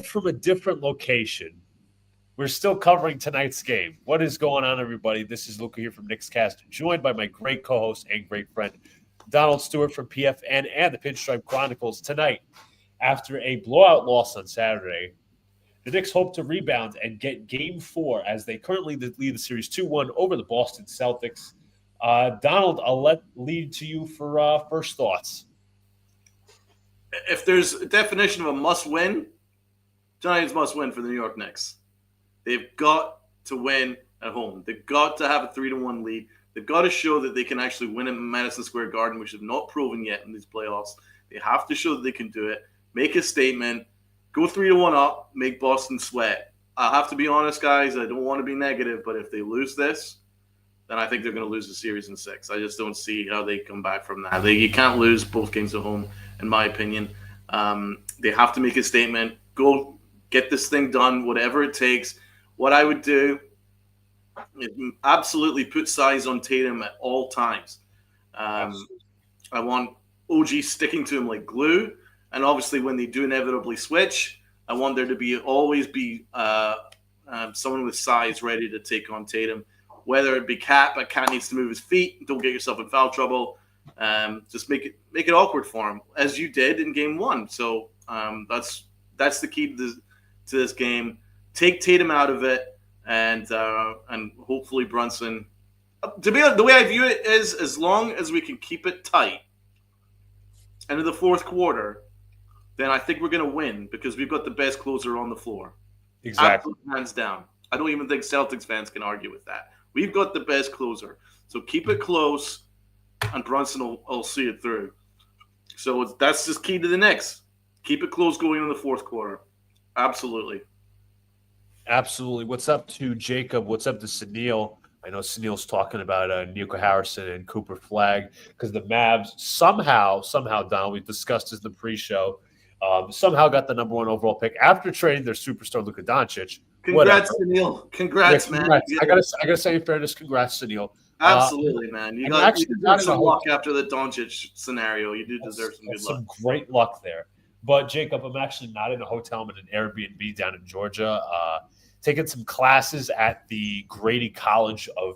live from a different location. We're still covering tonight's game. What is going on, everybody? This is Luca here from Knicks Cast, joined by my great co-host and great friend, Donald Stewart from PFN and the Pinstripe Chronicles. Tonight, after a blowout loss on Saturday, the Knicks hope to rebound and get Game 4 as they currently lead the series 2-1 over the Boston Celtics. Donald, I'll lead to you for first thoughts. If there's a definition of a must-win, tonight is must-win for the New York Knicks. They've got to win at home. They've got to have a 3-1 lead. They've got to show that they can actually win at Madison Square Garden, which they've not proven yet in these playoffs. They have to show that they can do it, make a statement, go 3-1 up, make Boston sweat. I have to be honest, guys. I don't want to be negative, but if they lose this, then I think they're going to lose the series in 6. I just don't see how they come back from that. You can't lose both games at home, in my opinion. They have to make a statement, go get this thing done, whatever it takes. What I would do is absolutely put size on Tatum at all times. I want OG sticking to him like glue. And obviously when they do inevitably switch, I want there to always be someone with size ready to take on Tatum. Whether it be Cat, but Cat needs to move his feet. Don't get yourself in foul trouble. Just make it awkward for him, as you did in Game 1. So that's the key to this game. Take Tatum out of it, and hopefully Brunson. The way I view it is, as long as we can keep it tight into the fourth quarter, then I think we're going to win because we've got the best closer on the floor. Exactly. Absolute hands down. I don't even think Celtics fans can argue with that. We've got the best closer. So keep it close, and Brunson will see it through. So that's just key to the Knicks. Keep it close going in the fourth quarter. Absolutely. Absolutely. What's up to Jacob? What's up to Sunil? I know Sunil's talking about Nico Harrison and Cooper Flagg because the Mavs somehow, Don, we discussed this in the pre-show, somehow got the number 1 overall pick after trading their superstar Luca Doncic. Congrats, Sunil. Congrats, man. Yeah. I gotta say in fairness, congrats, Sunil. Absolutely, man. You deserve some luck after the Doncic scenario. You do deserve some good luck. Some great luck there. But Jacob, I'm actually not in a hotel. I'm in an Airbnb down in Georgia, taking some classes at the Grady College of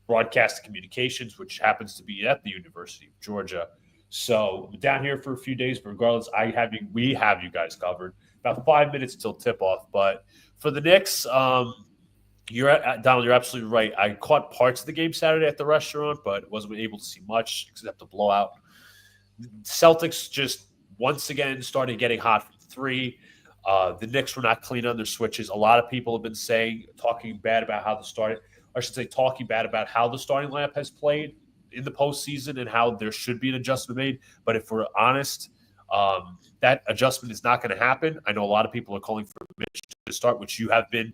Broadcast and Communications, which happens to be at the University of Georgia. So I'm down here for a few days, but regardless, we have you guys covered. About 5 minutes till tip-off. But for the Knicks, Donald, you're absolutely right. I caught parts of the game Saturday at the restaurant, but wasn't able to see much except the blowout. Celtics just once again started getting hot from 3. The Knicks were not clean on their switches. A lot of people have been talking bad about how the starting lineup has played in the postseason and how there should be an adjustment made. But if we're honest, that adjustment is not going to happen. I know a lot of people are calling for Mitch to start, which you have been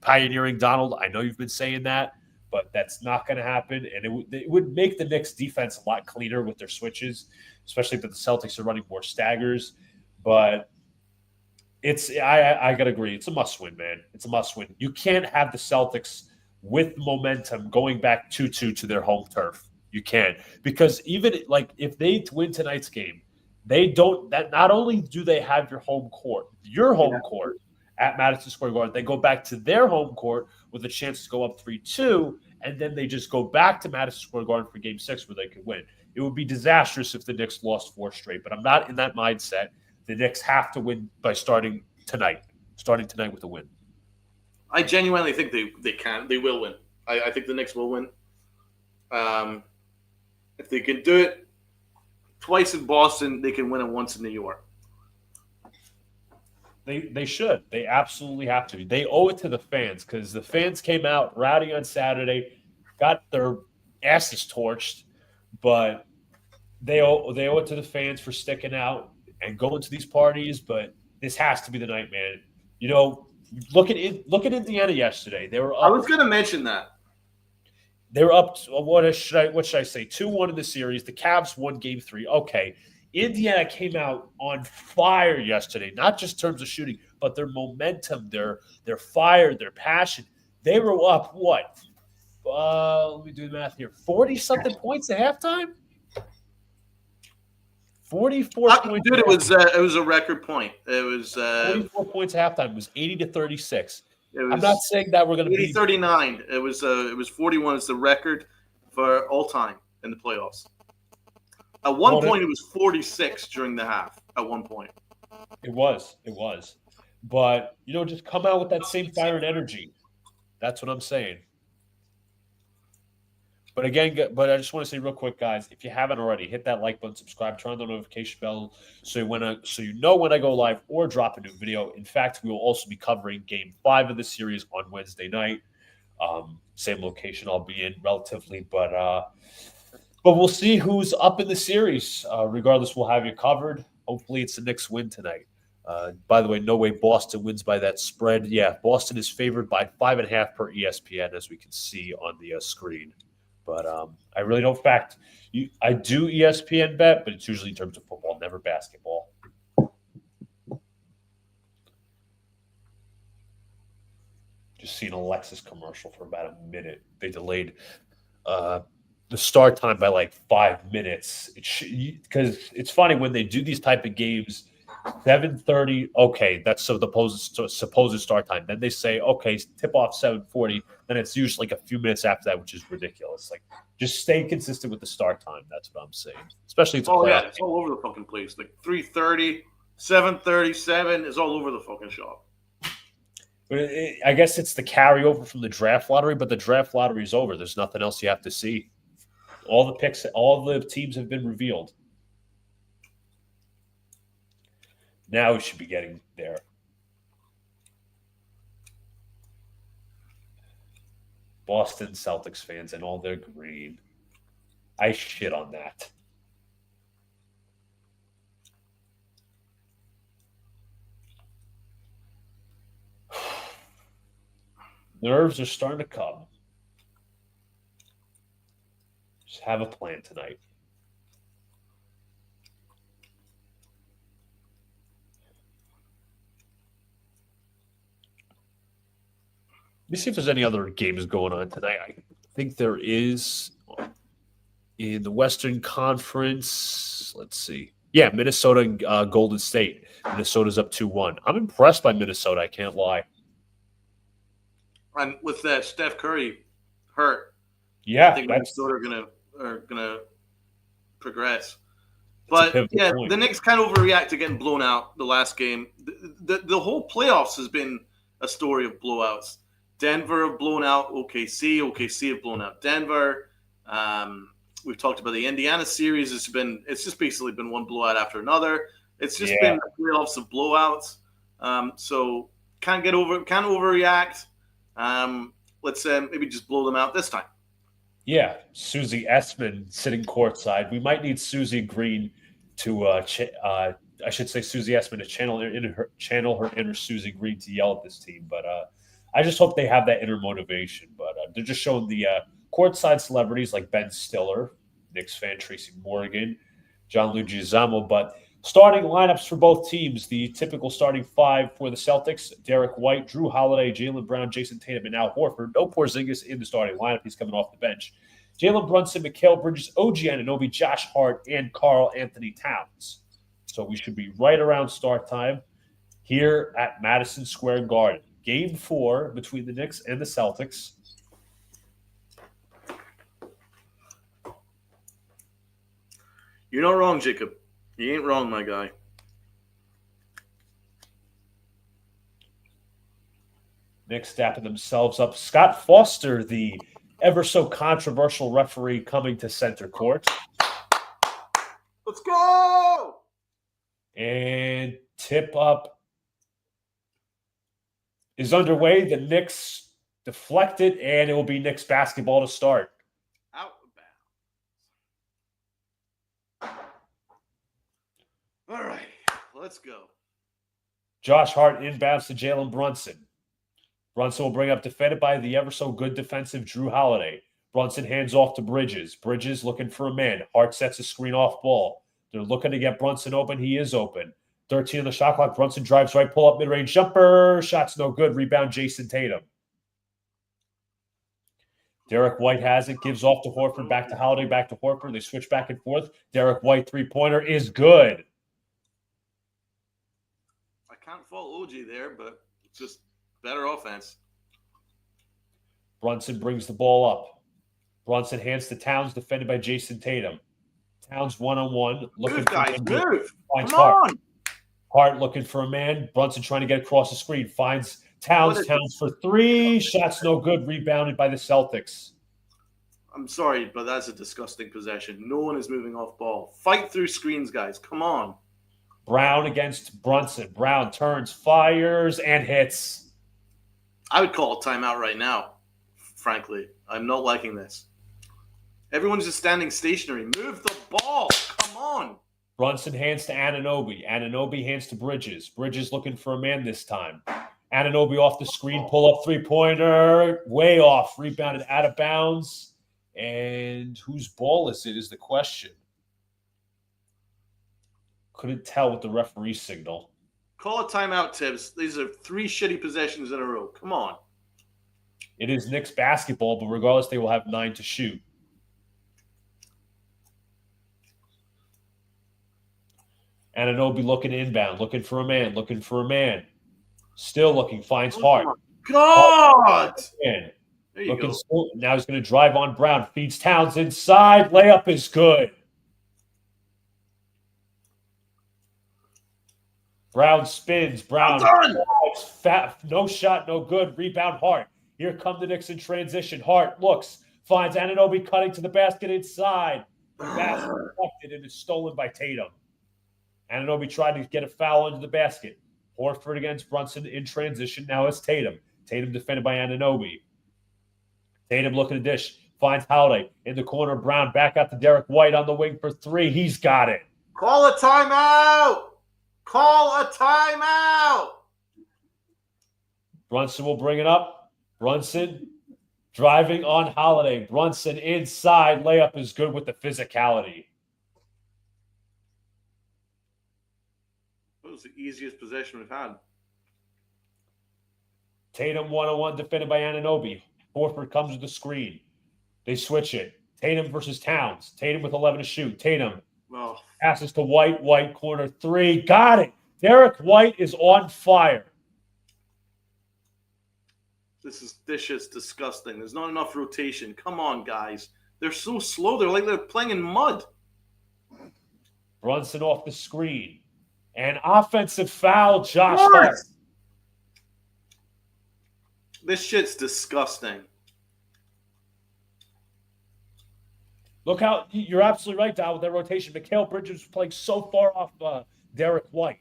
pioneering, Donald. I know you've been saying that, but that's not going to happen. And it would make the Knicks defense a lot cleaner with their switches, especially if the Celtics are running more staggers. But I got to agree. It's a must-win, man. It's a must-win. You can't have the Celtics with momentum going back 2-2 to their home turf. You can't. Because even if they win tonight's game, not only do they have your home court at Madison Square Garden, they go back to their home court with a chance to go up 3-2, and then they just go back to Madison Square Garden for Game 6 where they could win. It would be disastrous if the Knicks lost 4 straight, but I'm not in that mindset. The Knicks have to win by starting tonight with a win. I genuinely think they can. They will win. I think the Knicks will win. If they can do it twice in Boston, they can win it once in New York. They should. They absolutely have to. They owe it to the fans because the fans came out rowdy on Saturday, got their asses torched, but they owe it to the fans for sticking out and going to these parties. But this has to be the night, man. You know, look at Indiana yesterday. They were up. I was going to mention that. They were up. What should I say? 2-1 in the series. The Cavs won Game 3. Okay. Indiana came out on fire yesterday, not just in terms of shooting, but their momentum, their fire, their passion. They were up, what? Let me do the math here. 40-something points at halftime? 44 points. Dude, it was a record point. It was 44 points at halftime. It was 80-36. It was I'm not saying that we're going to be 39. It was 41. It's the record for all time in the playoffs. At one point, it was 46 during the half. At one point, it was. But just come out with that same fire and energy. That's what I'm saying. But again, I just want to say real quick, guys, if you haven't already, hit that like button, subscribe, turn on the notification bell so you know when I go live or drop a new video. In fact, we will also be covering Game 5 of the series on Wednesday night. Same location I'll be in relatively, but we'll see who's up in the series. Regardless, we'll have you covered. Hopefully, it's the Knicks win tonight. By the way, no way Boston wins by that spread. Yeah, Boston is favored by 5.5 per ESPN, as we can see on the screen. But I really don't I do ESPN bet, but it's usually in terms of football, never basketball. Just seen a Lexus commercial for about a minute. They delayed the start time by like 5 minutes. Because it's funny when they do these type of games, 7:30. Okay, that's the supposed start time. Then they say, okay, tip off 7:40. Then it's usually like a few minutes after that, which is ridiculous. Like, just stay consistent with the start time. That's what I'm saying. Especially it's yeah, it's all over the fucking place. Like 3:30, 7:37 is all over the fucking shop. But I guess it's the carryover from the draft lottery, but the draft lottery is over. There's nothing else you have to see. All the picks, all the teams have been revealed. Now we should be getting there. Boston Celtics fans and all their green. I shit on that. Nerves are starting to come. Just have a plan tonight. Let me see if there's any other games going on tonight. I think there is in the Western Conference. Let's see. Yeah, Minnesota and Golden State. Minnesota's up 2-1. I'm impressed by Minnesota. I can't lie. And with that Steph Curry hurt, yeah, I think Minnesota are gonna progress. But yeah, point. The Knicks kind of overreact to getting blown out the last game. The whole playoffs has been a story of blowouts. Denver have blown out OKC. OKC have blown out Denver. We've talked about the Indiana series. It's just basically been one blowout after another. It's just been playoffs of blowouts. So can't overreact. Let's maybe just blow them out this time. Yeah, Susie Essman sitting courtside. We might need Susie Green to I should say Susie Essman to channel her inner Susie Green to yell at this team. But I just hope they have that inner motivation. But they're just showing the courtside celebrities like Ben Stiller, Knicks fan Tracy Morgan, John Leguizamo. But starting lineups for both teams, the typical starting five for the Celtics: Derek White, Drew Holiday, Jaylen Brown, Jason Tatum, and Al Horford. No Porzingis in the starting lineup. He's coming off the bench. Jalen Brunson, Mikal Bridges, OG Anunoby, Josh Hart, and Karl Anthony Towns. So we should be right around start time here at Madison Square Garden. Game 4 between the Knicks and the Celtics. You're not wrong, Jacob. You ain't wrong, my guy. Knicks dapping themselves up. Scott Foster, the ever so controversial referee, coming to center court. Let's go! And tip up is underway. The Knicks deflected, and it will be Knicks basketball to start. Out of bounds. All right, let's go. Josh Hart inbounds to Jalen Brunson. Brunson will bring up defended by the ever-so-good defensive Drew Holiday. Brunson hands off to Bridges. Bridges looking for a man. Hart sets a screen off ball. They're looking to get Brunson open. He is open. 13 on the shot clock. Brunson drives right, pull-up mid-range jumper. Shot's no good. Rebound Jason Tatum. Derek White has it, gives off to Horford, back to Holiday, back to Horford. They switch back and forth. Derek White three-pointer is good. I can't fault OG there, but it's just better offense. Brunson brings the ball up. Brunson hands to Towns, defended by Jason Tatum. Towns one-on-one. Move, guys, move. Finds Come Hart. on. Hart looking for a man. Brunson trying to get across the screen. Finds Towns. Towns for three. Shots no good. Rebounded by the Celtics. I'm sorry, but that's a disgusting possession. No one is moving off ball. Fight through screens, guys. Come on. Brown against Brunson. Brown turns, fires, and hits. I would call a timeout right now, frankly. I'm not liking this. Everyone's just standing stationary. Move the ball. Come on. Brunson hands to Anunoby. Anunoby hands to Bridges. Bridges looking for a man this time. Anunoby off the screen, pull up three-pointer. Way off. Rebounded out of bounds. And whose ball is it is the question. Couldn't tell with the referee signal. Call a timeout, Tibbs. These are 3 shitty possessions in a row. Come on. It is Knicks basketball, but regardless, they will have 9 to shoot. Anunoby looking inbound, looking for a man. Still looking, finds Hart. Oh God! There you go. Now he's going to drive on Brown. Feeds Towns inside. Layup is good. Brown spins. Brown fat. No shot, no good. Rebound Hart. Here come the Knicks in transition. Hart looks, finds Anunoby cutting to the basket inside. The basket deflected and is stolen by Tatum. Anunoby tried to get a foul into the basket. Horford against Brunson in transition. Now it's Tatum. Tatum defended by Anunoby. Tatum looking to dish. Finds Holiday in the corner. Brown back out to Derek White on the wing for 3. He's got it. Call a timeout. Call a timeout. Brunson will bring it up. Brunson driving on Holiday. Brunson inside. Layup is good with the physicality. That was the easiest possession we've had. Tatum one-on-one defended by Anunoby. Horford comes with the screen. They switch it. Tatum versus Towns. Tatum with 11 to shoot. Tatum passes to White. White corner 3. Got it. Derek White is on fire. This is disgusting. There's not enough rotation. Come on, guys. They're so slow. They're like they're playing in mud. Brunson off the screen. An offensive foul, Josh Hart. This shit's disgusting. Look how you're absolutely right, Dow, with that rotation. Mikal Bridges was playing so far off Derek White.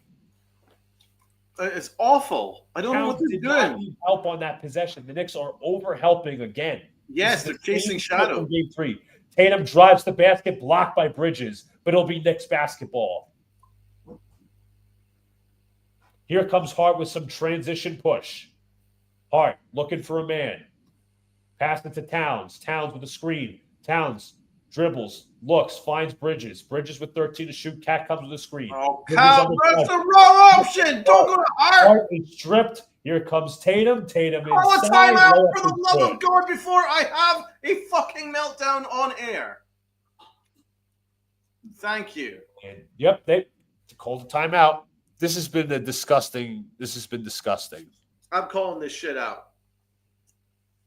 It's awful. I don't know what they're doing. Need help on that possession. The Knicks are over helping again. Yes, they're chasing shadow. Game 3. Tatum drives the basket, blocked by Bridges, but it'll be Knicks basketball. Here comes Hart with some transition push. Hart looking for a man. Pass it to Towns. Towns with a screen. Towns dribbles, looks, finds Bridges. Bridges with 13 to shoot. Cat comes with a screen. Oh, Cal, that's the wrong option. Don't go to Hart. Hart is stripped. Here comes Tatum. Tatum call inside. A timeout for the love of God before I have a fucking meltdown on air. Thank you. And, yep, they called a timeout. This has been disgusting. I'm calling this shit out.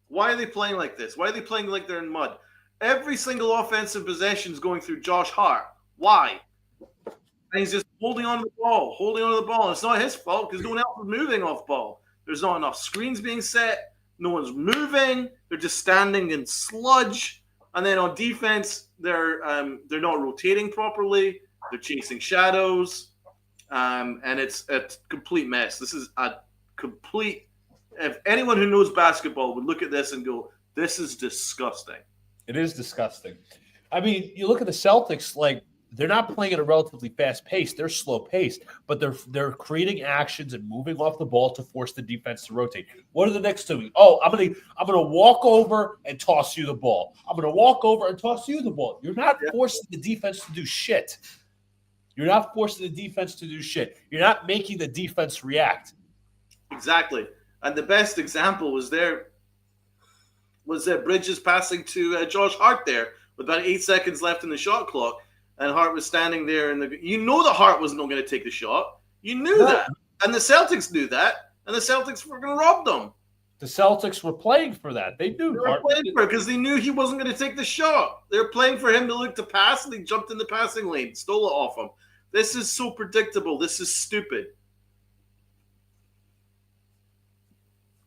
Why are they playing like this? Why are they playing like they're in mud? Every single offensive possession is going through Josh Hart. Why? And he's just holding on to the ball. It's not his fault because no one else is moving off ball. There's not enough screens being set. No one's moving. They're just standing in sludge. And then on defense, they're not rotating properly. They're chasing shadows. And it's a complete mess. This is a complete – if anyone who knows basketball would look at this and go, this is disgusting. It is disgusting. I mean, you look at the Celtics, like they're not playing at a relatively fast pace. They're slow paced, but they're creating actions and moving off the ball to force the defense to rotate. What are the Knicks doing? Oh, I'm gonna walk over and toss you the ball. I'm gonna walk over and toss you the ball. You're not forcing the defense to do shit. You're not making the defense react. Exactly. And the best example was there. was Bridges passing to Josh Hart there with about 8 seconds left in the shot clock, and Hart was standing there, and you know that Hart was not going to take the shot. You knew that, and the Celtics knew that, and the Celtics were going to rob them. The Celtics were playing for that. They knew They were playing for it because they knew he wasn't going to take the shot. They were playing for him to look to pass, and he jumped in the passing lane, stole it off him. This is so predictable. This is stupid.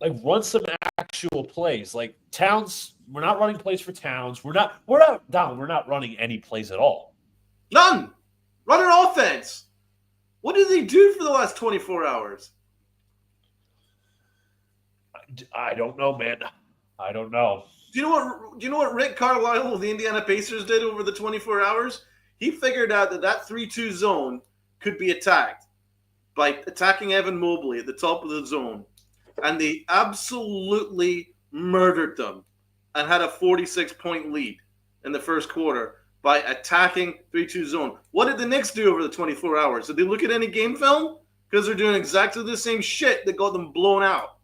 Like, run some actual plays. Like, Towns, we're not running plays for Towns. We're not running any plays at all. None. Run an offense. What did they do for the last 24 hours? I don't know, man. I don't know. Do you know what Rick Carlisle of the Indiana Pacers did over the 24 hours? He figured out that 3-2 zone could be attacked by attacking Evan Mobley at the top of the zone. And they absolutely murdered them and had a 46-point lead in the first quarter by attacking 3-2 zone. What did the Knicks do over the 24 hours? Did they look at any game film? Because they're doing exactly the same shit that got them blown out.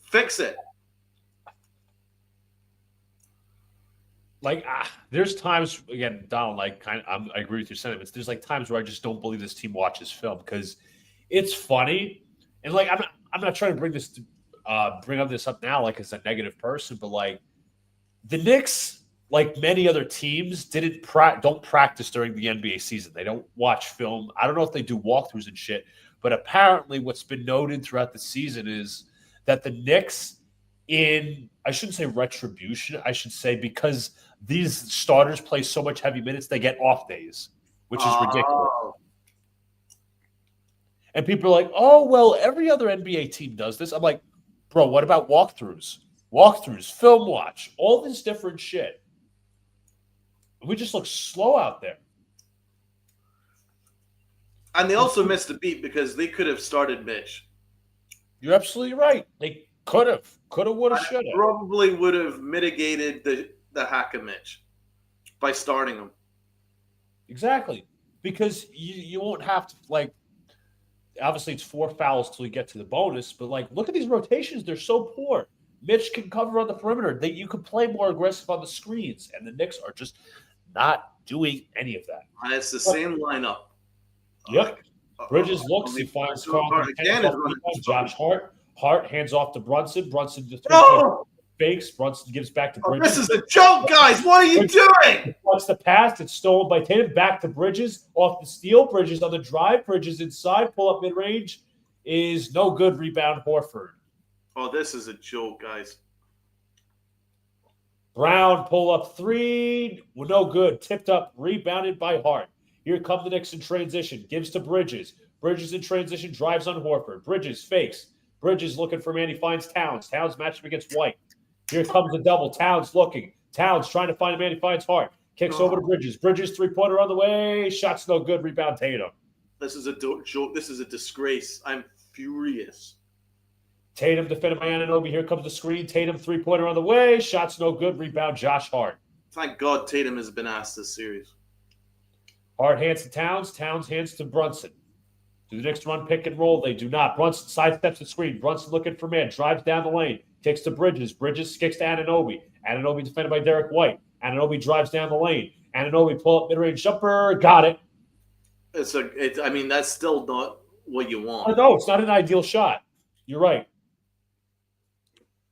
Fix it. Like, there's times, again, Donald, I agree with your sentiments. There's like times where I just don't believe this team watches film because it's funny. And like, I'm not trying to bring this up now like as a negative person, but like the Knicks, like many other teams, don't practice during the NBA season. They don't watch film. I don't know if they do walkthroughs and shit, but apparently what's been noted throughout the season is that the Knicks, I shouldn't say retribution, I should say because these starters play so much heavy minutes, they get off days, which is ridiculous. And people are like, oh, well, every other NBA team does this. I'm like, bro, what about walkthroughs? Walkthroughs, film watch, all this different shit. We just look slow out there. And they also missed a beat because they could have started Mitch. You're absolutely right. They could have, would have, should have. Probably would have mitigated the hack of Mitch by starting him. Exactly. Because you won't have to, like, obviously it's 4 fouls till you get to the bonus, but like, look at these rotations. They're so poor. Mitch can cover on the perimeter. You can play more aggressive on the screens, and the Knicks are just not doing any of that. And it's the same lineup. Yep. Bridges looks. He finds Carl. Josh Hart. Hart hands off to Brunson. Brunson just fakes. Brunson gives back to Bridges. This is a joke, guys. What are you doing? What's the pass? It's stolen by Tatum. Back to Bridges. Off the steal. Bridges on the drive. Bridges inside. Pull up mid-range. Is no good. Rebound Horford. Oh, this is a joke, guys. Brown pull up 3. Well, no good. Tipped up. Rebounded by Hart. Here come the Knicks in transition. Gives to Bridges. Bridges in transition. Drives on Horford. Bridges fakes. Bridges looking for man. He finds Towns. Towns matched him against White. Here comes the double. Towns looking. Towns trying to find a man. He finds Hart. Kicks over to Bridges. Bridges three-pointer on the way. Shots no good. Rebound Tatum. This is a joke. This is a disgrace. I'm furious. Tatum defended by Anunoby. Here comes the screen. Tatum three-pointer on the way. Shots no good. Rebound Josh Hart. Thank God Tatum has been asked this series. Hart hands to Towns. Towns hands to Brunson. Do the Knicks run pick and roll? They do not. Brunson sidesteps the screen. Brunson looking for man. Drives down the lane. Kicks to Bridges. Bridges kicks to Anunoby. Anunoby defended by Derek White. Anunoby drives down the lane. Anunoby pull up mid-range jumper. Got it. I mean, that's still not what you want. Oh, no, it's not an ideal shot. You're right.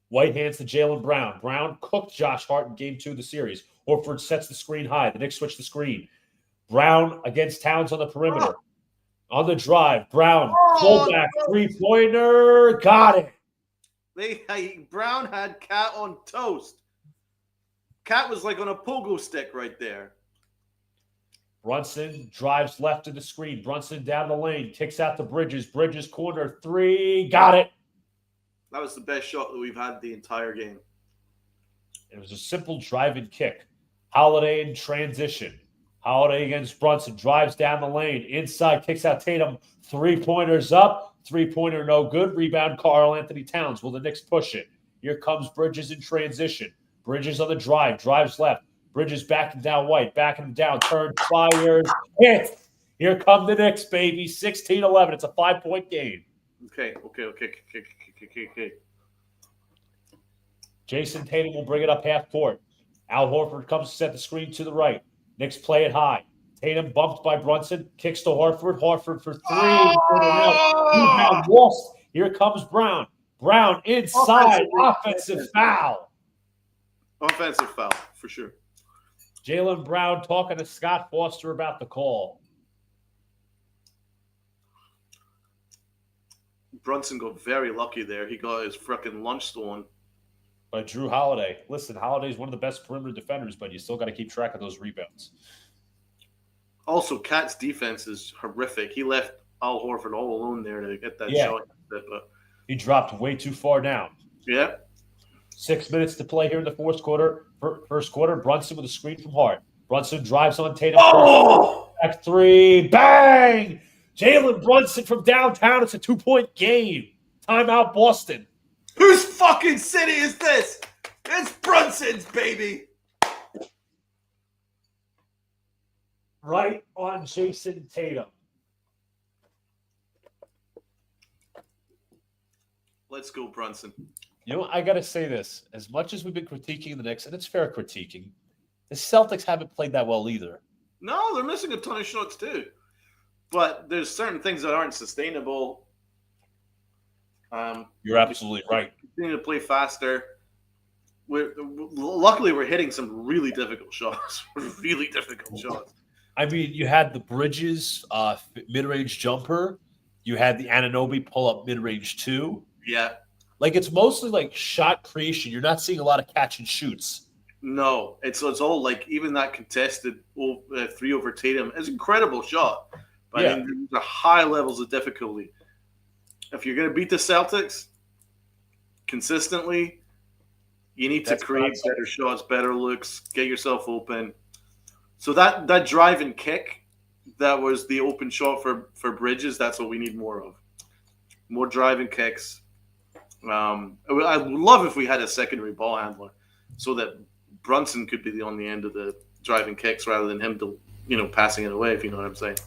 White hands to Jaylen Brown. Brown cooked Josh Hart in game 2 of the series. Horford sets the screen high. The Knicks switch the screen. Brown against Towns on the perimeter. On the drive, Brown, fullback, three-pointer, got it. Brown had Cat on toast. Cat was like on a pogo stick right there. Brunson drives left of the screen. Brunson down the lane, kicks out to Bridges. Bridges corner, 3, got it. That was the best shot that we've had the entire game. It was a simple drive and kick. Holiday in transition. Holiday against Brunson, drives down the lane, inside, kicks out Tatum, three-pointers up, three-pointer no good, rebound Karl Anthony Towns. Will the Knicks push it? Here comes Bridges in transition. Bridges on the drive, drives left. Bridges backing down White, backing him down, turns, fires, hits. Here come the Knicks, baby, 16-11. It's a 5-point game. Okay. Jason Tatum will bring it up half court. Al Horford comes to set the screen to the right. Knicks play it high. Tatum bumped by Brunson, kicks to Horford. Horford for three. Rebound lost. Here comes Brown. Brown inside. Offensive foul. Offensive foul, for sure. Jaylen Brown talking to Scott Foster about the call. Brunson got very lucky there. He got his freaking lunch stolen. By Drew Holiday. Listen, Holiday's one of the best perimeter defenders, but you still got to keep track of those rebounds. Also, Cat's defense is horrific. He left Al Horford all alone there to get that shot. But he dropped way too far down. Yeah. 6 minutes to play here in the first quarter. Brunson with a screen from Hart. Brunson drives on Tatum. Back three. Bang! Jalen Brunson from downtown. It's a 2-point game. Timeout, Boston. Whose fucking city is this? It's Brunson's, baby. Right on Jason Tatum. Let's go, Brunson. You know, I got to say this. As much as we've been critiquing the Knicks, and it's fair critiquing, the Celtics haven't played that well either. No, they're missing a ton of shots too. But there's certain things that aren't sustainable. You're absolutely right. Continue to play faster. Luckily, we're hitting some really difficult shots. Really difficult shots. I mean, you had the Bridges mid-range jumper. You had the Anunoby pull-up mid-range too. Yeah. Like, it's mostly like shot creation. You're not seeing a lot of catch and shoots. No, it's all like even that contested 3 over Tatum is an incredible shot. But I mean, there's high levels of difficulty. If you're going to beat the Celtics consistently, you need to create better shots, better looks, get yourself open. So that drive and kick, that was the open shot for Bridges. That's what we need more of. More drive and kicks. I would love if we had a secondary ball handler so that Brunson could be on the end of the driving kicks rather than him passing it away, if you know what I'm saying.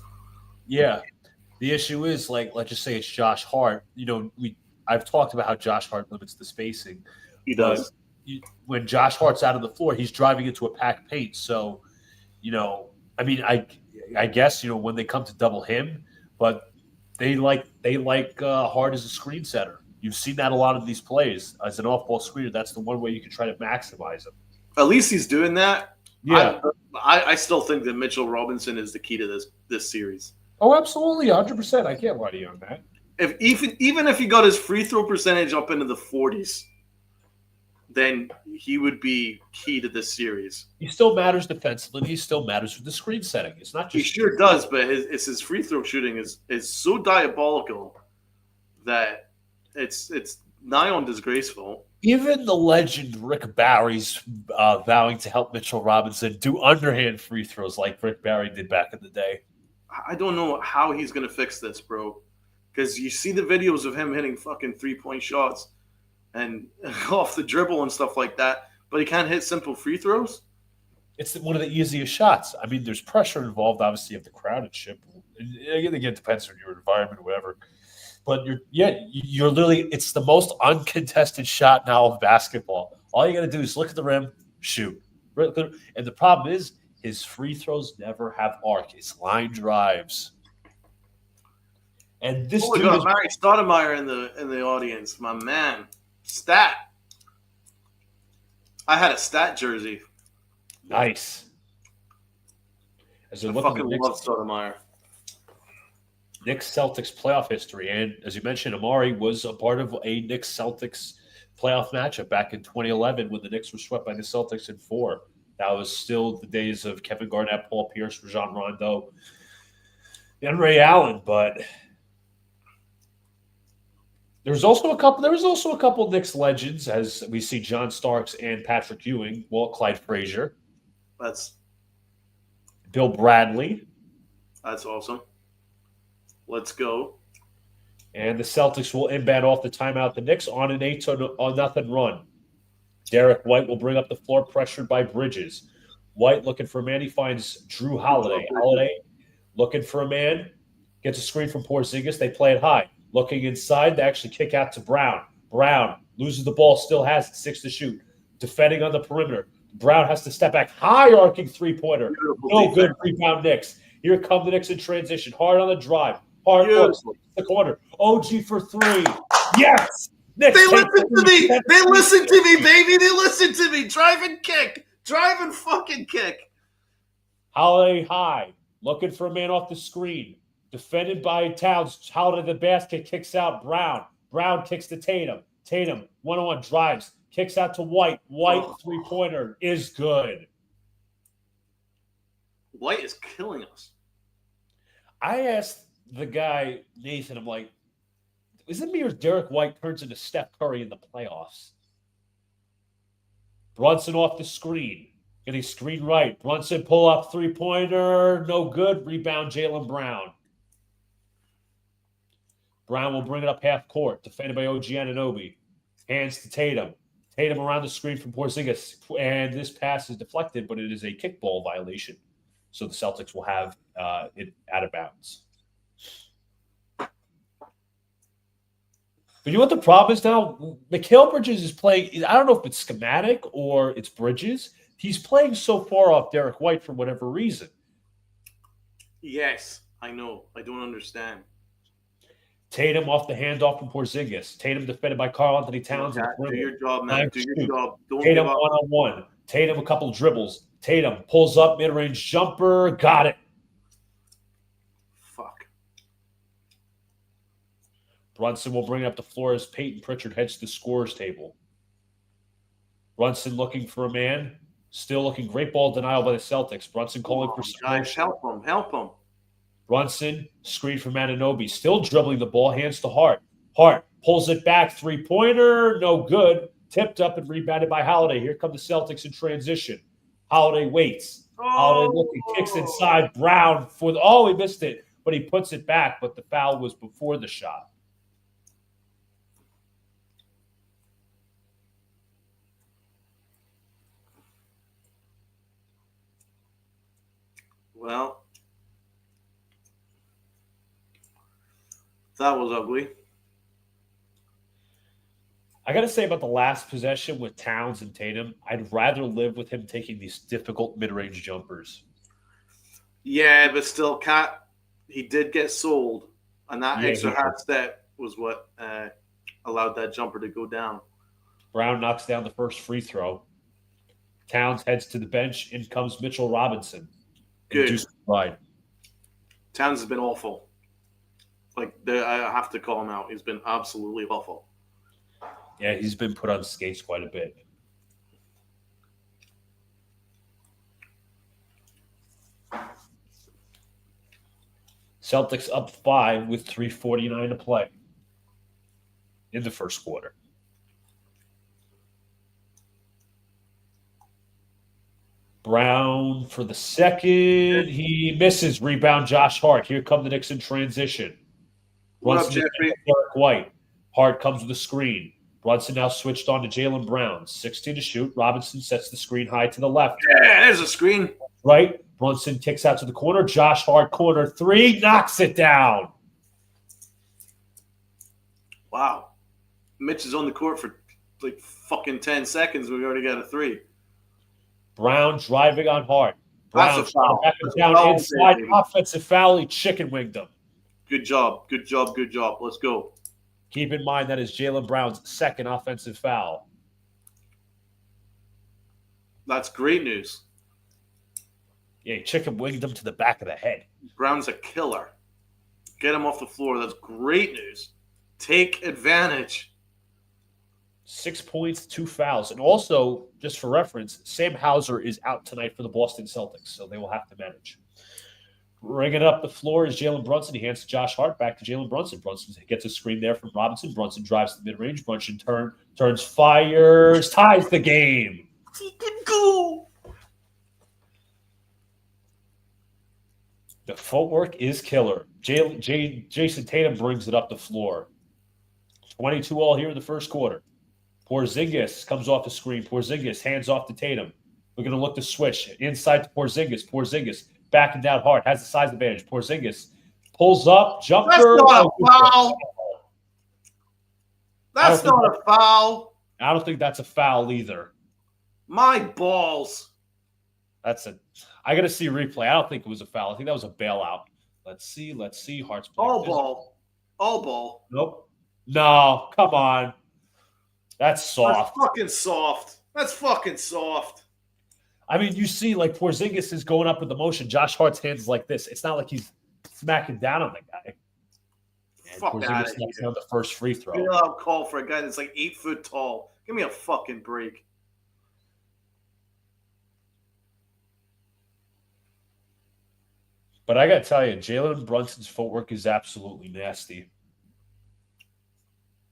Yeah. The issue is, like, let's just say it's Josh Hart. You know, I've talked about how Josh Hart limits the spacing. He does. When Josh Hart's out of the floor, he's driving into a packed paint. So, you know, I mean, I guess, you know, when they come to double him, but they like Hart as a screen setter. You've seen that a lot of these plays. As an off-ball screener, that's the one way you can try to maximize him. At least he's doing that. Yeah. I still think that Mitchell Robinson is the key to this series. Oh, absolutely, 100%. I can't lie to you on that. Even if he got his free throw percentage up into the 40s, then he would be key to this series. He still matters defensively. He still matters with the screen setting. It's not just he sure does, but his free throw shooting is so diabolical that it's nigh on disgraceful. Even the legend Rick Barry's vowing to help Mitchell Robinson do underhand free throws like Rick Barry did back in the day. I don't know how he's going to fix this, bro. Because you see the videos of him hitting fucking 3-point shots and off the dribble and stuff like that, but he can't hit simple free throws. It's one of the easiest shots. I mean, there's pressure involved. Obviously, you have the crowd and shit. Again, it depends on your environment or whatever. But you're literally, it's the most uncontested shot now of basketball. All you got to do is look at the rim, shoot. And the problem is, his free throws never have arc. It's line drives. And this dude is Mary Stoudemire in the audience, my man. Stat. I had a stat jersey. Nice. As I fucking love Stoudemire. Knicks Celtics playoff history, and as you mentioned, Amari was a part of a Knicks Celtics playoff matchup back in 2011 when the Knicks were swept by the Celtics in 4. That was still the days of Kevin Garnett, Paul Pierce, Rajon Rondo, and Ray Allen. But there was also a couple Knicks legends, as we see John Starks and Patrick Ewing, Walt Clyde Frazier. That's Bill Bradley. That's awesome. Let's go. And the Celtics will inbound off the timeout. The Knicks on an 8-0 run. Derek White will bring up the floor, pressured by Bridges. White looking for a man. He finds Drew Holiday. Holiday looking for a man. Gets a screen from Porzingis. They play it high. Looking inside, they actually kick out to Brown. Brown loses the ball, still has it. 6 to shoot. defending on the perimeter. Brown has to step back. High arcing three-pointer. No good. Rebound Knicks. Here come the Knicks in transition. Hard on the drive. Hard the corner. OG for three. Yes. Knicks they listen to me. They listen to me, baby. They listen to me. Drive and kick. Drive and fucking kick. Holiday high. Looking for a man off the screen. Defended by Towns. Holiday the basket. Kicks out Brown. Brown kicks to Tatum. Tatum, one-on-one drives. Kicks out to White. White three-pointer is good. White is killing us. I asked the guy, Nathan, I'm like, is it me or Derek White turns into Steph Curry in the playoffs? Brunson off the screen. Getting screen right. Brunson pull up three-pointer. No good. Rebound Jaylen Brown. Brown will bring it up half court. Defended by OG Anunoby. Hands to Tatum. Tatum around the screen from Porzingis. And this pass is deflected, but it is a kickball violation. So the Celtics will have it out of bounds. But you know what the problem is now? Mikal Bridges is playing, I don't know if it's schematic or it's Bridges. He's playing so far off Derek White for whatever reason. Yes, I know. I don't understand. Tatum off the handoff from Porzingis. Tatum defended by Karl-Anthony Towns. Do your job, man. Do your job. Don't Tatum one-on-one. Tatum a couple dribbles. Tatum pulls up mid-range jumper. Got it. Fuck. Brunson will bring it up the floor as Peyton Pritchard heads to the scorer's table. Brunson looking for a man. Still looking great ball denial by the Celtics. Brunson calling for guys, help him. Help him. Brunson, screen from Anunoby. Still dribbling the ball, hands to Hart. Hart pulls it back, three-pointer, no good. Tipped up and rebounded by Holiday. Here come the Celtics in transition. Holiday waits. Holiday looking, kicks inside. Brown he missed it, but he puts it back, but the foul was before the shot. Well, that was ugly. I got to say about the last possession with Towns and Tatum, I'd rather live with him taking these difficult mid-range jumpers. Yeah, but still, Cat, he did get sold, and that extra half step was what allowed that jumper to go down. Brown knocks down the first free throw. Towns heads to the bench. In comes Mitchell Robinson. Good. Right. Towns has been awful. I have to call him out. He's been absolutely awful. Yeah, he's been put on skates quite a bit. Celtics up 5 with 3:49 to play in the first quarter. Brown for the second. He misses. Rebound Josh Hart. Here come the Knicks in transition. What up, Jeffrey? Derek White. Hart comes with a screen. Brunson now switched on to Jaylen Brown. 16 to shoot. Robinson sets the screen high to the left. Yeah, there's a screen. Right. Brunson kicks out to the corner. Josh Hart, corner three. Knocks it down. Wow. Mitch is on the court for like fucking 10 seconds. We already got a three. Brown driving on Hart. Brown That's a foul. Down inside. Offensive foul. He chicken winged him. Good job. Good job. Good job. Let's go. Keep in mind that is Jaylen Brown's second offensive foul. That's great news. Yeah, he chicken winged him to the back of the head. Brown's a killer. Get him off the floor. That's great news. Take advantage. 6 points, 2 fouls. And also, just for reference, Sam Hauser is out tonight for the Boston Celtics, so they will have to manage. Bringing up the floor is Jalen Brunson. He hands to Josh Hart, back to Jalen Brunson. Brunson gets a screen there from Robinson. Brunson drives to the mid-range. Brunson turns, fires, ties the game. He can go. The footwork is killer. Jason Tatum brings it up the floor. 22 all here in the first quarter. Porzingis comes off the screen. Porzingis hands off to Tatum. We're going to look to switch. Inside to Porzingis. Porzingis backing down hard. Has the size advantage. Porzingis pulls up. Jumper. That's not a foul. That's not a foul. I don't think that's a foul either. My balls. I got to see replay. I don't think it was a foul. I think that was a bailout. Let's see. Hearts playing All physical. ball. All ball. Nope. No, come on. That's soft. That's fucking soft. I mean, you see, like, Porzingis is going up with the motion. Josh Hart's hands is like this. It's not like he's smacking down on the guy. And Fuck Porzingis out of knocks here. down the first free throw. Bailout call for a guy that's like 8 foot tall. Give me a fucking break. But I got to tell you, Jalen Brunson's footwork is absolutely nasty.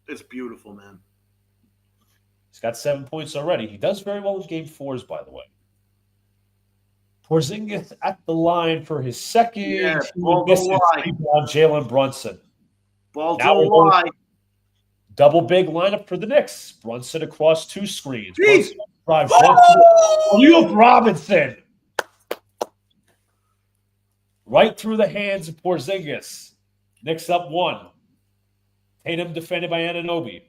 It's beautiful, man. He's got 7 points already. He does very well in game 4s, by the way. Porzingis at the line for his second. Yeah, He misses on Jalen Brunson. Ball don't lie. Double big lineup for the Knicks. Brunson across 2 screens. Brunson drives. Luke Robinson. Right through the hands of Porzingis. Knicks up 1. Tatum defended by Anunoby.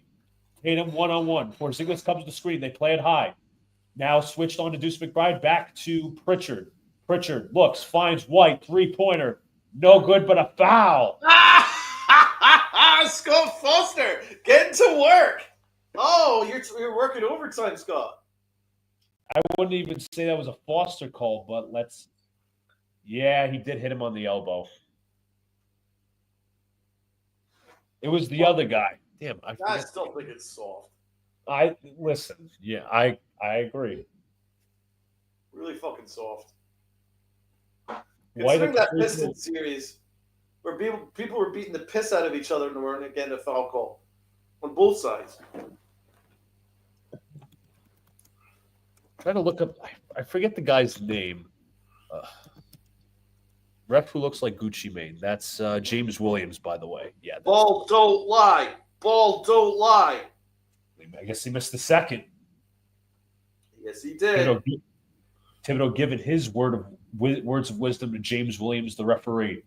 Tatum 1-on-1. Porzingis comes to the screen. They play it high. Now switched on to Deuce McBride. Back to Pritchard. Pritchard looks, finds White. 3-pointer. No good, but a foul. Scott Foster, getting to work. Oh, you're working overtime, Scott. I wouldn't even say that was a Foster call, but let's. Yeah, he did hit him on the elbow. It was the other guy. Damn, I still think it's soft. Listen. Yeah, I agree. Really fucking soft. Considering that Pistons series where people were beating the piss out of each other and there weren't again a foul call on both sides. Trying to look up. I forget the guy's name. Rep who looks like Gucci Mane. That's James Williams, by the way. Yeah. Ball don't lie. Ball don't lie. I guess he missed the second. Yes, he did. Thibodeau giving his words of wisdom to James Williams, the referee.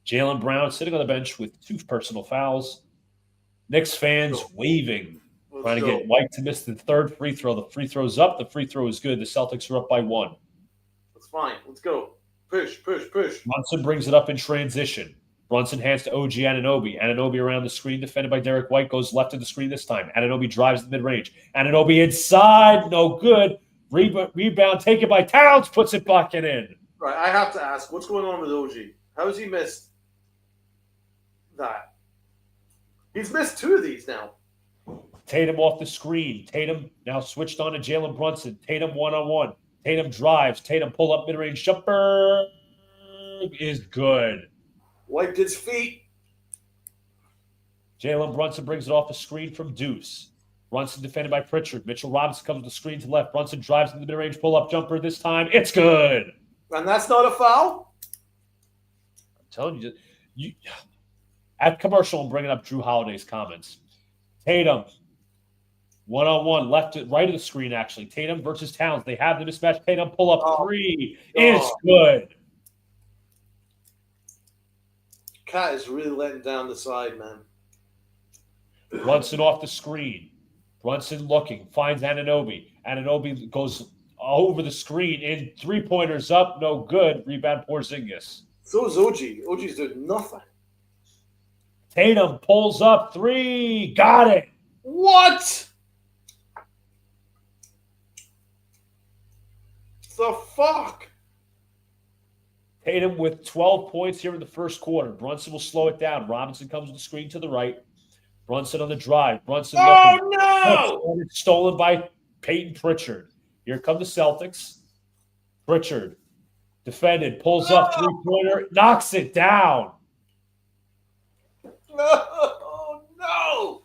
Jaylen Brown sitting on the bench with 2 personal fouls. Knicks fans waving, trying to get White to miss the 3rd free throw. The free throw's up. The free throw is good. The Celtics are up by 1. That's fine. Let's go. Push. Brunson brings it up in transition. Brunson hands to OG Anunoby. Anunoby around the screen, defended by Derek White, goes left of the screen this time. Anunoby drives the mid-range. Anunoby inside, no good. Rebound taken by Towns, puts it back in. Right, I have to ask, what's going on with OG? How has he missed that? He's missed 2 of these now. Tatum off the screen. Tatum now switched on to Jalen Brunson. Tatum 1-on-1. Tatum drives. Tatum pull up mid-range jumper is good. Wiped his feet. Jalen Brunson brings it off the screen from Deuce. Brunson defended by Pritchard. Mitchell Robinson comes to the screen to the left. Brunson drives in the mid-range pull-up jumper this time. It's good. And that's not a foul? I'm telling you, at commercial, I'm bringing up Drew Holiday's comments. Tatum, 1-on-1, right of the screen, actually. Tatum versus Towns. They have the mismatch. Tatum pull-up 3 is good. Cat is really letting down the side, man. Brunson off the screen. Brunson looking, finds Anunoby. Anunoby goes over the screen in 3-pointers up, no good. Rebound Porzingis. So is OG. OG's doing nothing. Tatum pulls up 3. Got it. What? The fuck? Tatum with 12 points here in the first quarter. Brunson will slow it down. Robinson comes to the screen to the right. Brunson on the drive. Brunson looking. No! Stolen by Peyton Pritchard. Here come the Celtics. Pritchard defended, pulls up 3-pointer, knocks it down. No!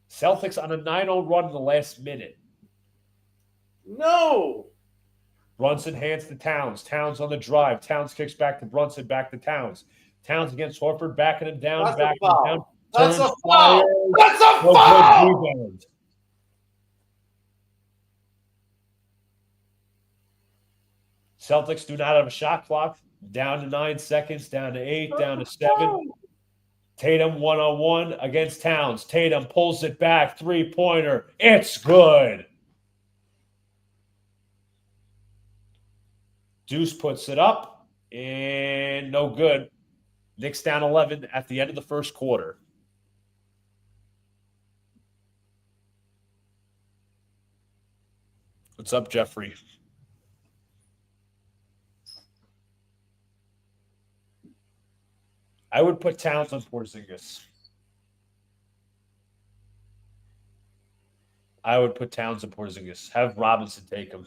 Celtics on a 9-0 run in the last minute. No! Brunson hands to Towns. Towns on the drive. Towns kicks back to Brunson, back to Towns. Towns against Horford, backing him down, That's backing a him foul. down. That's a Turns, foul. fires. That's a No foul. good rebound. Celtics do not have a shot clock. Down to 9 seconds, down to 8, down to 7. Tatum one-on-one against Towns. Tatum pulls it back, three-pointer. It's good. Deuce puts it up, and no good. Knicks down 11 at the end of the first quarter. What's up, Jeffrey? I would put Towns on Porzingis. I would put Towns and Porzingis. Have Robinson take him.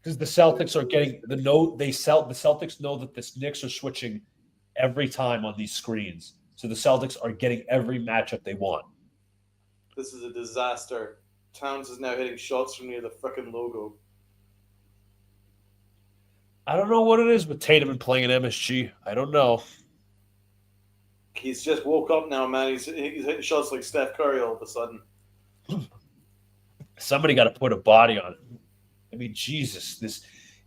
Because the Celtics are getting the Celtics know that the Knicks are switching every time on these screens. So the Celtics are getting every matchup they want. This is a disaster. Towns is now hitting shots from near the fucking logo. I don't know what it is with Tatum and playing at MSG. I don't know. He's just woke up now, man. He's hitting shots like Steph Curry all of a sudden. Somebody got to put a body on it. I mean, Jesus,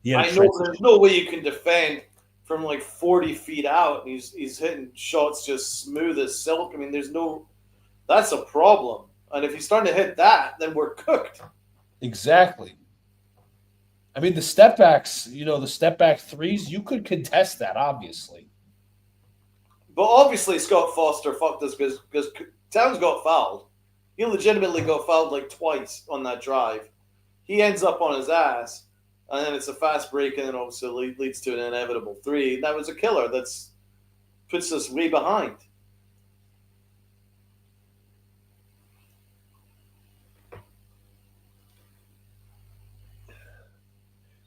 I know there's no way you can defend from like 40 feet out. And he's hitting shots just smooth as silk. I mean, that's a problem. And if he's starting to hit that, then we're cooked. Exactly. I mean, the step backs, the step back threes, you could contest that, obviously. But obviously, Scott Foster fucked us because Towns got fouled. He legitimately got fouled like twice on that drive. He ends up on his ass, and then it's a fast break, and then obviously leads to an inevitable three. That was a killer. That's puts us way behind.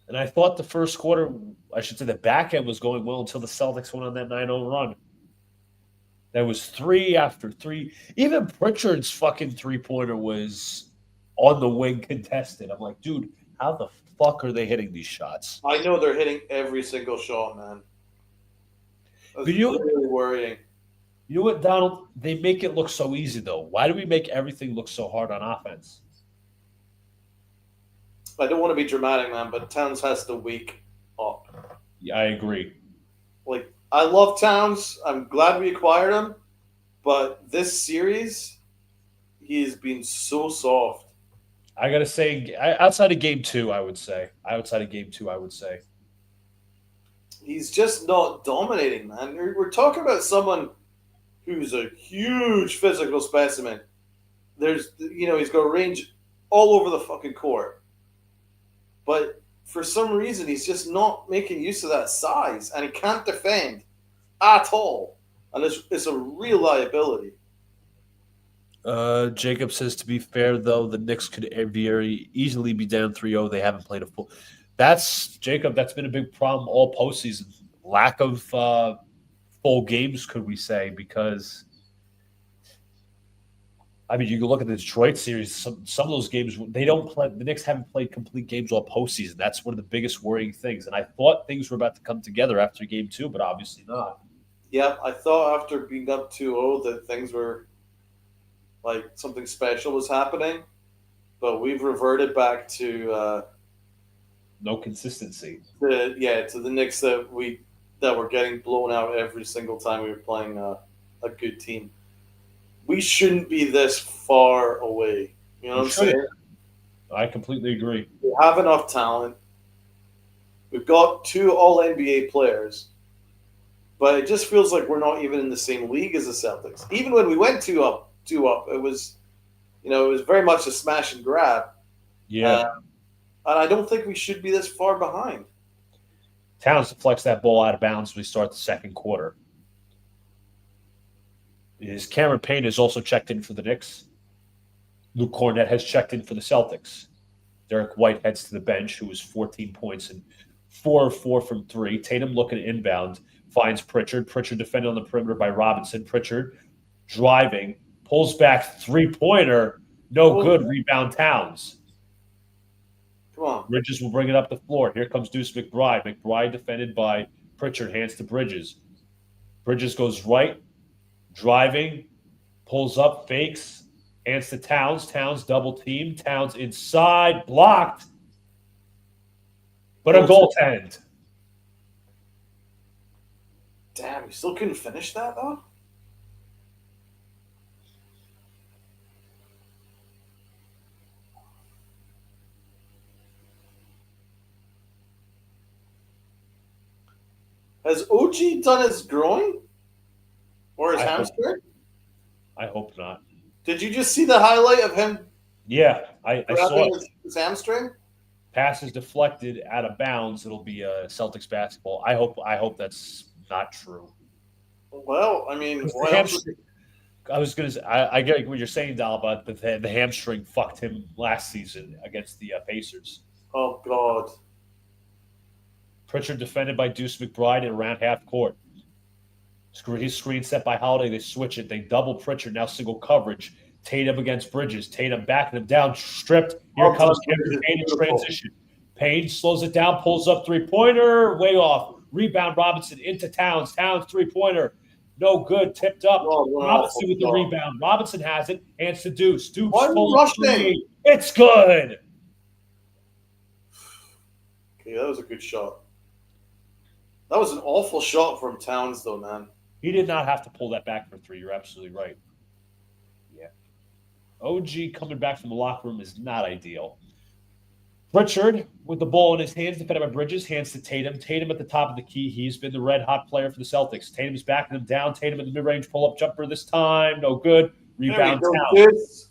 And I thought the first quarter, I should say the back end was going well until the Celtics went on that 9-0 run. There was three after three. Even Pritchard's fucking three-pointer was on the wing contested. I'm like, dude, how the fuck are they hitting these shots? I know they're hitting every single shot, man. That's really worrying. You know what, Donald? They make it look so easy, though. Why do we make everything look so hard on offense? I don't want to be dramatic, man, but Towns has to wake up. Yeah, I agree. Like, I love Towns. I'm glad we acquired him. But this series, he's been so soft. I got to say, outside of game two, I would say. He's just not dominating, man. We're talking about someone who's a huge physical specimen. He's got range all over the fucking court. But for some reason, he's just not making use of that size, and he can't defend at all. And it's a real liability. Jacob says, to be fair, though, the Knicks could very easily be down 3-0. They haven't played a full. That's been a big problem all postseason. Lack of full games, could we say, because I mean, you can look at the Detroit series. Some of those games they don't play. The Knicks haven't played complete games all postseason. That's one of the biggest worrying things. And I thought things were about to come together after game two, but obviously not. Yeah, I thought after being up 2-0 that things were like something special was happening, but we've reverted back to no consistency. To the Knicks that were getting blown out every single time we were playing a good team. We shouldn't be this far away. You know what I'm saying? I completely agree. We have enough talent. We've got 2 All-NBA players, but it just feels like we're not even in the same league as the Celtics. Even when we went 2-up, it was very much a smash and grab. Yeah. And I don't think we should be this far behind. Towns deflects that ball out of bounds as we start the second quarter. Cameron Payne has also checked in for the Knicks. Luke Cornett has checked in for the Celtics. Derek White heads to the bench, who was 14 points and 4 of 4 from 3. Tatum looking at inbound, finds Pritchard. Pritchard defended on the perimeter by Robinson. Pritchard driving, pulls back three-pointer, no good. Rebound Towns. Come on. Bridges will bring it up the floor. Here comes Deuce McBride. McBride defended by Pritchard, hands to Bridges. Bridges goes right, driving, pulls up, fakes, hands to Towns. Towns double team. Towns inside, blocked, but a goaltend. Damn, we still couldn't finish that though. Has OG done his groin? Or his hamstring? I hope not. Did you just see the highlight of him Yeah, I saw grabbing it. his hamstring? Pass is deflected out of bounds. It'll be Celtics basketball. I hope that's not true. Well, I mean, what else? I was going to say, I get what you're saying, Dal, about the hamstring fucked him last season against the Pacers. Oh, God. Pritchard defended by Deuce McBride at around half court. His screen set by Holiday. They switch it. They double Pritchard. Now single coverage. Tatum against Bridges. Tatum backing him down. Stripped. Here comes Cameron Payne in transition. Payne slows it down. Pulls up three-pointer. Way off. Rebound Robinson into Towns. Towns three-pointer. No good. Tipped up. Robinson with the rebound. Robinson has it. Hands to Deuce. Deuce pulls three. It's good. Okay, that was a good shot. That was an awful shot from Towns, though, man. He did not have to pull that back for three. You're absolutely right. Yeah. OG coming back from the locker room is not ideal. Pritchard with the ball in his hands, defended by Bridges, hands to Tatum. Tatum at the top of the key. He's been the red-hot player for the Celtics. Tatum's backing him down. Tatum in the mid-range pull-up jumper this time. No good. Rebound Towns.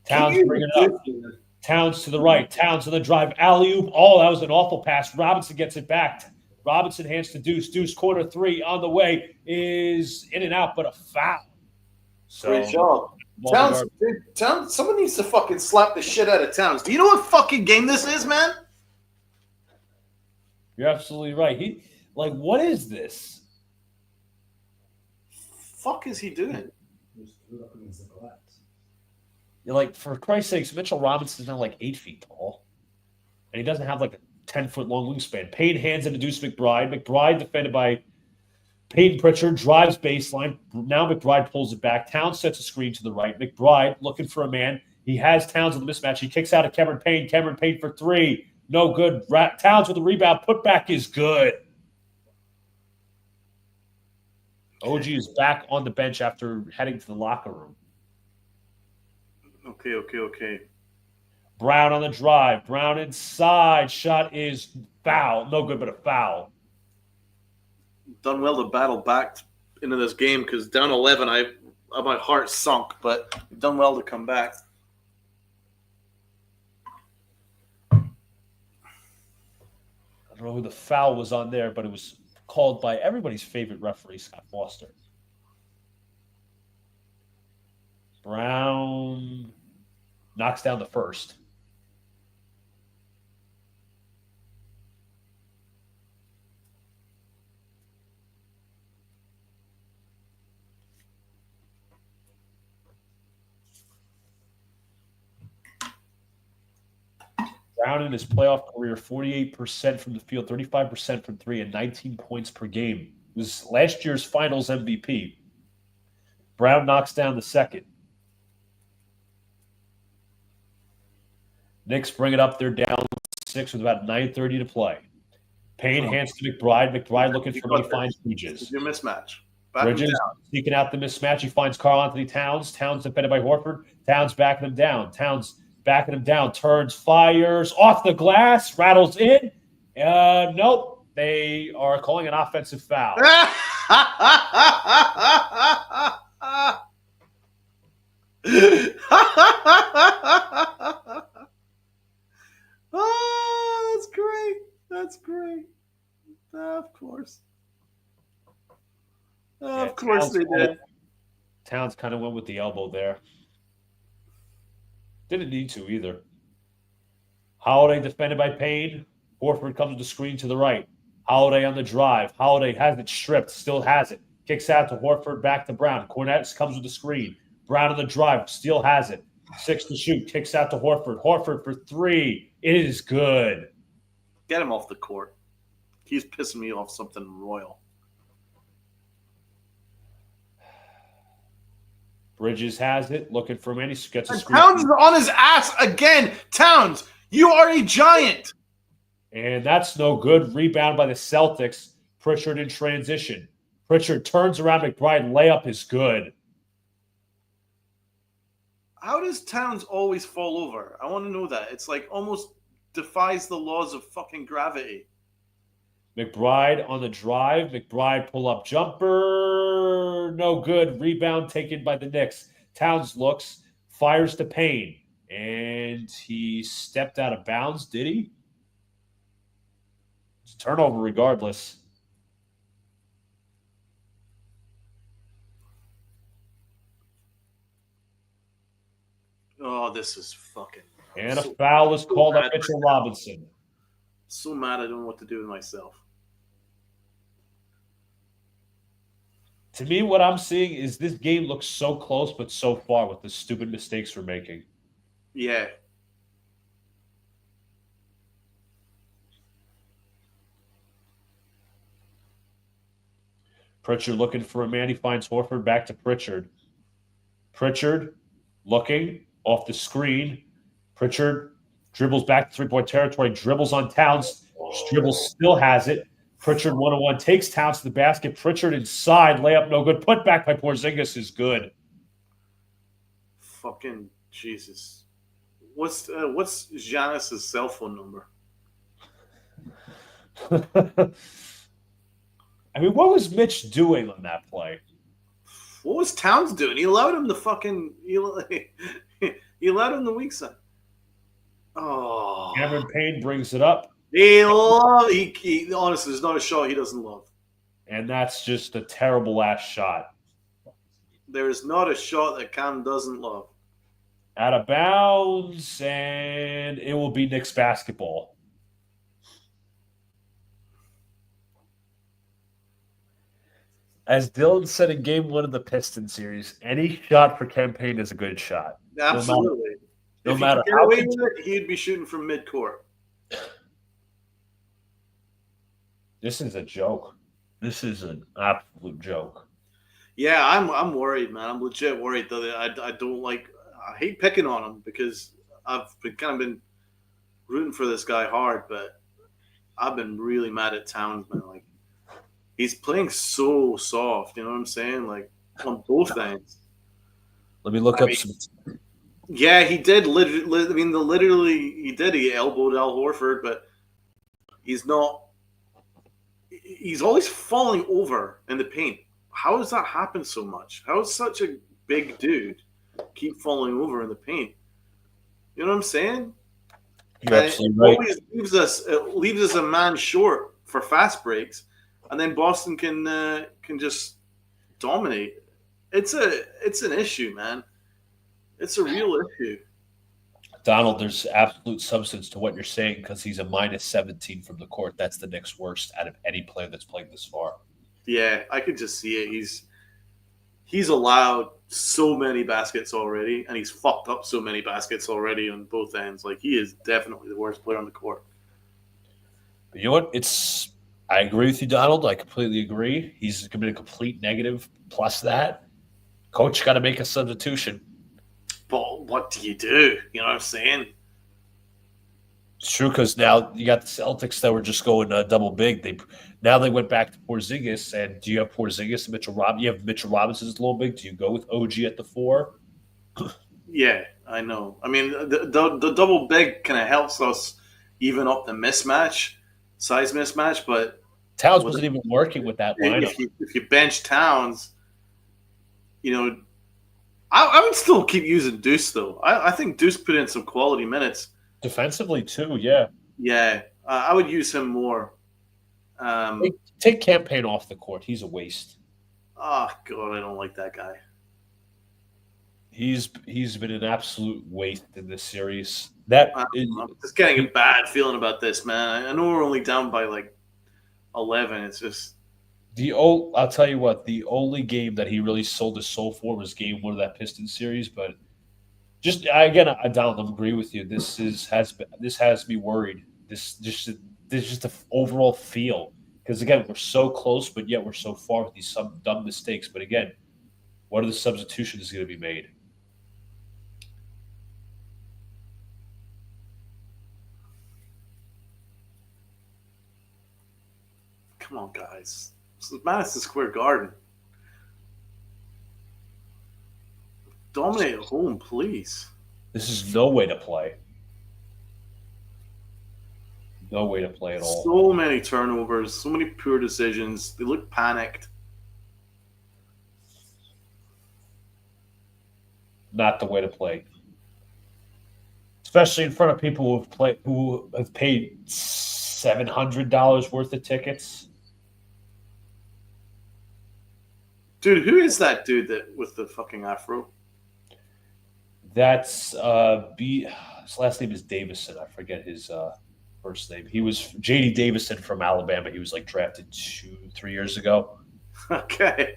Towns bringing it up. Towns to the right. Towns on the drive. Alley-oop. Oh, that was an awful pass. Robinson gets it back. Robinson hands to Deuce. Deuce, corner three on the way. Is in and out, but a foul. So, great job. Towns, someone needs to fucking slap the shit out of Towns. Do you know what fucking game this is, man? You're absolutely right. What is this? Fuck is he doing? You're for Christ's sakes, Mitchell Robinson's now 8 feet tall. And he doesn't have a 10-foot long wingspan. Payne hands it to Deuce McBride. McBride defended by Payton Pritchard, drives baseline. Now McBride pulls it back. Towns sets a screen to the right. McBride looking for a man. He has Towns on the mismatch. He kicks out of Cameron Payne. Cameron Payne for three. No good. Towns with the rebound. Putback is good. OG is back on the bench after heading to the locker room. Okay. Brown on the drive. Brown inside. Shot is foul. No good, but a foul. Done well to battle back into this game because down 11, my heart sunk, but done well to come back. I don't know who the foul was on there, but it was called by everybody's favorite referee, Scott Foster. Brown knocks down the first. Brown in his playoff career, 48% from the field, 35% from three, and 19 points per game. It was last year's finals MVP. Brown knocks down the second. Knicks bring it up. They're down 6 with about 9:30 to play. Payne hands to McBride. McBride looking for him. He finds Bridges. Your mismatch. Bridges seeking out the mismatch. He finds Karl Anthony Towns. Towns defended by Horford. Towns backing him down. Towns backing him down. Turns, fires off the glass, rattles in. Nope. They are calling an offensive foul. Oh, that's great. That's great. Of course. Of course they did. Towns kind of went with the elbow there. Didn't need to either. Holiday defended by Payne. Horford comes with the screen to the right. Holiday on the drive. Holiday has it stripped. Still has it. Kicks out to Horford. Back to Brown. Cornette comes with the screen. Brown on the drive. Still has it. 6 to shoot. Kicks out to Horford. Horford for three. It is good. Get him off the court. He's pissing me off something royal. Bridges has it. Looking for him. He gets a screen. Towns is on his ass again. Towns, you are a giant. And that's no good. Rebound by the Celtics. Pritchard in transition. Pritchard turns around. McBride. Layup is good. How does Towns always fall over? I want to know that. It's almost defies the laws of fucking gravity. McBride on the drive. McBride pull-up jumper. No good. Rebound taken by the Knicks. Towns looks, fires to Payne. And he stepped out of bounds, did he? It's a turnover regardless. Oh, this is fucking. And a foul is called on Mitchell Robinson. So mad I don't know what to do with myself. To me, what I'm seeing is this game looks so close but so far with the stupid mistakes we're making. Yeah. Pritchard looking for a man. He finds Horford back to Pritchard. Pritchard looking off the screen. Pritchard dribbles back to three-point territory, dribbles on Towns. Dribbles still has it. Pritchard one-on-one takes Towns to the basket. Pritchard inside, layup no good. Put back by Porzingis is good. Fucking Jesus. What's Giannis's cell phone number? I mean, what was Mitch doing on that play? What was Towns doing? He allowed him the fucking. He allowed him the weak side. Oh. Cameron Payne brings it up. He honestly, there's not a shot he doesn't love. And that's just a terrible last shot. There is not a shot that Cam doesn't love. Out of bounds, and it will be Knicks basketball. As Dylan said in game 1 of the Pistons series, any shot for campaign is a good shot. Absolutely. No if matter he how away with it, he'd be shooting from midcourt. This is a joke. This is an absolute joke. Yeah, I'm worried, man. I'm legit worried that I don't like. I hate picking on him because I've been rooting for this guy hard, but I've been really mad at Towns, man. Like he's playing so soft. You know what I'm saying? Like on both ends. Let me look up some. Yeah, he did. Literally, he did. He elbowed Al Horford, but he's not. He's always falling over in the paint. How does that happen so much? How does such a big dude keep falling over in the paint? You know what I'm saying? You're absolutely right. Always leaves us a man short for fast breaks, and then Boston can just dominate. It's an issue, man. It's a real issue. Donald, there's absolute substance to what you're saying because he's a minus 17 from the court. That's the Knicks' worst out of any player that's played this far. Yeah, I could just see it. He's allowed so many baskets already, and he's fucked up so many baskets already on both ends. Like he is definitely the worst player on the court. But you know what? I agree with you, Donald. I completely agree. He's going to be a complete negative. Plus that, coach got to make a substitution. But what do? You know what I'm saying? It's true because now you got the Celtics that were just going double big. Now they went back to Porzingis. And do you have Porzingis and Mitchell Robinson? You have Mitchell Robinson as a little big. Do you go with OG at the 4? Yeah, I know. I mean, the double big kind of helps us even up the size mismatch. But Towns wasn't even working with that lineup. If you bench Towns, you know. I would still keep using Deuce, though. I think Deuce put in some quality minutes. Defensively, too, yeah. Yeah, I would use him more. Take Campaign off the court. He's a waste. Oh, God, I don't like that guy. He's been an absolute waste in this series. I'm just getting a bad feeling about this, man. I know we're only down by, 11. It's just... I'll tell you what, the only game that he really sold his soul for was game 1 of that Pistons series. But just again, I don't agree with you. This has me worried. This just the overall feel because again we're so close, but yet we're so far with these some dumb mistakes. But again, what are the substitutions going to be made? Come on, guys. This is Madison Square Garden. Dominate at home, please. This is no way to play. No way to play at all. So many turnovers, so many poor decisions. They look panicked. Not the way to play. Especially in front of people who have paid $700 worth of tickets. Dude, who is that dude that with the fucking afro? That's his last name is Davison. I forget his first name. He was JD Davison from Alabama. He was like drafted 2-3 years ago. Okay.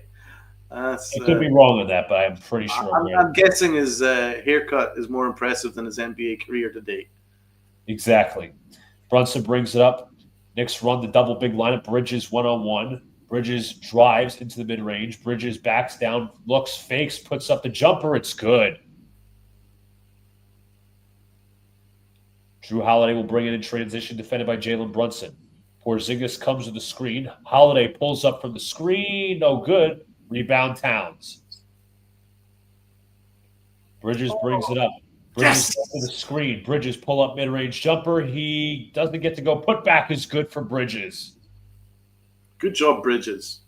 I could be wrong on that, but I'm pretty sure. I'm guessing his haircut is more impressive than his NBA career to date. Exactly. Brunson brings it up. Knicks run the double big lineup. Bridges one-on-one. Bridges drives into the mid-range. Bridges backs down, looks, fakes, puts up the jumper. It's good. Drew Holiday will bring it in transition, defended by Jalen Brunson. Porzingis comes with the screen. Holiday pulls up from the screen. No good. Rebound Towns. Bridges brings it up. Bridges to the screen. Bridges pull up mid-range jumper. He doesn't get to go. Put back is good for Bridges. Good job, Bridges.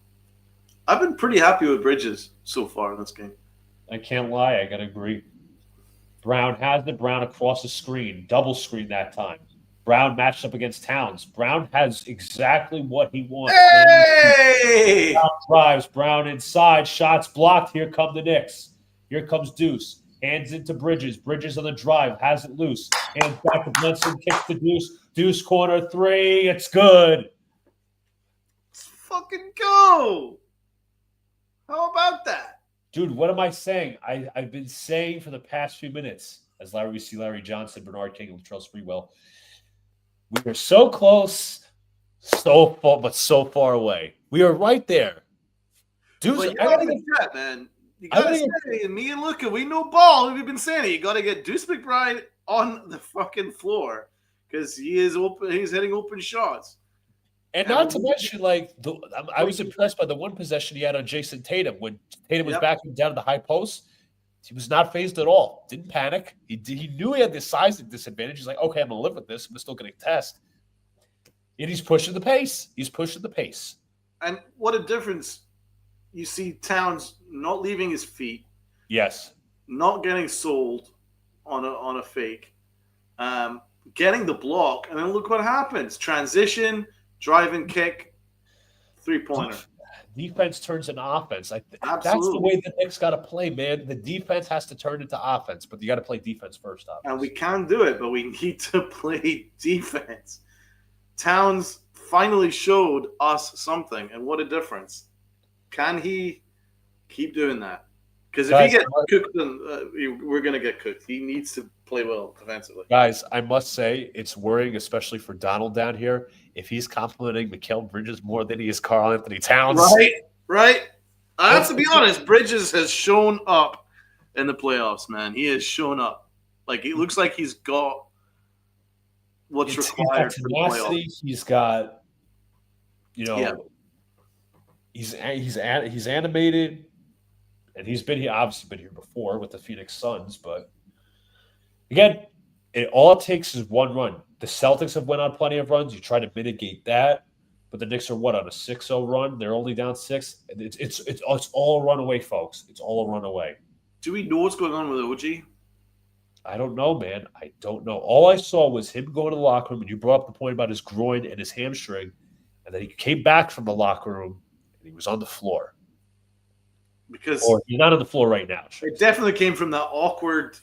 I've been pretty happy with Bridges so far in this game. I can't lie. I got to agree. Brown has it. Brown across the screen. Double screen that time. Brown matched up against Towns. Brown has exactly what he wants. Hey! Brown drives. Brown inside. Shots blocked. Here come the Knicks. Here comes Deuce. Hands into Bridges. Bridges on the drive. Has it loose. Hands back to Brunson. Kicks to Deuce. Deuce corner three. It's good. Let's fucking go. How about that? Dude, what am I saying? I've been saying for the past few minutes, as Larry Johnson, Bernard King, and Latrell Sprewell, we are so close, so far, but so far away. We are right there. Dude, well, you gotta get that, man. You gotta say, me and Luca, we know ball. We've been saying it. You gotta get Deuce McBride on the fucking floor because he is open. He's hitting open shots. And not to mention, like, I was impressed by the one possession he had on Jason Tatum when Tatum was backing down to the high post. He was not phased at all. Didn't panic. He knew he had this size disadvantage. He's like, okay, I'm going to live with this. I'm still going to test. And he's pushing the pace. He's pushing the pace. And what a difference. You see Towns not leaving his feet. Yes. Not getting sold on a fake. Getting the block. And then look what happens. Transition. Drive and kick, 3-pointer. Defense turns into offense. That's Absolutely. the way the Knicks got to play, man. The defense has to turn into offense, but you got to play defense first. Obviously. And we can do it, but we need to play defense. Towns finally showed us something, and what a difference. Can he keep doing that? Because if he gets cooked, then we're going to get cooked. He needs to play well defensively. Guys, I must say it's worrying, especially for Donald down here, if he's complimenting Mikal Bridges more than he is Karl Anthony Towns. Right. I have to be honest. Bridges has shown up in the playoffs, man. He has shown up. Like, it looks like he's got what's required for the playoffs. He's got, he's animated. And he's obviously been here before with the Phoenix Suns, but again, all it takes is one run. The Celtics have went on plenty of runs. You try to mitigate that, but the Knicks are on a 6-0 run? They're only down 6. It's all a runaway, folks. It's all a runaway. Do we know what's going on with OG? I don't know, man. I don't know. All I saw was him going to the locker room, and you brought up the point about his groin and his hamstring, and then he came back from the locker room, and he was on the floor. Or he's not on the floor right now. It definitely came from that awkward,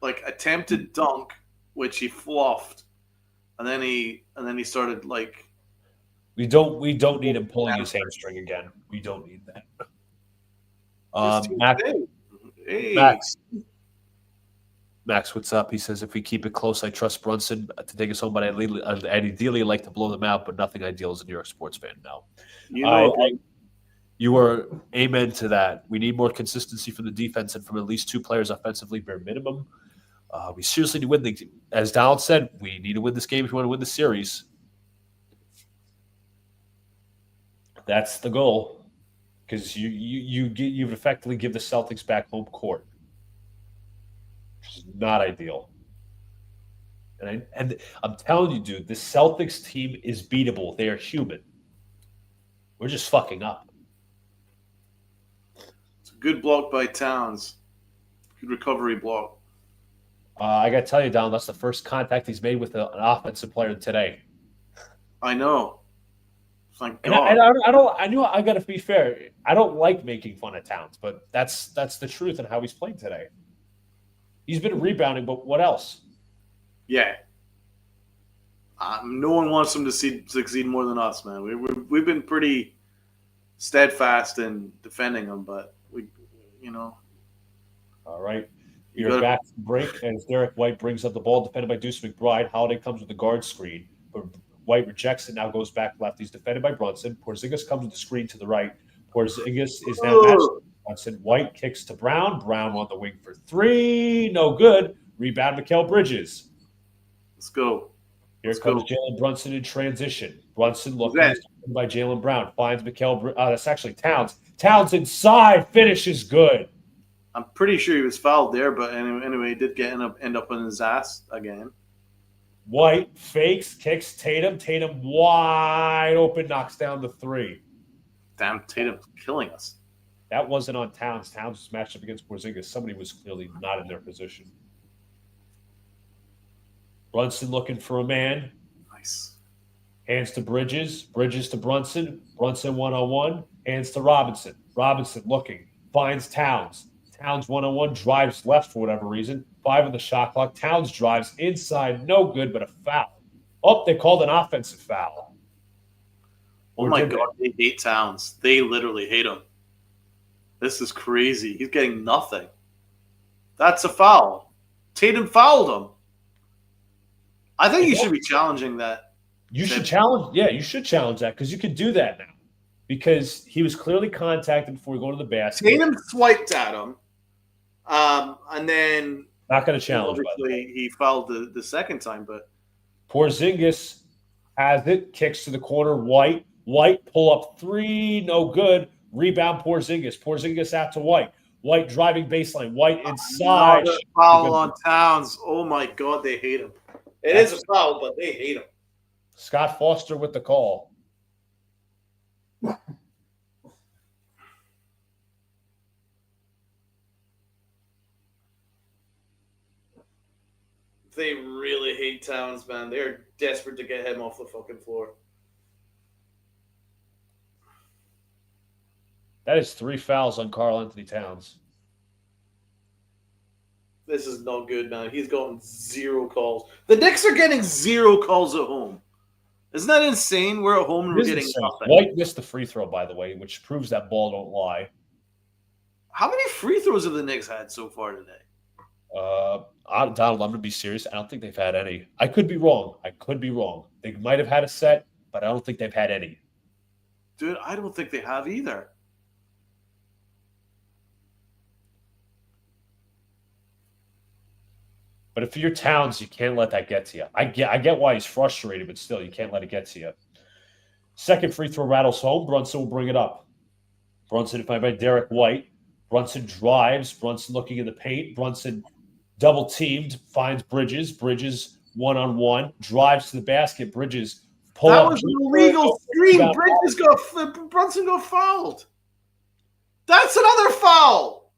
like, attempted dunk, which he fluffed, and then he started like. We don't need him pulling his hamstring again. We don't need that. Max, what's up? He says, if we keep it close, I trust Brunson to take us home, but I'd ideally like to blow them out, but nothing ideal as a New York sports fan now. You are amen to that. We need more consistency from the defense and from at least 2 players offensively, bare minimum. We seriously need to win as Donald said, we need to win this game if we want to win the series. That's the goal, because you effectively give the Celtics back home court, which is not ideal. And I'm telling you, dude, this Celtics team is beatable. They are human. We're just fucking up. It's a good block by Towns. Good recovery block. I got to tell you, Donald, that's the first contact he's made with an offensive player today. I know. Thank And God. I got to be fair. I don't like making fun of Towns, but that's the truth and how he's played today. He's been rebounding, but what else? Yeah. No one wants him to succeed more than us, man. We've been pretty steadfast in defending him, but All right. You're back to break as Derek White brings up the ball, defended by Deuce McBride. Holiday comes with the guard screen, but White rejects it, now goes back left. He's defended by Brunson. Porzingis comes with the screen to the right. Porzingis is now matched with Brunson. White kicks to Brown. Brown on the wing for three. No good. Rebound, Mikal Bridges. Let's go. Here comes Jalen Brunson in transition. Brunson looking by Jalen Brown. Finds Mikal. That's actually Towns. Towns inside. Finishes good. I'm pretty sure he was fouled there, but anyway, he did end up on his ass again. White fakes, kicks Tatum. Tatum wide open, knocks down the three. Damn, Tatum's killing us. That wasn't on Towns. Towns was matched up against Porzingis. Somebody was clearly not in their position. Brunson looking for a man. Nice. Hands to Bridges. Bridges to Brunson. Brunson one-on-one. Hands to Robinson. Robinson looking. Finds Towns. Towns one-on-one. Drives left for whatever reason. 5 on the shot clock. Towns drives inside. No good, but a foul. Oh, they called an offensive foul. Oh, my God. They hate Towns. They literally hate him. This is crazy. He's getting nothing. That's a foul. Tatum fouled him. I think you should be challenging that. You should challenge that because you could do that now. Because he was clearly contacted before going to the basket. Tatum swiped at him. And then not going to challenge. Obviously, he fouled the second time, but Porzingis has it, kicks to the corner. White pull up three, no good. Rebound Porzingis. Porzingis out to White. White driving baseline. White inside. Another foul on Towns. Oh my God, they hate him. It is a foul, but they hate him. Scott Foster with the call. They really hate Towns, man. They're desperate to get him off the fucking floor. That is 3 fouls on Karl Anthony Towns. This is not good, man. He's gotten 0 calls. The Knicks are getting 0 calls at home. Isn't that insane? We're at home and we're getting nothing. White missed the free throw, by the way, which proves that ball don't lie. How many free throws have the Knicks had so far today? Donald, I'm going to be serious. I don't think they've had any. I could be wrong. They might have had a set, but I don't think they've had any. Dude, I don't think they have either. But if you're Towns, you can't let that get to you. I get why he's frustrated, but still, you can't let it get to you. Second free throw rattles home. Brunson will bring it up. Brunson defined by Derek White. Brunson drives. Brunson looking in the paint. Brunson double teamed. Finds Bridges. Bridges one-on-one. Drives to the basket. Bridges pull up. That was an illegal screen. Brunson got fouled. That's another foul.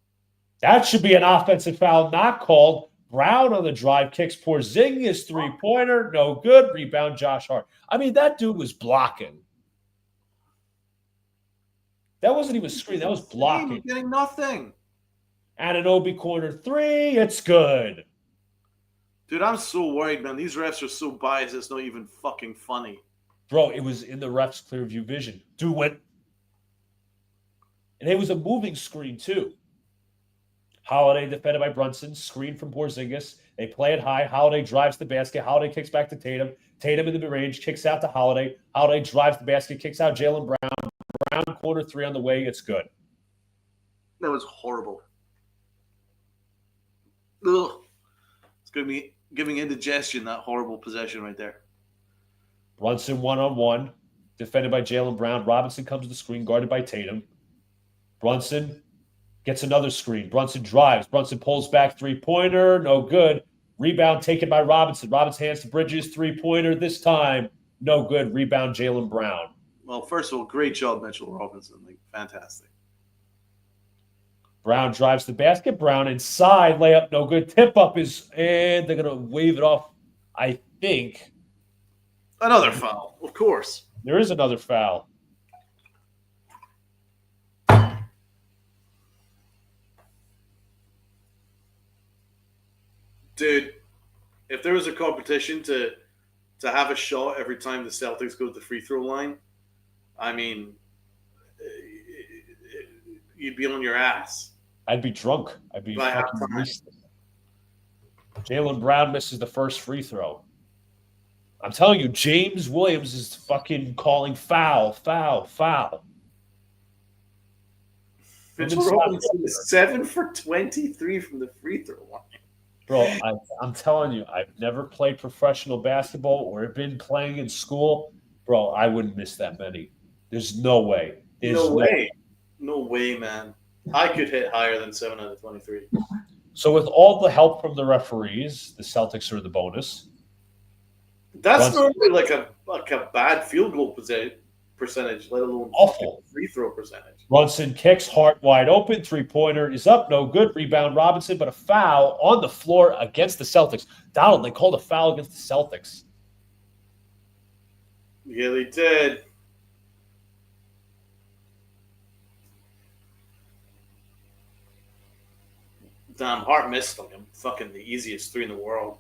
That should be an offensive foul not called. Brown on the drive, kicks Porzingis three-pointer, no good. Rebound, Josh Hart. I mean, that dude was blocking. That wasn't even screen. That was blocking. Getting nothing. Anunoby corner 3, it's good. Dude, I'm so worried, man. These refs are so biased, it's not even fucking funny. Bro, it was in the ref's clear view vision. Dude went. And it was a moving screen, too. Holiday defended by Brunson, screen from Porzingis. They play it high. Holiday drives the basket. Holiday kicks back to Tatum. Tatum in the mid-range, kicks out to Holiday. Holiday drives the basket, kicks out Jalen Brown. Brown corner 3 on the way. It's good. That was horrible. Ugh. It's going to be giving indigestion, that horrible possession right there. Brunson one-on-one, defended by Jalen Brown. Robinson comes to the screen, guarded by Tatum. Brunson gets another screen. Brunson drives. Brunson pulls back three-pointer. No good. Rebound taken by Robinson. Robinson hands to Bridges. 3-pointer this time. No good. Rebound Jaylen Brown. Well, first of all, great job, Mitchell Robinson. Fantastic. Brown drives the basket. Brown inside. Layup no good. Tip up is, and they're going to wave it off, I think. Another foul, of course. There is another foul. Dude, if there was a competition to have a shot every time the Celtics go to the free throw line, I mean, you'd be on your ass. I'd be drunk. I'd be By fucking halftime. wasted. Jaylen Brown misses the first free throw. I'm telling you, James Williams is fucking calling foul. Mitchell Robinson is 7 for 23 from the free throw line. Bro, I'm telling you, I've never played professional basketball or been playing in school. Bro, I wouldn't miss that many. There's no way. No way, man. I could hit higher than 7 out of 23. So with all the help from the referees, the Celtics are the bonus. That's normally like a bad field goal percentage, let alone Awful free throw percentage. Brunson kicks, Hart wide open, 3-pointer is up, no good. Rebound Robinson, but a foul on the floor against the Celtics. Donald, they called a foul against the Celtics. Yeah, they did. Damn, Hart missed them. Fucking the easiest 3 in the world.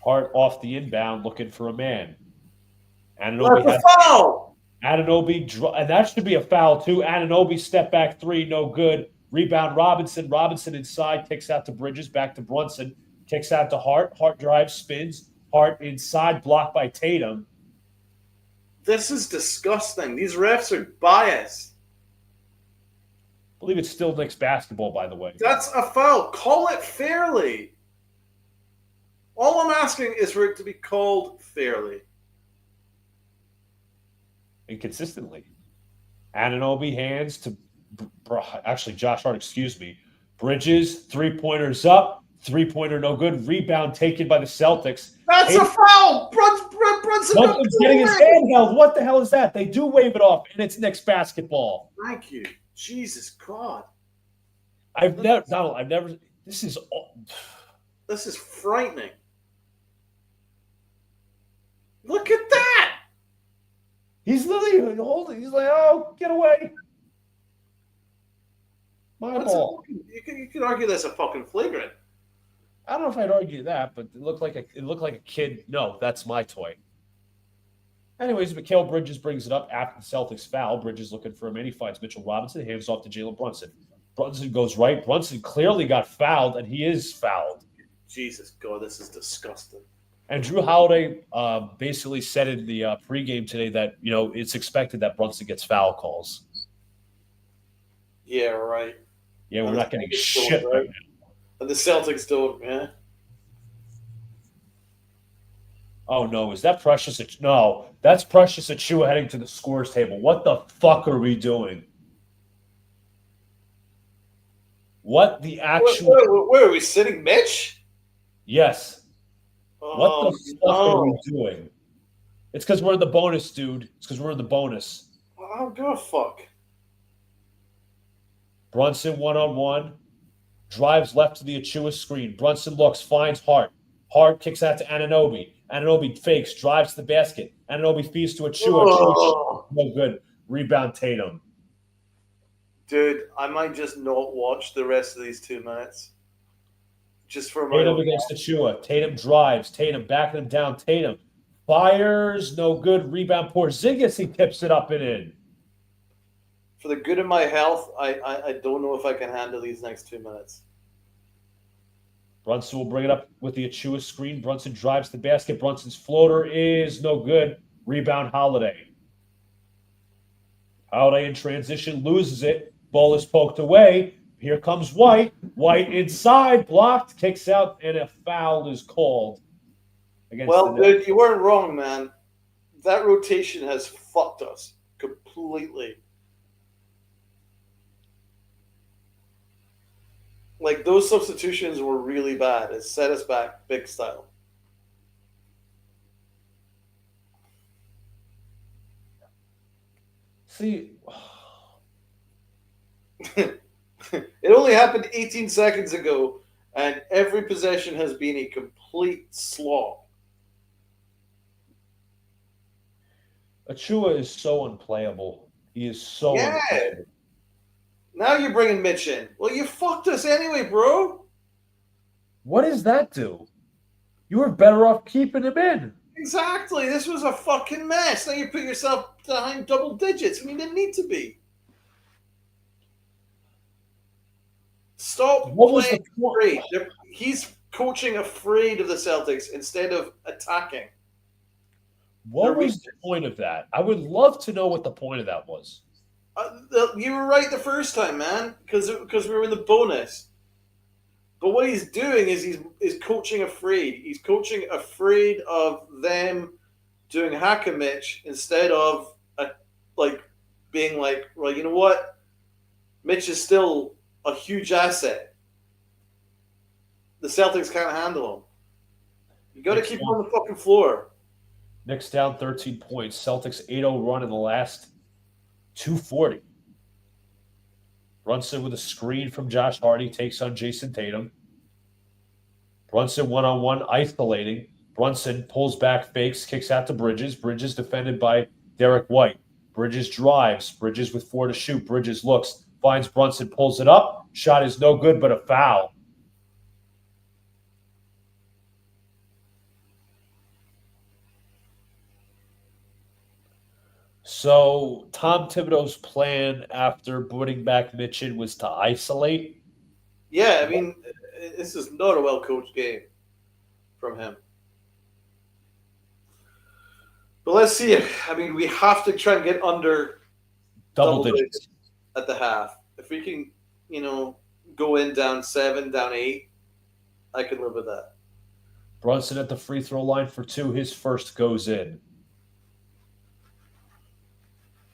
Hart off the inbound, looking for a man. That's a foul! Anunoby, and that should be a foul too. Anunoby step back 3, no good. Rebound Robinson. Robinson inside, kicks out to Bridges, back to Brunson, kicks out to Hart. Hart drives, spins. Hart inside, blocked by Tatum. This is disgusting. These refs are biased. I believe it's still Knicks basketball, by the way. That's a foul. Call it fairly. All I'm asking is for it to be called fairly. Inconsistently. Anunoby hands to Josh Hart, excuse me. Bridges, 3-pointers up, 3-pointer no good. Rebound taken by the Celtics. That's a foul! Brunson's getting his hand held. What the hell is that? They do wave it off, and it's Knicks basketball. Thank you. Jesus God. This is frightening. Look at that. He's literally holding. He's like, oh, get away. My ball. You could argue that's a fucking flagrant. I don't know if I'd argue that, but it looked like a kid. No, that's my toy. Anyways, Mikal Bridges brings it up after the Celtics foul. Bridges looking for him, and he finds Mitchell Robinson. Hands off to Jaylen Brunson. Brunson goes right. Brunson clearly got fouled, and he is fouled. Jesus God, this is disgusting. And Drew Holiday basically said in the pregame today that, it's expected that Brunson gets foul calls. Yeah, right. Yeah, we're not getting shit right now. And the Celtics don't, yeah. Oh, no. Is that Precious? No, that's Precious Achiuwa heading to the scores table. What the fuck are we doing? What the actual... Where are we sitting, Mitch? Yes. What the fuck are we doing? It's because we're in the bonus, dude. It's because we're in the bonus. I don't give a fuck. Brunson one-on-one. Drives left to the Achiuwa screen. Brunson looks, finds Hart. Hart kicks out to Anunoby. Anunoby fakes, drives to the basket. Anunoby feeds to Achiuwa. No good. Rebound Tatum. Dude, I might just not watch the rest of these 2 minutes. Just for my Tatum against Achiuwa. Tatum drives. Tatum backing him down. Tatum fires. No good. Rebound Porzingis. He tips it up and in. For the good of my health, I don't know if I can handle these next 2 minutes. Brunson will bring it up with the Achiuwa screen. Brunson drives the basket. Brunson's floater is no good. Rebound Holiday. Holiday in transition loses it. Ball is poked away. Here comes White. White inside, blocked, kicks out, and a foul is called. Well, dude, you weren't wrong, man. That rotation has fucked us completely. Like, those substitutions were really bad. It set us back big style. See, It only happened 18 seconds ago, and every possession has been a complete slog. Achua is so unplayable. He is so Yeah. unplayable. Now you're bringing Mitch in. Well, you fucked us anyway, bro. What does that do? You were better off keeping him in. Exactly. This was a fucking mess. Now you put yourself behind double digits when you didn't need to be. Stop What was playing the point? afraid. He's coaching afraid of the Celtics instead of attacking. What was the point of that? I would love to know what the point of that was. You were right the first time, man, because we were in the bonus. But what he's doing is he's coaching afraid. He's coaching afraid of them doing hack a Mitch instead of being like, well, you know what? Mitch is still a huge asset. The Celtics can't handle him. You got to keep him on the fucking floor. Knicks down 13 points. Celtics 8-0 run in the last 240. Brunson with a screen from Josh Hardy takes on Jason Tatum. Brunson one-on-one isolating. Brunson pulls back, fakes, kicks out to Bridges. Bridges defended by Derek White. Bridges drives. Bridges with 4 to shoot. Bridges looks, finds Brunson, pulls it up. Shot is no good, but a foul. So Tom Thibodeau's plan after putting back Mitchin was to isolate. Yeah, I mean, this is not a well-coached game from him. But let's see it. I mean, we have to try and get under Double digits at the half. If we can, go in down 7, down 8, I can live with that. Brunson at the free throw line for 2. His first goes in.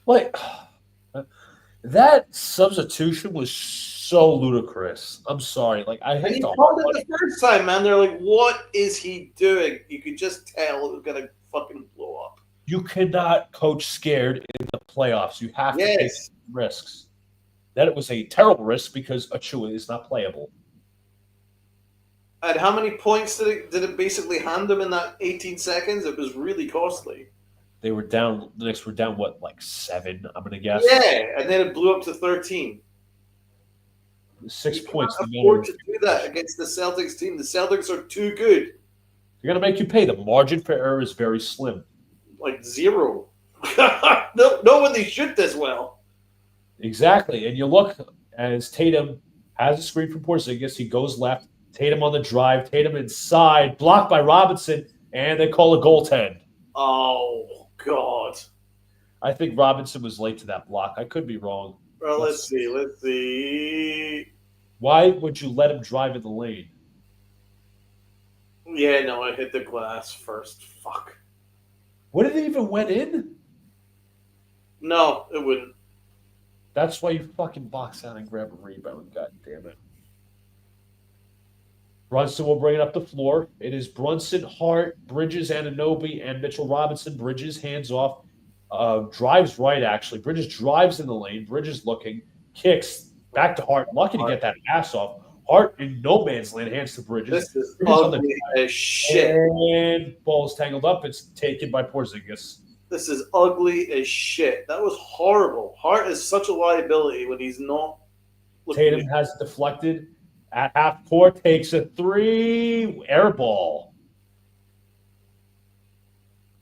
Like, that substitution was so ludicrous. I'm sorry. Like, I hate to called it the first time, man. They're like, what is he doing? You could just tell it was going to fucking blow up. You cannot coach scared in the playoffs. You have to take risks. That it was a terrible risk because Achua is not playable. And how many points did it basically hand them in that 18 seconds? It was really costly. They were down. The Knicks were down, what, like 7, I'm going to guess? Yeah, and then it blew up to 13. 6 points. You can't afford to do that against the Celtics team. The Celtics are too good. They're going to make you pay. The margin for error is very slim. Like 0. No one they shoot this well. Exactly. And you look as Tatum has a screen from Porzingis. He goes left. Tatum on the drive. Tatum inside. Blocked by Robinson. And they call a goaltend. Oh, God. I think Robinson was late to that block. I could be wrong. Well, let's see. Why would you let him drive in the lane? Yeah, no, I hit the glass first. Fuck. Would it even went in? No, it wouldn't. That's why you fucking box out and grab a rebound. God damn it. Brunson will bring it up the floor. It is Brunson, Hart, Bridges, Anunoby, and Mitchell Robinson. Bridges hands off. Drives right, actually. Bridges drives in the lane. Bridges looking. Kicks back to Hart. Lucky to get that pass off. Hart in no man's land hands to Bridges. This is ugly as shit. And ball's tangled up. It's taken by Porzingis. This is ugly as shit. That was horrible. Hart is such a liability when he's not. Tatum has deflected at half court, takes a 3, air ball.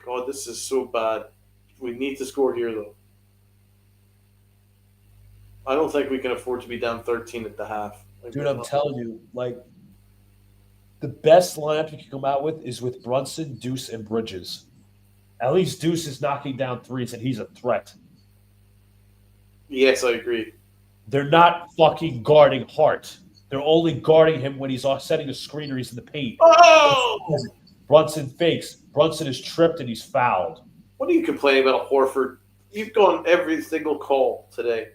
God, this is so bad. We need to score here, though. I don't think we can afford to be down 13 at the half. Dude, I'm telling you, like, the best lineup you can come out with is with Brunson, Deuce, and Bridges. At least Deuce is knocking down threes, and he's a threat. Yes, I agree. They're not fucking guarding Hart. They're only guarding him when he's setting a screen or he's in the paint. Oh! Brunson fakes. Brunson is tripped, and he's fouled. What are you complaining about, Horford? You've gone every single call today.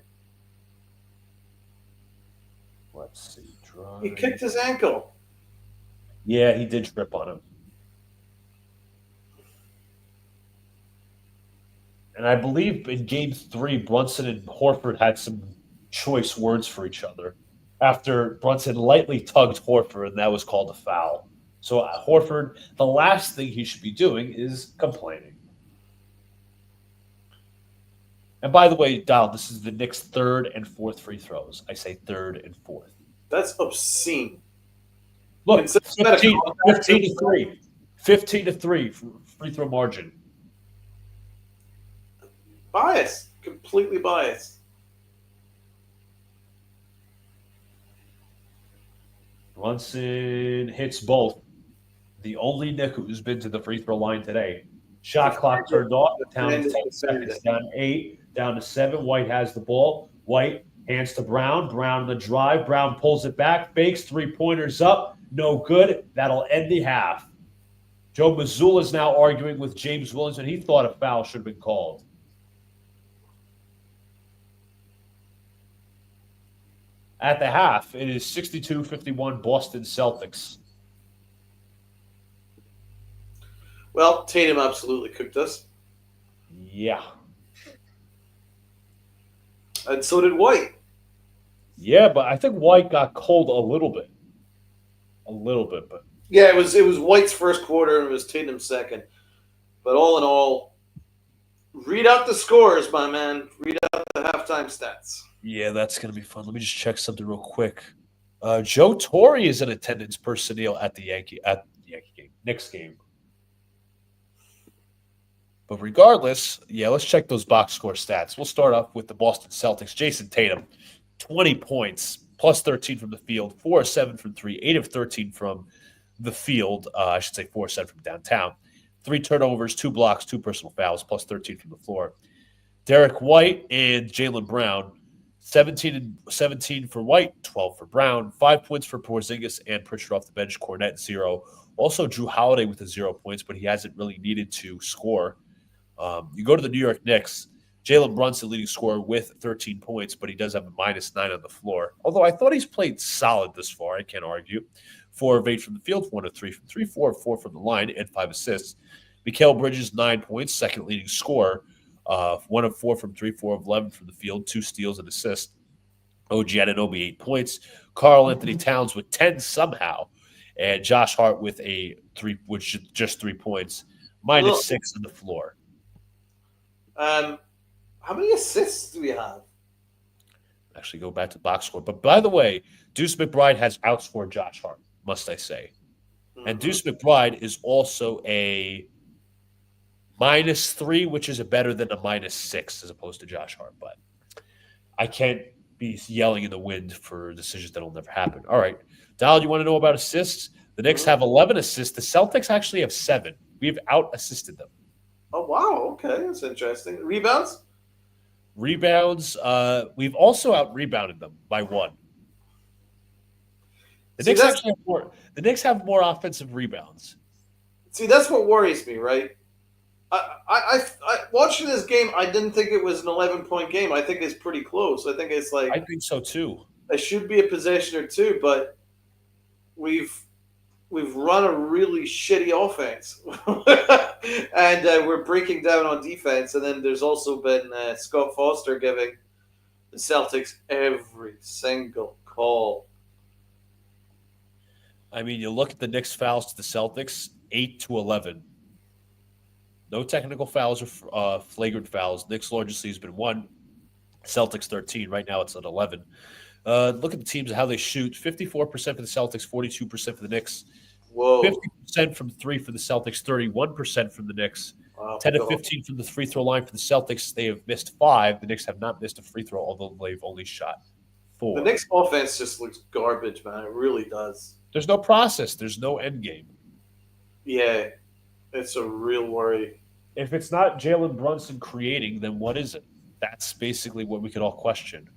Let's see. Drive. He kicked his ankle. Yeah, he did trip on him. And I believe in Game 3, Brunson and Horford had some choice words for each other after Brunson lightly tugged Horford, and that was called a foul. So Horford, the last thing he should be doing is complaining. And by the way, Dial, this is the Knicks' third and fourth free throws. I say third and fourth. That's obscene. Look, 15 to 3. 15 to 3 free throw margin. Biased. Completely biased. Brunson hits both. The only Nick who's been to the free throw line today. Shot clock turned off. Down to 10 seconds. Down 8. Down to 7. White has the ball. White hands to Brown. Brown the drive. Brown pulls it back. Fakes. 3-pointers up. No good. That'll end the half. Joe Mazzulla is now arguing with James Williams, and he thought a foul should have been called. At the half, it is 62-51 Boston Celtics. Well, Tatum absolutely cooked us. Yeah. And so did White. Yeah, but I think White got cold a little bit. But yeah, it was White's first quarter and it was Tatum's second. But all in all, read out the scores, my man. Read out the halftime stats. Yeah, that's gonna be fun. Let me just check something real quick. Joe Torre is in attendance personnel at the Yankee game, Knicks game. But regardless, yeah, let's check those box score stats. We'll start off with the Boston Celtics. Jason Tatum, 20 points, plus 13 from the field, 4 of 7 from 3, 8 of 13 from the field. I should say 4 of 7 from downtown. 3 turnovers, 2 blocks, 2 personal fouls, plus 13 from the floor. Derek White and Jaylen Brown, 17 and 17 for White, 12 for Brown, 5 points for Porzingis and Pritchard off the bench. Cornette 0. Also Drew Holiday with 0 points, but he hasn't really needed to score. You go to the New York Knicks, Jalen Brunson leading scorer with 13 points, but he does have a -9 on the floor. Although I thought he's played solid this far, I can't argue. 4 of 8 from the field, 1 of 3 from 3, 4 of 4 from the line, and 5 assists. Mikal Bridges, 9 points, second leading scorer. 1 of 4 from 3, 4 of 11 from the field, 2 steals and assists. OG Anunoby, 8 points. Karl Anthony Towns with 10 somehow. And Josh Hart with a 3, which is just 3 points, -6 on the floor. How many assists do we have? Actually, go back to box score. But by the way, Deuce McBride has outscored Josh Hart, must I say. Mm-hmm. And Deuce McBride is also a -3, which is better than a -6 as opposed to Josh Hart. But I can't be yelling in the wind for decisions that will never happen. All right. Donald, you want to know about assists? The Knicks have 11 assists. The Celtics actually have 7. We've out-assisted them. Oh, wow. Okay. That's interesting. Rebounds? Rebounds, we've also out-rebounded them by 1. The Knicks have more offensive rebounds. See, that's what worries me, right? I watching this game, I didn't think it was an 11-point game. I think it's pretty close. I think it's like I think so too. It should be a possession or two, but we've run a really shitty offense, and we're breaking down on defense. And then there's also been Scott Foster giving the Celtics every single call. I mean, you look at the Knicks fouls to the Celtics, 8 to 11. No technical fouls or flagrant fouls. Knicks largely has been 1. Celtics 13. Right now it's at 11. Look at the teams and how they shoot. 54% for the Celtics, 42% for the Knicks. Whoa. 50% from 3 for the Celtics, 31% from the Knicks. Wow, 10 to 15 from the free throw line for the Celtics. They have missed 5. The Knicks have not missed a free throw, although they've only shot 4. The Knicks offense just looks garbage, man. It really does. There's no process. There's no end game. Yeah, it's a real worry. If it's not Jalen Brunson creating, then what is it? That's basically what we could all question.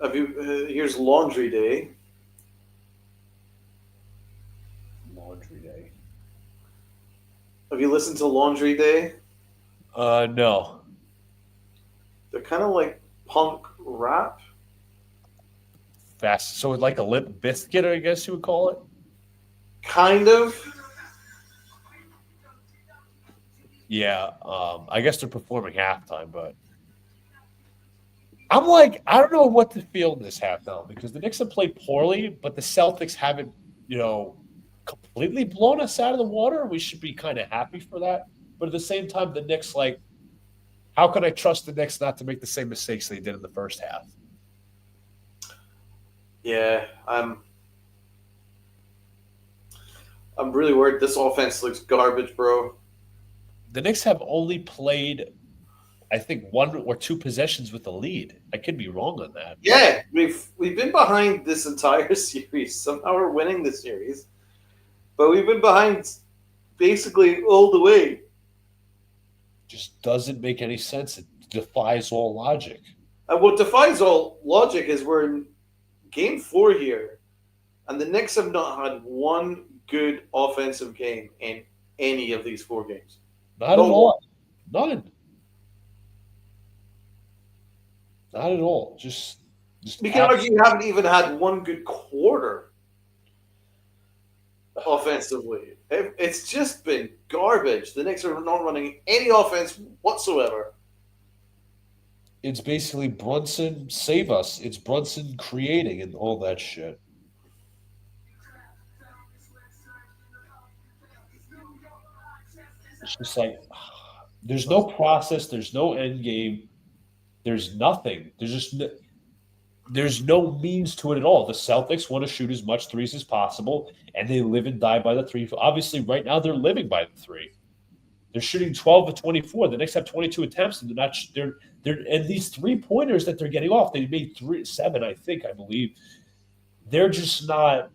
Here's Laundry Day. Laundry Day. Have you listened to Laundry Day? No. They're kind of like punk rap. fast. So like a limp biscuit, I guess you would call it. Kind of. Yeah, I guess they're performing halftime, but I'm like, I don't know what to feel in this half now because the Knicks have played poorly, but the Celtics haven't, completely blown us out of the water. We should be kind of happy for that. But at the same time, the Knicks, like, how can I trust the Knicks not to make the same mistakes they did in the first half? Yeah, I'm really worried. This offense looks garbage, bro. The Knicks have only played, I think, 1 or 2 possessions with the lead. I could be wrong on that. Yeah, we've been behind this entire series. Somehow we're winning the series, but we've been behind basically all the way. Just doesn't make any sense. It defies all logic. And what defies all logic is we're in game 4 here, and the Knicks have not had one good offensive game in any of these 4 games. Not at all. None. Not at all. Just we can argue you haven't even had one good quarter offensively. It's just been garbage. The Knicks are not running any offense whatsoever. It's basically Brunson save us. It's Brunson creating and all that shit. It's just like there's no process. There's no end game. There's nothing. There's no means to it at all. The Celtics want to shoot as much threes as possible, and they live and die by the 3. Obviously, right now they're living by the 3. They're shooting 12 of 24. The Knicks have 22 attempts, and they're not. They're and these 3-pointers that they're getting off. They made 7, I believe. They're just not.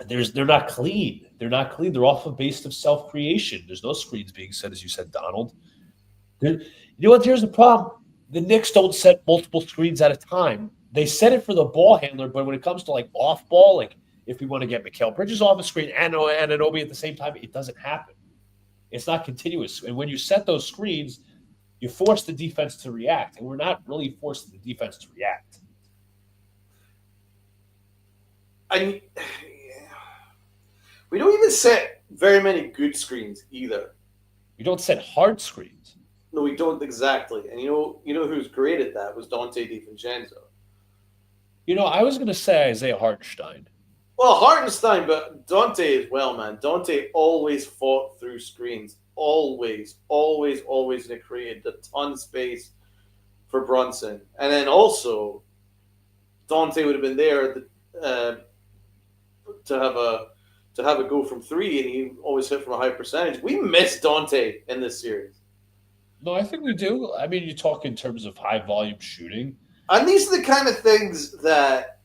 They're not clean. They're not clean. They're off a base of self-creation. There's no screens being set, as you said, Donald. You know what? Here's the problem. The Knicks don't set multiple screens at a time. They set it for the ball handler, but when it comes to like off ball, like if we want to get Mikal Bridges off the screen and Anunoby at the same time, it doesn't happen. It's not continuous. And when you set those screens, you force the defense to react, and we're not really forcing the defense to react. We don't even set very many good screens either. We don't set hard screens. No, we don't exactly. And you know who's great at that was Dante DiVincenzo. I was going to say Isaiah Hartenstein. Well, Hartenstein, but Dante as well, man. Dante always fought through screens. Always. And it created a ton of space for Brunson. And then also, Dante would have been there to have a go from 3, and he always hit from a high percentage. We miss Dante in this series. No, I think we do. I mean, you talk in terms of high volume shooting. And these are the kind of things that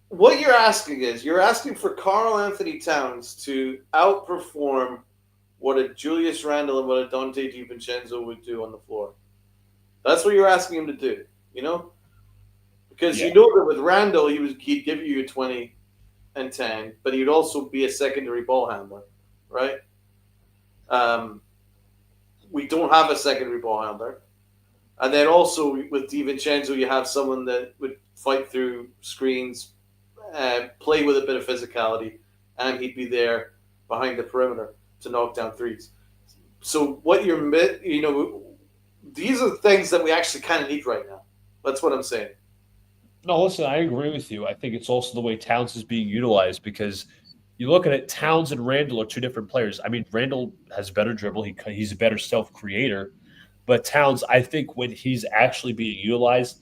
what you're asking for Karl Anthony Towns to outperform what a Julius Randle and what a Dante DiVincenzo would do on the floor. That's what you're asking him to do, Because you know that with Randle, he'd give you 20 and 10, but he'd also be a secondary ball handler, right? We don't have a secondary ball handler. And then also with DiVincenzo, you have someone that would fight through screens, play with a bit of physicality, and he'd be there behind the perimeter to knock down threes. So what these are the things that we actually kind of need right now. That's what I'm saying. No, listen, I agree with you. I think it's also the way Towns is being utilized because you look at it, Towns and Randle are 2 different players. I mean, Randle has better dribble. He's a better self-creator. But Towns, I think when he's actually being utilized,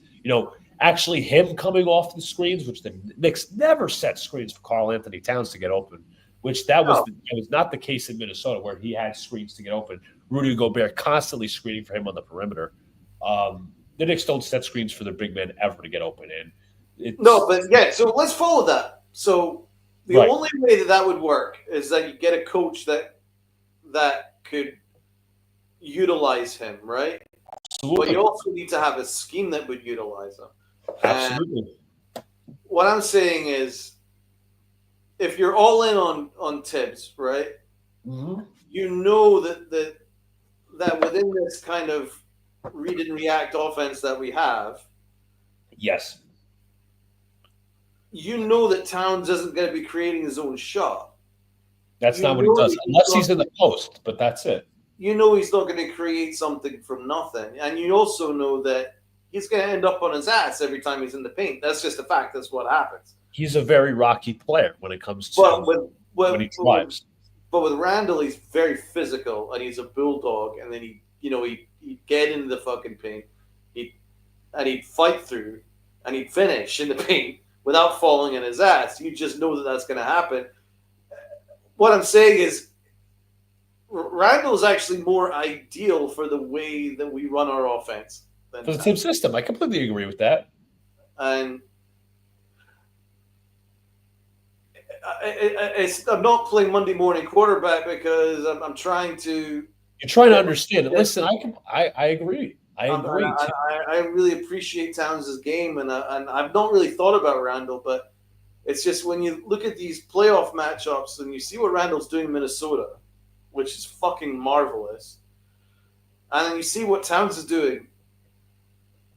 actually him coming off the screens, which the Knicks never set screens for Karl Anthony Towns to get open, which that was not the case in Minnesota where he had screens to get open. Rudy Gobert constantly screening for him on the perimeter. The Knicks don't set screens for their big men ever to get open in. So let's follow that. So the only way that would work is that you get a coach that could utilize him, right? Absolutely. But you also need to have a scheme that would utilize him. Absolutely. And what I'm saying is, if you're all in on Tibbs, right? Mm-hmm. You know that within this kind of read and react offense that we have, Yes. You know that Towns isn't going to be creating his own shot. That's You not what he know does, that unless he's in the post, but that's it. You know he's not going to create something from nothing. And you also know that he's going to end up on his ass every time he's in the paint. That's just a fact. That's what happens. He's a very rocky player when it comes to when he drives. But with Randall, he's very physical and he's a bulldog. And then he'd get into the fucking paint, he'd fight through, and he'd finish in the paint without falling in his ass. You just know that that's going to happen. What I'm saying is, Randall is actually more ideal for the way that we run our offense. For the team system, I completely agree with that. And I'm not playing Monday morning quarterback because I'm trying to. You're trying to understand it. Listen, I agree. I agree. I really appreciate Towns' game, and I've not really thought about Randall, but it's just when you look at these playoff matchups and you see what Randall's doing in Minnesota, which is fucking marvelous, and then you see what Towns is doing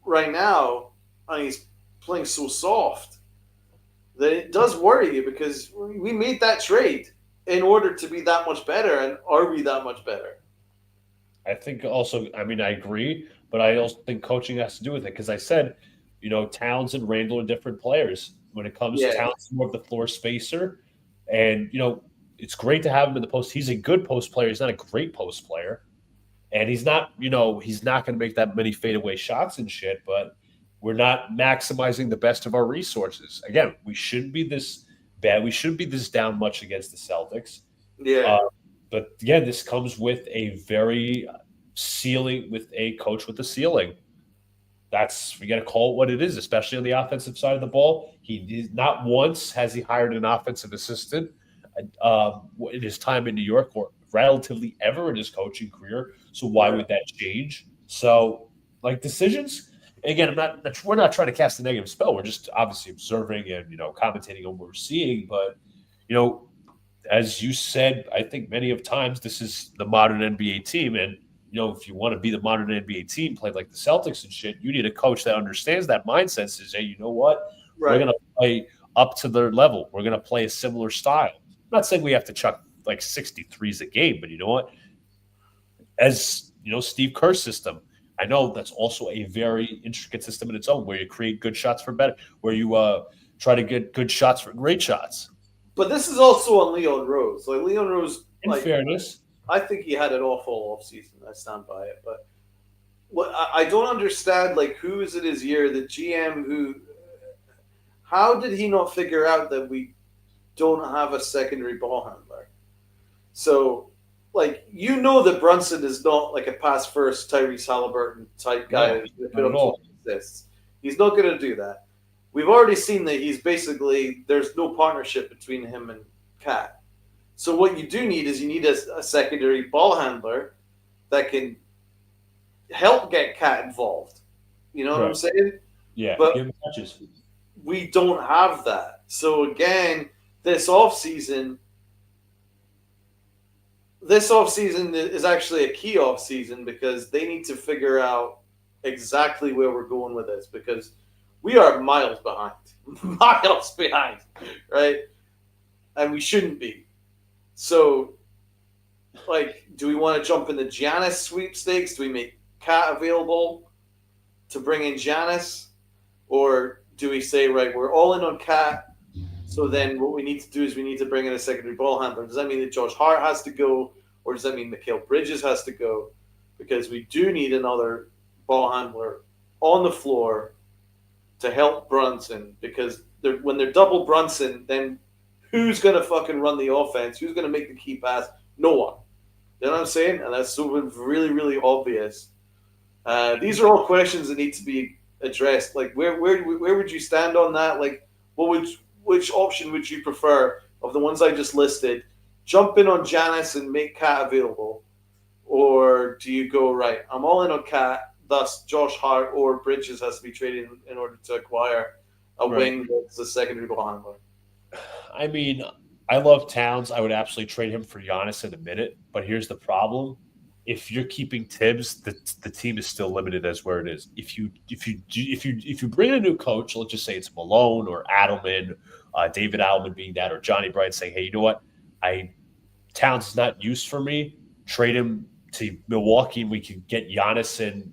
right now, and he's playing so soft that it does worry you because we made that trade in order to be that much better, and are we that much better? I think also, I agree, but I also think coaching has to do with it because I said, Towns and Randall are different players. When it comes to Towns, more of the floor spacer, and it's great to have him in the post. He's a good post player. He's not a great post player, and he's not going to make that many fadeaway shots and shit. But we're not maximizing the best of our resources. Again, we shouldn't be this bad. We shouldn't be this down much against the Celtics. Yeah. But again, this comes with a very with a coach with a ceiling. We got to call it what it is, especially on the offensive side of the ball. He did not once has he hired an offensive assistant in his time in New York, or relatively ever in his coaching career. So why would that change? So, decisions. Again, we're not trying to cast a negative spell. We're just obviously observing and commentating on what we're seeing. But as you said, I think many of times this is the modern NBA team, and if you want to be the modern NBA team, play like the Celtics and shit, you need a coach that understands that mindset. Says, hey, you know what? Right. We're going to play up to their level. We're going to play a similar style. I'm not saying we have to chuck 63s a game, but you know what? As Steve Kerr's system, I know that's also a very intricate system in its own, where you create good shots for better, where you try to get good shots for great shots. But this is also on Leon Rose. Leon Rose, in fairness, I think he had an awful offseason. I stand by it. But what I don't understand, who is it his year? The GM how did he not figure out that we don't have a secondary ball handler? So, that Brunson is not a pass first Tyrese Halliburton type guy. No, he's not going to do that. We've already seen that there's no partnership between him and Cat. So what you do need is a secondary ball handler that can help get Cat involved. You know what I'm saying? Yeah, but give him touches. We don't have that. So again, this offseason is actually a key offseason because they need to figure out exactly where we're going with this because we are miles behind, right? And we shouldn't be. So, do we want to jump in the Giannis sweepstakes? Do we make Cat available to bring in Giannis? Or do we say, right, we're all in on Cat, so then what we need to do is we need to bring in a secondary ball handler. Does that mean that Josh Hart has to go, or does that mean Mikal Bridges has to go? Because we do need another ball handler on the floor to help Brunson, because when they're double Brunson, then who's going to fucking run the offense? Who's going to make the key pass? No one. You know what I'm saying? And that's so really, really obvious. These are all questions that need to be addressed. Where would you stand on that? Which option would you prefer of the ones I just listed? Jump in on Giannis and make Cat available, or do you go right? I'm all in on Cat. Thus, Josh Hart or Bridges has to be traded in order to acquire a wing that's a secondary ball handler. I love Towns. I would absolutely trade him for Giannis in a minute. But here's the problem. if you're keeping Tibbs, the team is still limited as where it is. If you bring in a new coach, let's just say it's Malone or Adelman, David Adelman being that, or Johnny Bright saying, hey, you know what, Towns is not used for me. Trade him to Milwaukee, and we can get Giannis and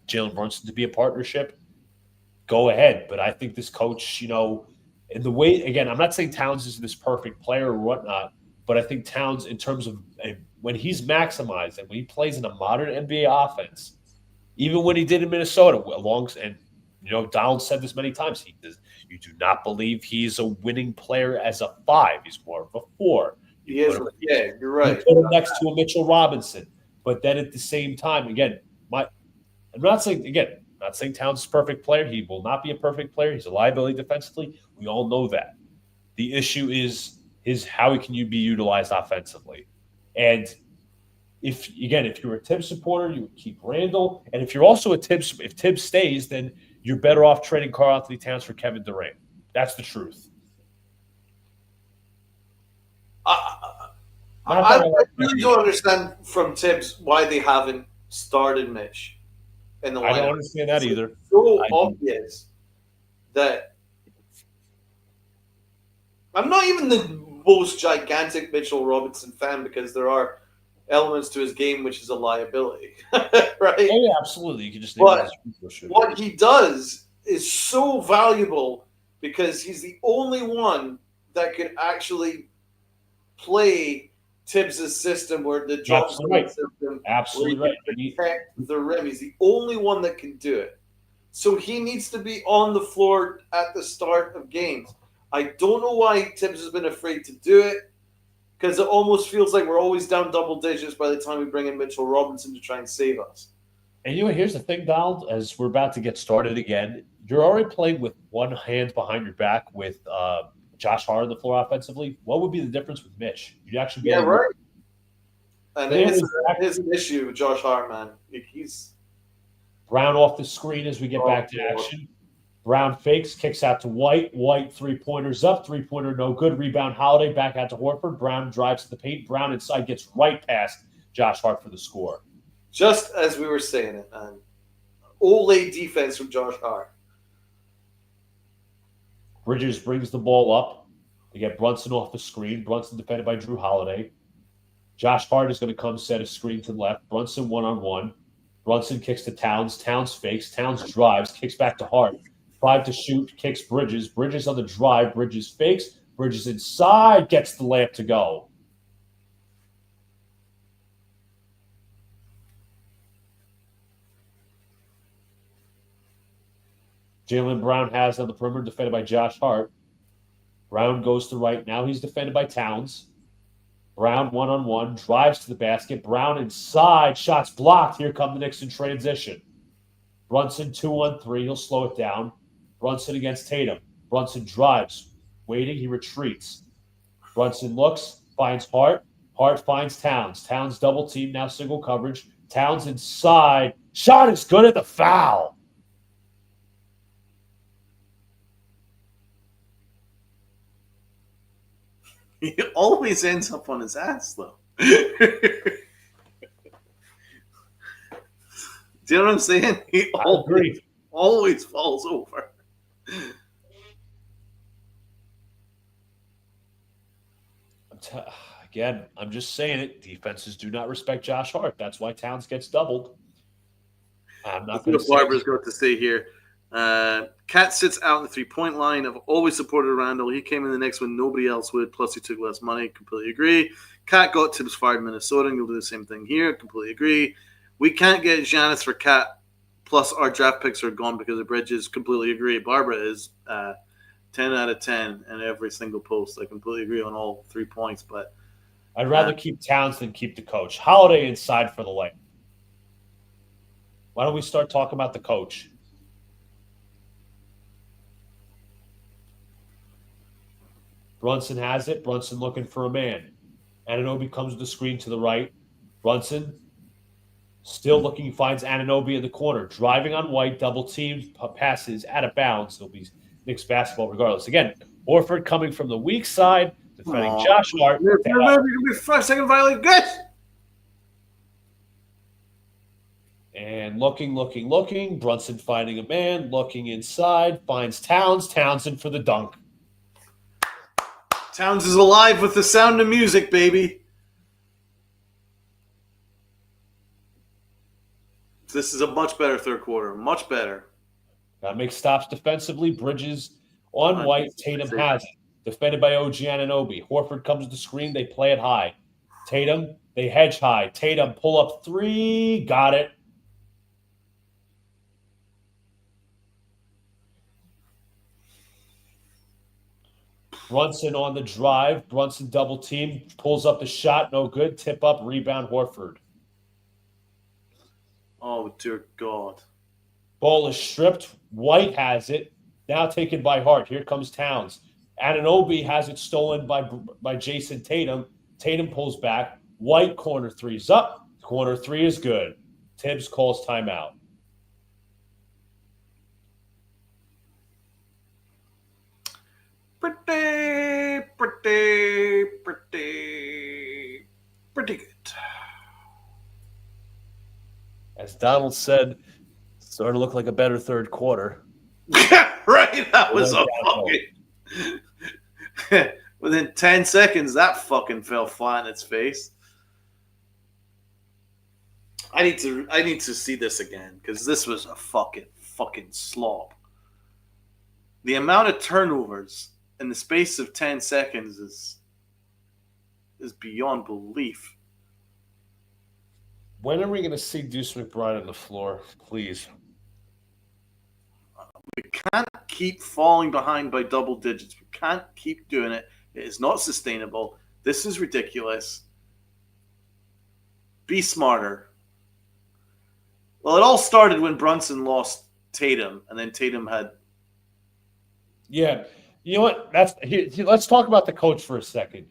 Jalen Brunson to be a partnership. Go ahead, but I think this coach, in the way, again, I'm not saying Towns is this perfect player or whatnot, but I think Towns, in terms of when he's maximized and when he plays in a modern NBA offense, even when he did in Minnesota, Donald said this many times, you do not believe he's a winning player as a 5. He's more of a 4. You're right. You put him next to a Mitchell Robinson. But then at the same time, again, I'm not saying Towns is a perfect player. He will not be a perfect player. He's a liability defensively. We all know that. The issue is how can you be utilized offensively? And if you're a Tibbs supporter, you would keep Randall. And if you're also if Tibbs stays, then you're better off trading Karl-Anthony Towns for Kevin Durant. That's the truth. I really don't understand from Tibbs why they haven't started Mitch in the lineup. I don't understand that either. It's so obvious that I'm not even the most gigantic Mitchell Robinson fan, because there are elements to his game which is a liability, right? Oh, yeah, absolutely. You can just what he does is so valuable because he's the only one that can actually play Tibbs' system, where the drop system, absolutely right, protect the rim. He's the only one that can do it. So he needs to be on the floor at the start of games. I don't know why Tibbs has been afraid to do it, because it almost feels like we're always down double digits by the time we bring in Mitchell Robinson to try and save us. And here's the thing, Donald, as we're about to get started again, you're already playing with one hand behind your back with Josh Hart on the floor offensively. What would be the difference with Mitch? You'd actually be right. And it's an issue with Josh Hart, man. He's Brown off the screen as we get back to action. Brown fakes, kicks out to White. White, three-pointers up. Three-pointer no good. Rebound Holiday, back out to Horford. Brown drives to the paint. Brown inside, gets right past Josh Hart for the score. Just as we were saying it, man. Ole defense from Josh Hart. Bridges brings the ball up. They get Brunson off the screen. Brunson defended by Drew Holiday. Josh Hart is going to come set a screen to the left. Brunson one-on-one. Brunson kicks to Towns. Towns fakes. Towns drives. Kicks back to Hart. 5 to shoot. Kicks Bridges. Bridges on the drive. Bridges fakes. Bridges inside. Gets the layup to go. Jaylen Brown has on the perimeter, defended by Josh Hart. Brown goes to right. Now he's defended by Towns. Brown one-on-one, drives to the basket. Brown inside, shots blocked. Here come the Knicks in transition. Brunson 2-on-3, he'll slow it down. Brunson against Tatum. Brunson drives, waiting, he retreats. Brunson looks, finds Hart. Hart finds Towns. Towns double team, now single coverage. Towns inside. Shot is good at the foul. He always ends up on his ass, though. Do you know what I'm saying? He always falls over. Again, I'm just saying it. Defenses do not respect Josh Hart. That's why Towns gets doubled. I'm not going to say Barbara's got to say here. Cat sits out in the three-point line. I've always supported Randall. He came in the Knicks when nobody else would. Plus, he took less money. Completely agree. Cat got Tibbs fired in Minnesota, and he'll do the same thing here. Completely agree. We can't get Giannis for Cat. Plus, our draft picks are gone because of Bridges. Completely agree. Barbara is 10 out of 10 in every single post. I completely agree on all 3 points. But I'd rather keep Towns than keep the coach. Holiday inside for the lane. Why don't we start talking about the coach? Brunson has it. Brunson looking for a man. Anunoby comes with the screen to the right. Brunson still looking, finds Anunoby in the corner. Driving on White, double team, passes out of bounds. It'll be Knicks basketball regardless. Again, Horford coming from the weak side, defending Josh Hart. Second violate. Good. And looking. Brunson finding a man, looking inside, finds Townsend for the dunk. Towns is alive with the sound of music, baby. This is a much better third quarter. Much better. Got to make stops defensively. Bridges on White. Tatum has it. Defended by OG Anunoby. Horford comes to the screen. They play it high. Tatum, they hedge high. Tatum, pull up three. Got it. Brunson on the drive. Brunson double team. Pulls up the shot. No good. Tip up. Rebound Horford. Oh, dear God. Ball is stripped. White has it. Now taken by Hart. Here comes Towns. Anunoby has it stolen by Jason Tatum. Tatum pulls back. White corner three's up. Corner three is good. Tibbs calls timeout. Pretty good. As Donald said, starting to look like a better third quarter. Right? That was a fucking... Within 10 seconds, that fucking fell flat in its face. I need to see this again because this was a fucking slop. The amount of turnovers in the space of 10 seconds is beyond belief. When are we going to see Deuce McBride on the floor, please? We can't keep falling behind by double digits. We can't keep doing it. It is not sustainable. This is ridiculous. Be smarter. Well, it all started when Brunson lost Tatum, and then Tatum had... Yeah. You know what? Let's talk about the coach for a second.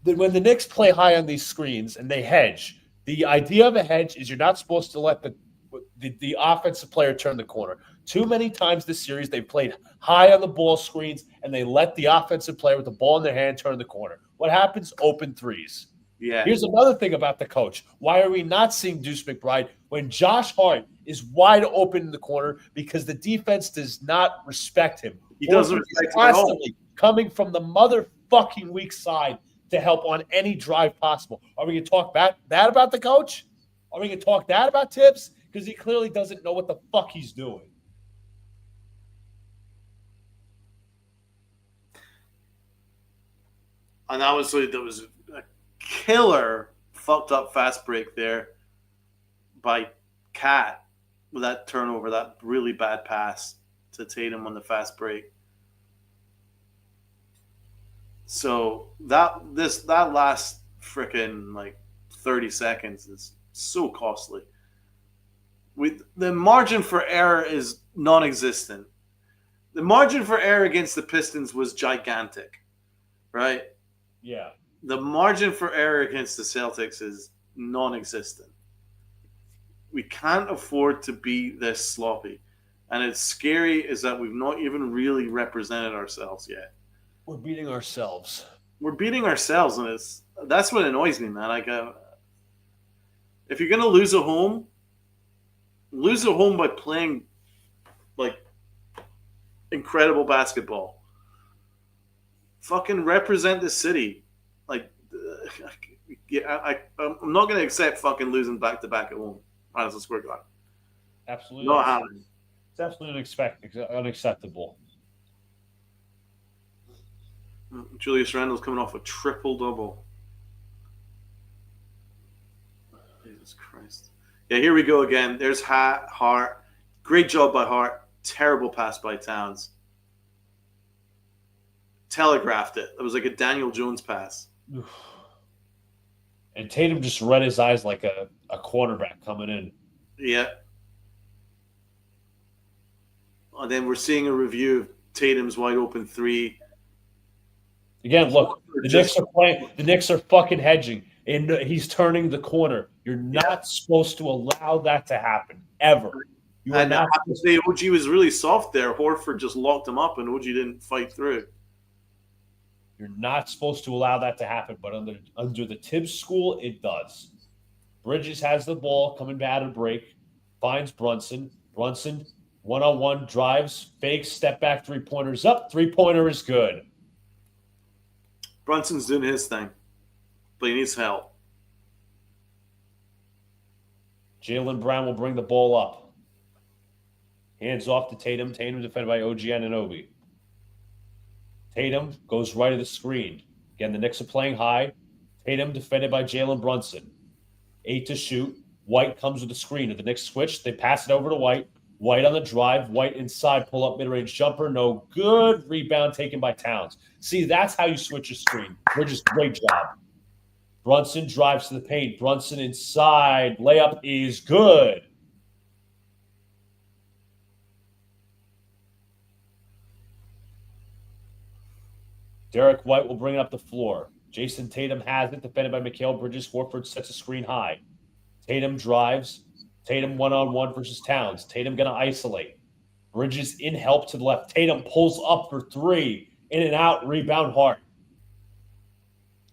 When the Knicks play high on these screens and they hedge, the idea of a hedge is you're not supposed to let the offensive player turn the corner. Too many times this series, they played high on the ball screens, and they let the offensive player with the ball in their hand turn the corner. What happens? Open threes. Yeah. Here's another thing about the coach. Why are we not seeing Deuce McBride when Josh Hart is wide open in the corner because the defense does not respect him? He doesn't respect him at all. Constantly coming from the motherfucking weak side to help on any drive possible. Are we going to talk that about the coach? Are we going to talk that about Tibbs? Because he clearly doesn't know what the fuck he's doing. And obviously there was a killer fucked up fast break there by Cat with that turnover, that really bad pass to Tatum on the fast break. So that last freaking like 30 seconds is so costly. The margin for error is non-existent. The margin for error against the Pistons was gigantic, right? Yeah. The margin for error against the Celtics is non-existent. We can't afford to be this sloppy. And it's scary is that we've not even really represented ourselves yet. We're beating ourselves. We're beating ourselves, and that's what annoys me, man. Like, if you're gonna lose a home by playing like incredible basketball. Fucking represent the city. Like, yeah, I'm not gonna accept fucking losing back to back at home. Madison Square Garden. Absolutely not happening. It's absolutely unacceptable. Julius Randle's coming off a triple double. Jesus Christ. Yeah, here we go again. There's Hart. Great job by Hart. Terrible pass by Towns. Telegraphed it. It was like a Daniel Jones pass. And Tatum just read his eyes like a quarterback coming in. Yeah. And then we're seeing a review of Tatum's wide open three. Again, look, the Knicks are playing. The Knicks are fucking hedging, and he's turning the corner. You're not supposed to allow that to happen ever. You are not. Say OG was really soft there. Horford just locked him up, and OG didn't fight through. You're not supposed to allow that to happen, but under the Tibbs school, it does. Bridges has the ball coming out of break. finds Brunson. Brunson, one-on-one, drives, fakes, step back, three-pointers up. Three-pointer is good. Brunson's doing his thing, but he needs help. Jaylen Brown will bring the ball up. Hands off to Tatum. Tatum defended by OG Anunoby. Tatum goes right of the screen. Again, the Knicks are playing high. Tatum defended by Jalen Brunson. 8 to shoot. White comes with the screen. If the Knicks switch, they pass it over to White. White on the drive. White inside. Pull up mid-range jumper. No good. Rebound taken by Towns. See, that's how you switch a screen. Bridges, great job. Brunson drives to the paint. Brunson inside. Layup is good. Derek White will bring it up the floor. Jason Tatum has it, defended by Mikal Bridges. Horford sets a screen high. Tatum drives. Tatum one-on-one versus Towns. Tatum going to isolate. Bridges in help to the left. Tatum pulls up for three. In and out, rebound Hart.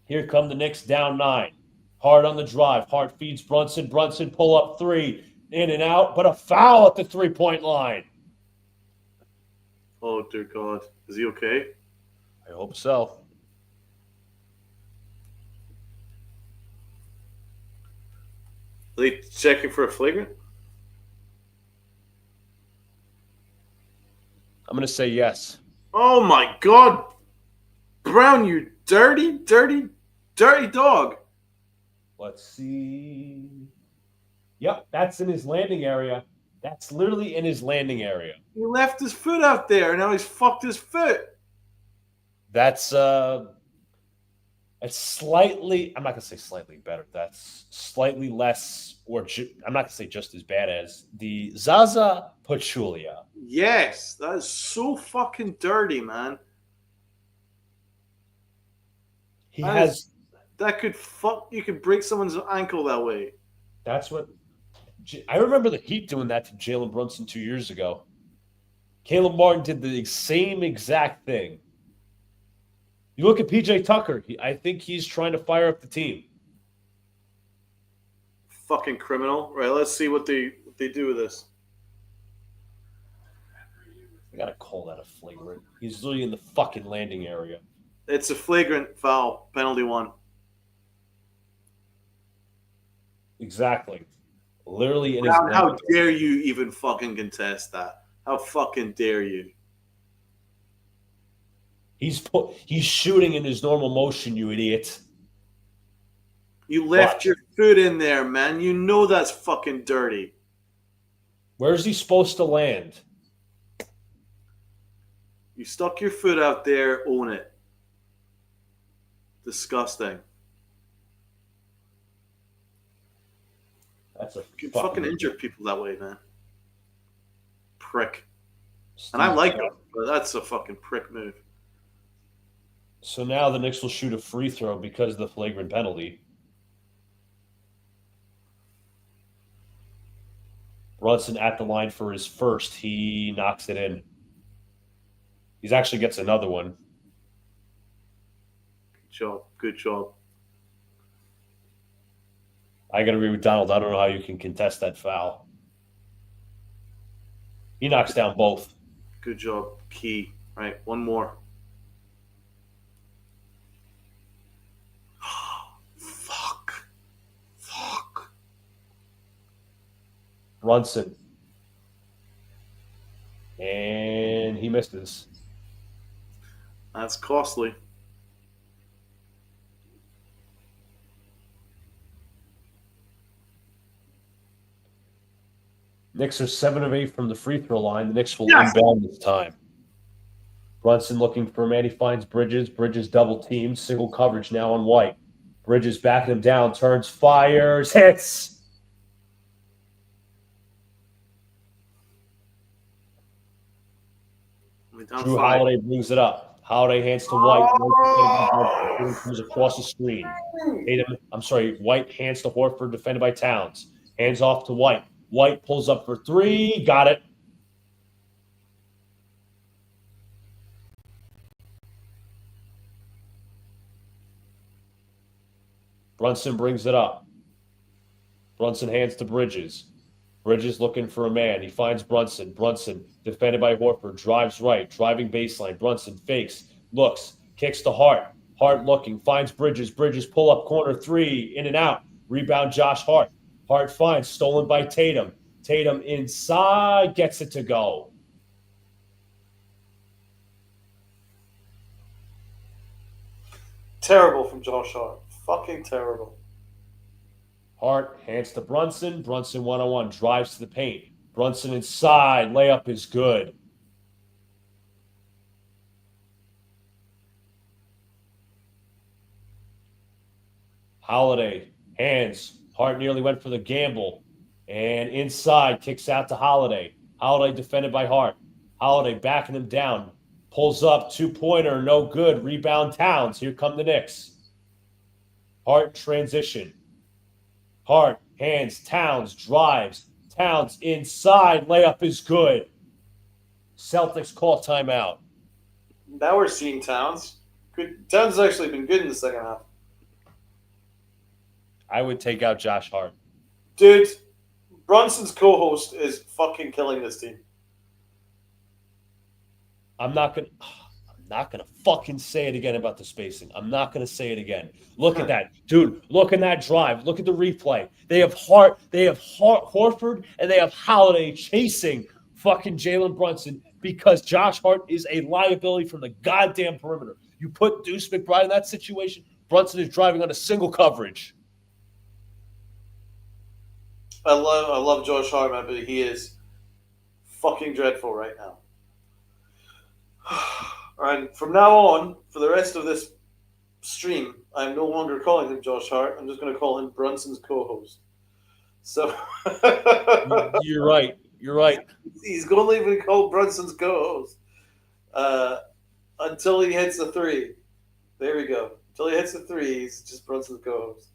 Here come the Knicks down 9. Hart on the drive. Hart feeds Brunson. Brunson pull up 3. In and out, but a foul at the three-point line. Oh, dear God. Is he okay? I hope so. Are they checking for a flagrant? I'm going to say yes. Oh, my God. Brown, you dirty, dirty, dirty dog. Let's see. Yep, that's in his landing area. That's literally in his landing area. He left his foot out there, and now he's fucked his foot. That's slightly, I'm not going to say slightly better. That's slightly less, or I'm not going to say just as bad as the Zaza Pachulia. Yes, that is so fucking dirty, man. That could fuck. You could break someone's ankle that way. That's what I remember the Heat doing that to Jalen Brunson 2 years ago. Caleb Martin did the same exact thing. You look at PJ Tucker. I think he's trying to fire up the team. Fucking criminal. Right, let's see what they do with this. I gotta call that a flagrant. He's literally in the fucking landing area. It's a flagrant foul. Penalty 1. Exactly. Literally in Brown, his how dare you even fucking contest that? How fucking dare you? He's shooting in his normal motion, you idiot. You left your foot in there, man. You know that's fucking dirty. Where's he supposed to land? You stuck your foot out there, own it. Disgusting. That's a You can fucking injure people that way, man. Prick. Steve And I like him, but that's a fucking prick move. So now the Knicks will shoot a free throw because of the flagrant penalty. Brunson at the line for his first. He knocks it in. He actually gets another one. Good job. Good job. I got to agree with Donald. I don't know how you can contest that foul. He knocks down both. Good job. Key. All right, one more. Fuck. Brunson. And he misses. That's costly. Knicks are 7 of 8 from the free throw line. The Knicks will inbound this time. Brunson looking for a man. He finds Bridges. Bridges double teamed. Single coverage now on White. Bridges backing him down. Turns, fires, hits. Drew Holiday brings it up. Holiday hands to White. White comes across the screen. White hands to Horford, defended by Towns. Hands off to White. White pulls up for 3. Got it. Brunson brings it up. Brunson hands to Bridges. Bridges looking for a man. He finds Brunson. Brunson, defended by Horford, drives right, driving baseline. Brunson fakes, looks, kicks to Hart. Hart looking, finds Bridges. Bridges pull up corner three, in and out. Rebound Josh Hart. Hart finds, stolen by Tatum. Tatum inside, gets it to go. Terrible from Josh Hart. Fucking terrible. Hart hands to Brunson. Brunson one-on-one, drives to the paint. Brunson inside, layup is good. Holiday, hands. Hart nearly went for the gamble. And inside, kicks out to Holiday. Holiday defended by Hart. Holiday backing him down. Pulls up, two-pointer, no good. Rebound Towns. Here come the Knicks. Hart transition. Hart, hands, Towns, drives. Towns inside, layup is good. Celtics call timeout. Now we're seeing Towns. Good. Towns has actually been good in the second half. I would take out Josh Hart. Dude, Brunson's co-host is fucking killing this team. I'm not gonna fucking say it again about the spacing. I'm not gonna say it again. Look at that, dude. Look at that drive. Look at the replay. They have Horford, and they have Holiday chasing fucking Jalen Brunson because Josh Hart is a liability from the goddamn perimeter. You put Deuce McBride in that situation, Brunson is driving on a single coverage. I love Josh Hart, man, but he is fucking dreadful right now. And from now on, for the rest of this stream, I'm no longer calling him Josh Hart. I'm just going to call him Brunson's co-host. So You're right. You're right. He's going to leave me called Brunson's co-host until he hits the three. There we go. Until he hits the three, he's just Brunson's co-host.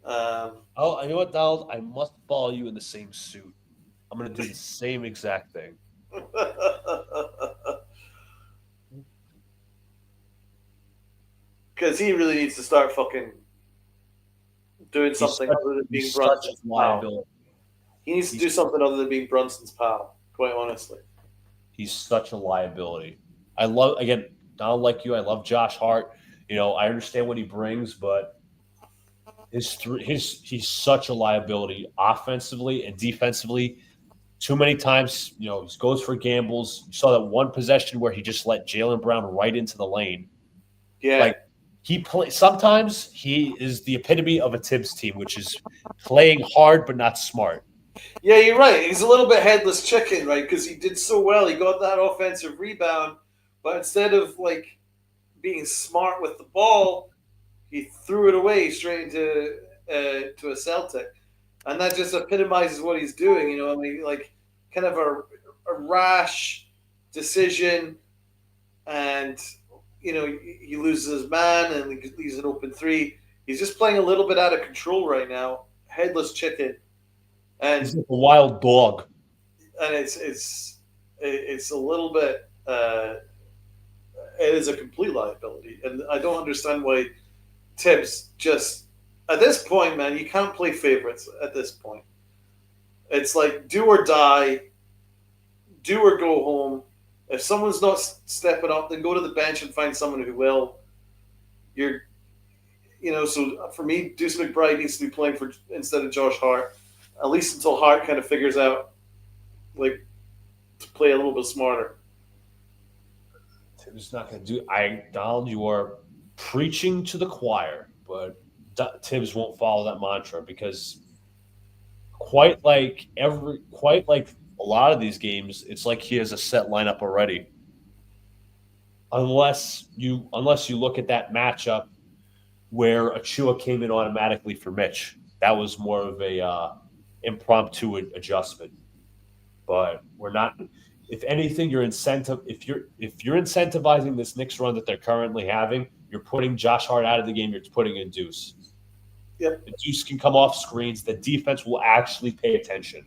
Oh, you know what, Donald? I must follow you in the same suit. I'm going to do the same exact thing. Because he really needs to start fucking doing something other than being Brunson's pal. He needs to do something other than being Brunson's pal, quite honestly. He's such a liability. I love, again, Donald, like you, I love Josh Hart. You know, I understand what he brings, but he's such a liability offensively and defensively. Too many times, you know, he goes for gambles. You saw that one possession where he just let Jaylen Brown right into the lane. Yeah. Like, sometimes he is the epitome of a Tibbs team, which is playing hard but not smart. Yeah, you're right. He's a little bit headless chicken, right? Because he did so well. He got that offensive rebound, but instead of like being smart with the ball, he threw it away straight into to a Celtic, and that just epitomizes what he's doing. You know, I mean, like kind of a rash decision, and you know, he loses his man and he leaves an open three. He's just playing a little bit out of control right now. Headless chicken. And he's like a wild dog. And it's a little bit it is a complete liability. And I don't understand why Tibbs just at this point, man, you can't play favorites at this point. It's like do or die, do or go home. If someone's not stepping up, then go to the bench and find someone who will. So for me, Deuce McBride needs to be playing for instead of Josh Hart, at least until Hart kind of figures out, like, to play a little bit smarter. Tibbs not going to do. Donald, you are preaching to the choir, but Tibbs won't follow that mantra because quite like a lot of these games, it's like he has a set lineup already. Unless you look at that matchup where Achua came in automatically for Mitch. That was more of a impromptu adjustment. But we're not. If anything, if you're incentivizing this Knicks run that they're currently having, you're putting Josh Hart out of the game. You're putting in Deuce. Yep. The Deuce can come off screens. The defense will actually pay attention.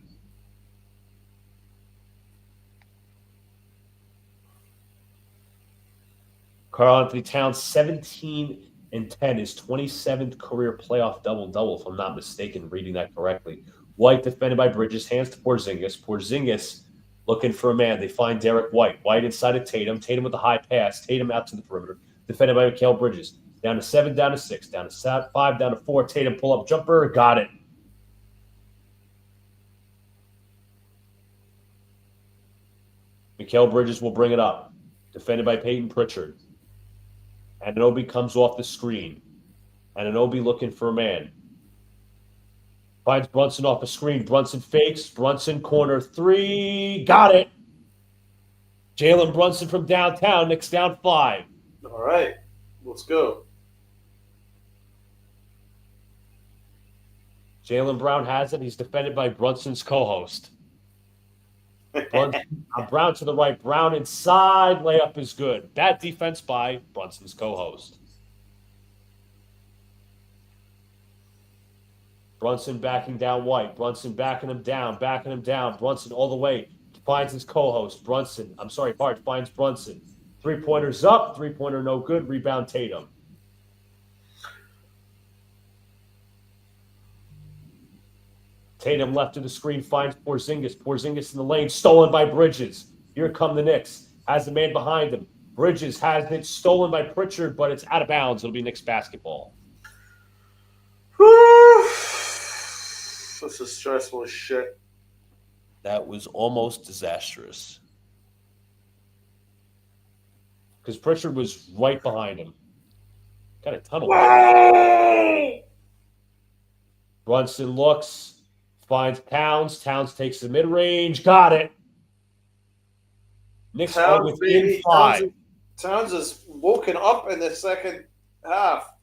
Karl-Anthony Towns, 17 and 10, his 27th career playoff double-double, if I'm not mistaken, reading that correctly. White defended by Bridges, hands to Porzingis. Porzingis looking for a man. They find Derek White. White inside of Tatum. Tatum with the high pass. Tatum out to the perimeter. Defended by Mikal Bridges. Down to 7, down to 6, down to 5, down to 4. Tatum pull-up jumper. Got it. Mikal Bridges will bring it up. Defended by Peyton Pritchard. Anunoby comes off the screen. Anunoby looking for a man. Finds Brunson off the screen. Brunson fakes. Brunson corner 3. Got it. Jalen Brunson from downtown. Knicks down 5. All right. Let's go. Jaylen Brown has it. He's defended by Brunson's co-host. Brown to the right. Brown inside. Layup is good. Bad defense by Brunson's co-host. Brunson backing down White. Brunson backing him down. Brunson all the way. Finds his co-host. Hart finds Brunson. 3-pointers up. 3-pointer no good. Rebound Tatum. Tatum left to the screen, finds Porzingis. Porzingis in the lane, stolen by Bridges. Here come the Knicks. Has the man behind him. Bridges has it stolen by Pritchard, but it's out of bounds. It'll be Knicks basketball. This is stressful as shit. That was almost disastrous. Because Pritchard was right behind him. Got a tunnel. Brunson looks. Finds Towns. Towns takes the mid-range. Got it. Knicks are within 5. Towns is woken up in the second half.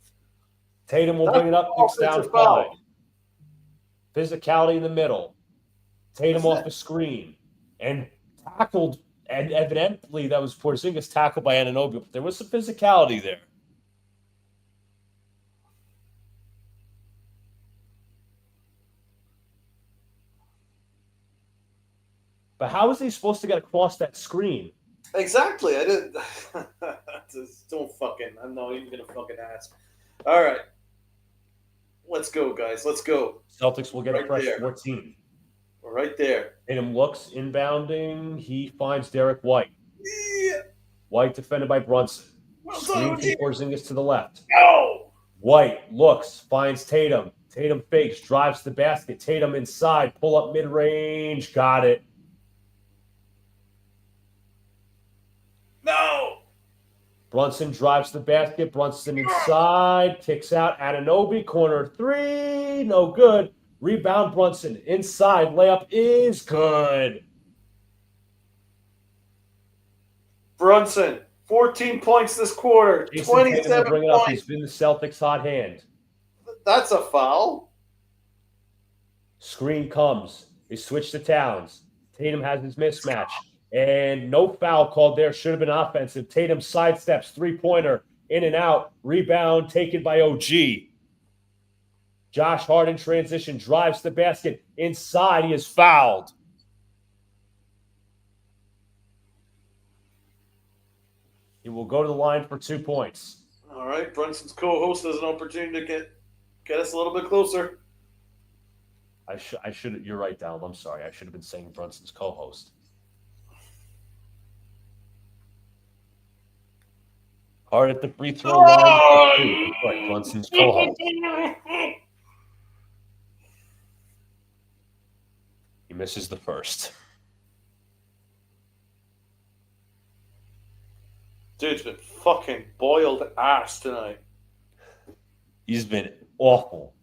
Tatum will bring it up. Knicks down 5. Physicality in the middle. Tatum off the screen. And tackled. And evidently that was Porzingis tackled by Anunoby. But there was some physicality there. But how is he supposed to get across that screen? Exactly. I didn't. Just don't fucking. I'm not even gonna fucking ask. All right. Let's go, guys. Let's go. Celtics will get Right a fresh there. 14. We're right there. Tatum looks, inbounding. He finds Derek White. Yeah. White defended by Brunson. Well Screen done, from Porzingis to the left. No. White looks, finds Tatum. Tatum fakes, drives to the basket. Tatum inside, pull up mid-range. Got it. No. Brunson drives to the basket. Brunson inside, kicks out. Anunoby, corner 3. No good. Rebound Brunson. Inside, layup is good. Brunson, 14 points this quarter. Jason 27 Tatum will bring it up. points. He's been the Celtics' hot hand. That's a foul. Screen comes. They switch to Towns. Tatum has his mismatch. And no foul called there. Should have been offensive. Tatum sidesteps. 3-pointer. In and out. Rebound taken by OG. Josh Hart in transition. Drives the basket. Inside. He is fouled. He will go to the line for 2 points. All right. Brunson's co-host has an opportunity to get us a little bit closer. I should. You're right, Donald. I'm sorry. I should have been saying Brunson's co-host. Hard at the free throw line. Right, Brunson's co-host. He misses the first. Dude's been fucking boiled ass tonight. He's been awful.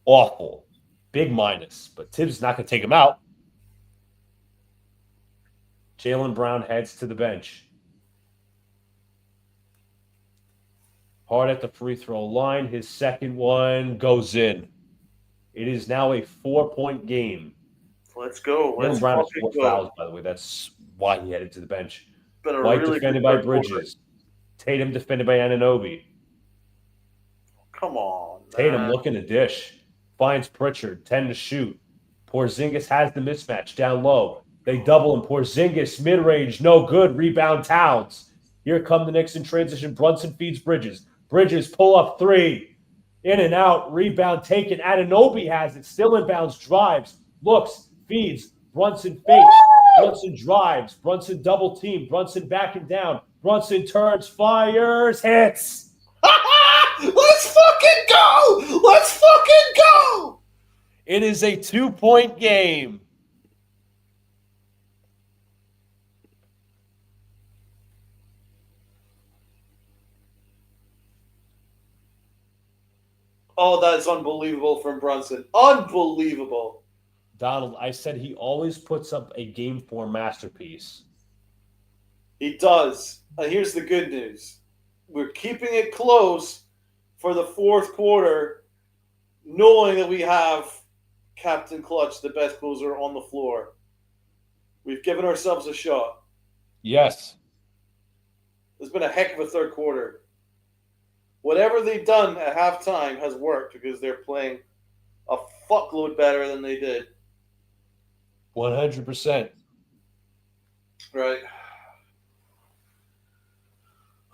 Awful. Big minus. But Tibbs is not going to take him out. Jaylen Brown heads to the bench. Hard at the free throw line. His second one goes in. It is now a 4-point game. Let's go. Jaylen Let's Brown has fucking 4 go. fouls, by the way. That's why he headed to the bench. Been a White really defended good by third quarter. Bridges. Tatum defended by Anunoby. Come on, man. Tatum looking to dish. Finds Pritchard. 10 to shoot. Porzingis has the mismatch down low. They double him. Porzingis, mid-range, no good. Rebound Towns. Here come the Knicks in transition. Brunson feeds Bridges. Bridges pull up 3. In and out, rebound taken. Anunoby has it. Still inbounds, drives, looks, feeds. Brunson fakes. Brunson drives. Brunson double team. Brunson backing down. Brunson turns, fires, hits. Let's fucking go! Let's fucking go! It is a 2-point game. Oh, that's unbelievable from Brunson. Unbelievable. Donald, I said he always puts up a game 4 masterpiece. He does. And here's the good news. We're keeping it close for the fourth quarter, knowing that we have Captain Clutch, the best closer on the floor. We've given ourselves a shot. Yes. It's been a heck of a third quarter. Whatever they've done at halftime has worked because they're playing a fuckload better than they did. 100%. Right.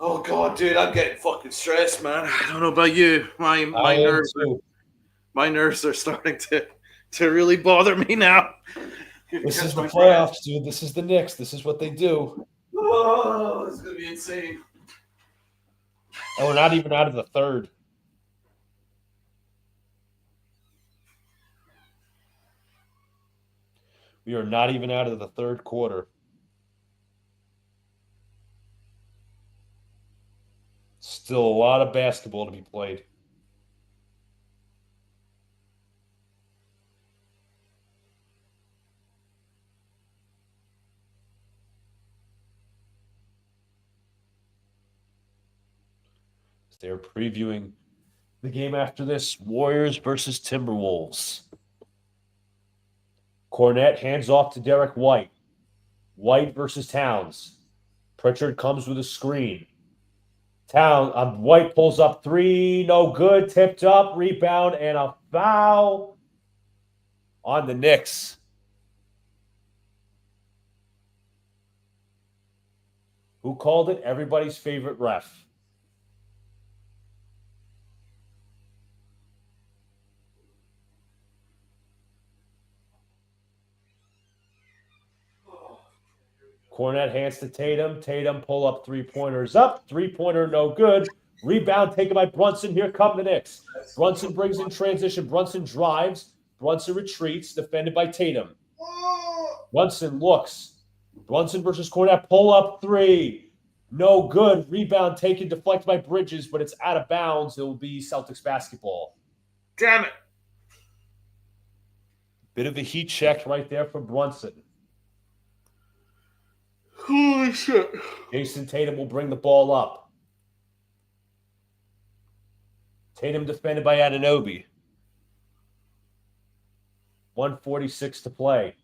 Oh God, dude, I'm getting fucking stressed, man. I don't know about you. My nerves are starting to really bother me now. This is the playoffs, dude. This is the Knicks. This is what they do. Oh, this is gonna be insane. And we're not even out of the third. We are not even out of the third quarter. Still a lot of basketball to be played. They're previewing the game after this, Warriors versus Timberwolves. Cornette hands off to Derek White. White versus Towns. Pritchard comes with a screen. White pulls up 3, no good, tipped up, rebound, and a foul on the Knicks. Who called it? Everybody's favorite ref. Cornette hands to Tatum. Tatum pull up 3-pointers up. 3-pointer no good. Rebound taken by Brunson. Here come the Knicks. Brunson brings in transition. Brunson drives. Brunson retreats. Defended by Tatum. Brunson looks. Brunson versus Cornette. Pull up 3. No good. Rebound taken. Deflected by Bridges, but it's out of bounds. It will be Celtics basketball. Damn it. Bit of a heat check right there for Brunson. Holy shit. Jason Tatum will bring the ball up. Tatum defended by Anunoby. 1:46 to play.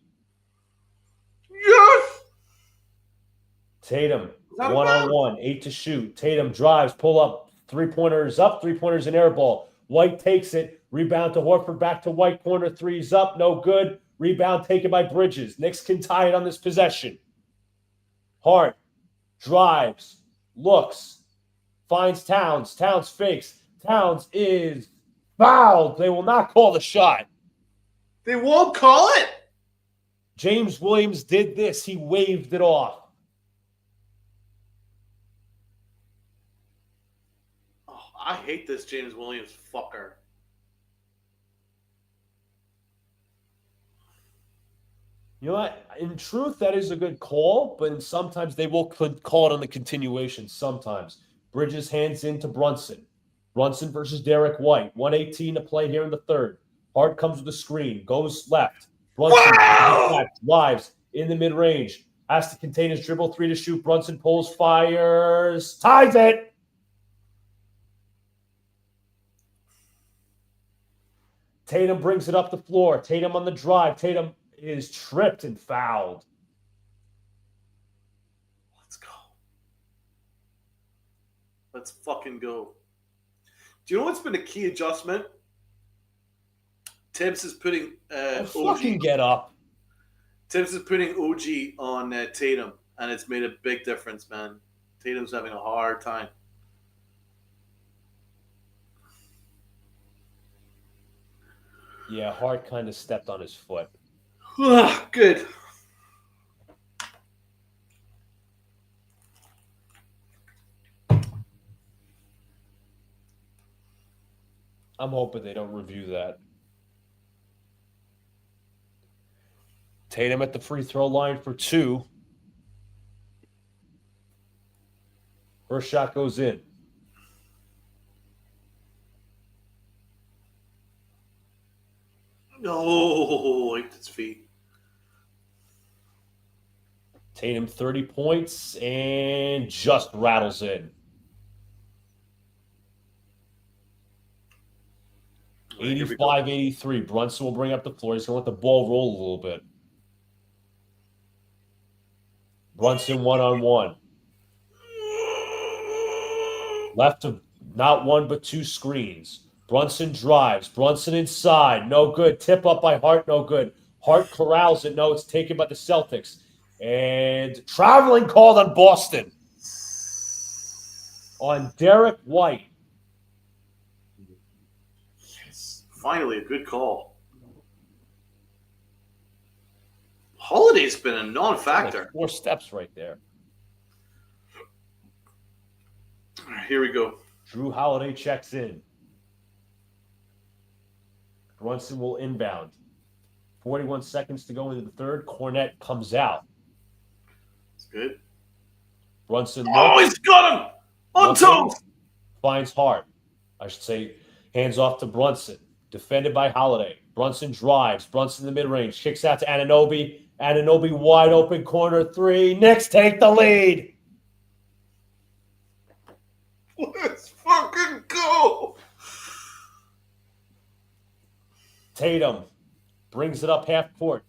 Yes! Tatum, one-on-one, 8 to shoot. Tatum drives, pull up, 3-pointers up, 3-pointers in air ball. White takes it, rebound to Horford, back to White, corner 3's up, no good. Rebound taken by Bridges. Knicks can tie it on this possession. Hart drives, looks, finds Towns. Towns fakes. Towns is fouled. They will not call the shot. They won't call it? James Williams did this. He waved it off. Oh, I hate this James Williams fucker. You know what? In truth, that is a good call, but sometimes they will call it on the continuation. Sometimes. Bridges hands into Brunson. Brunson versus Derek White. 1:18 to play here in the third. Hart comes with a screen. Goes left. Brunson drives in the mid-range. Has to contain his dribble. 3 to shoot. Brunson pulls, fires, ties it. Tatum brings it up the floor. Tatum on the drive. Tatum is tripped and fouled. Let's go. Let's fucking go. Do you know what's been a key adjustment? Tibbs is putting OG. Fucking get up. Tibbs is putting OG on Tatum, and it's made a big difference, man. Tatum's having a hard time. Yeah, Hart kind of stepped on his foot. Good. I'm hoping they don't review that. Tatum at the free throw line for 2. First shot goes in. No, like his feet. Tatum 30 points and just rattles in. 85-83. Brunson will bring up the floor. He's going to let the ball roll a little bit. Brunson one-on-one. Left to not one but 2 screens. Brunson drives. Brunson inside. No good. Tip up by Hart. No good. Hart corrals it. No, it's taken by the Celtics. And traveling called on Boston. On Derek White. Yes. Finally, a good call. Holiday's been a non-factor. Like 4 steps right there. All right, here we go. Drew Holiday checks in. Brunson will inbound. 41 seconds to go into the third. Cornette comes out. It's good. Brunson Oh, he's got him! On toes! Finds Hart. I should say, hands off to Brunson. Defended by Holiday. Brunson drives. Brunson in the mid-range. Kicks out to Anunoby. Anunoby wide open corner 3. Knicks take the lead. Let's fucking go! Tatum brings it up half court.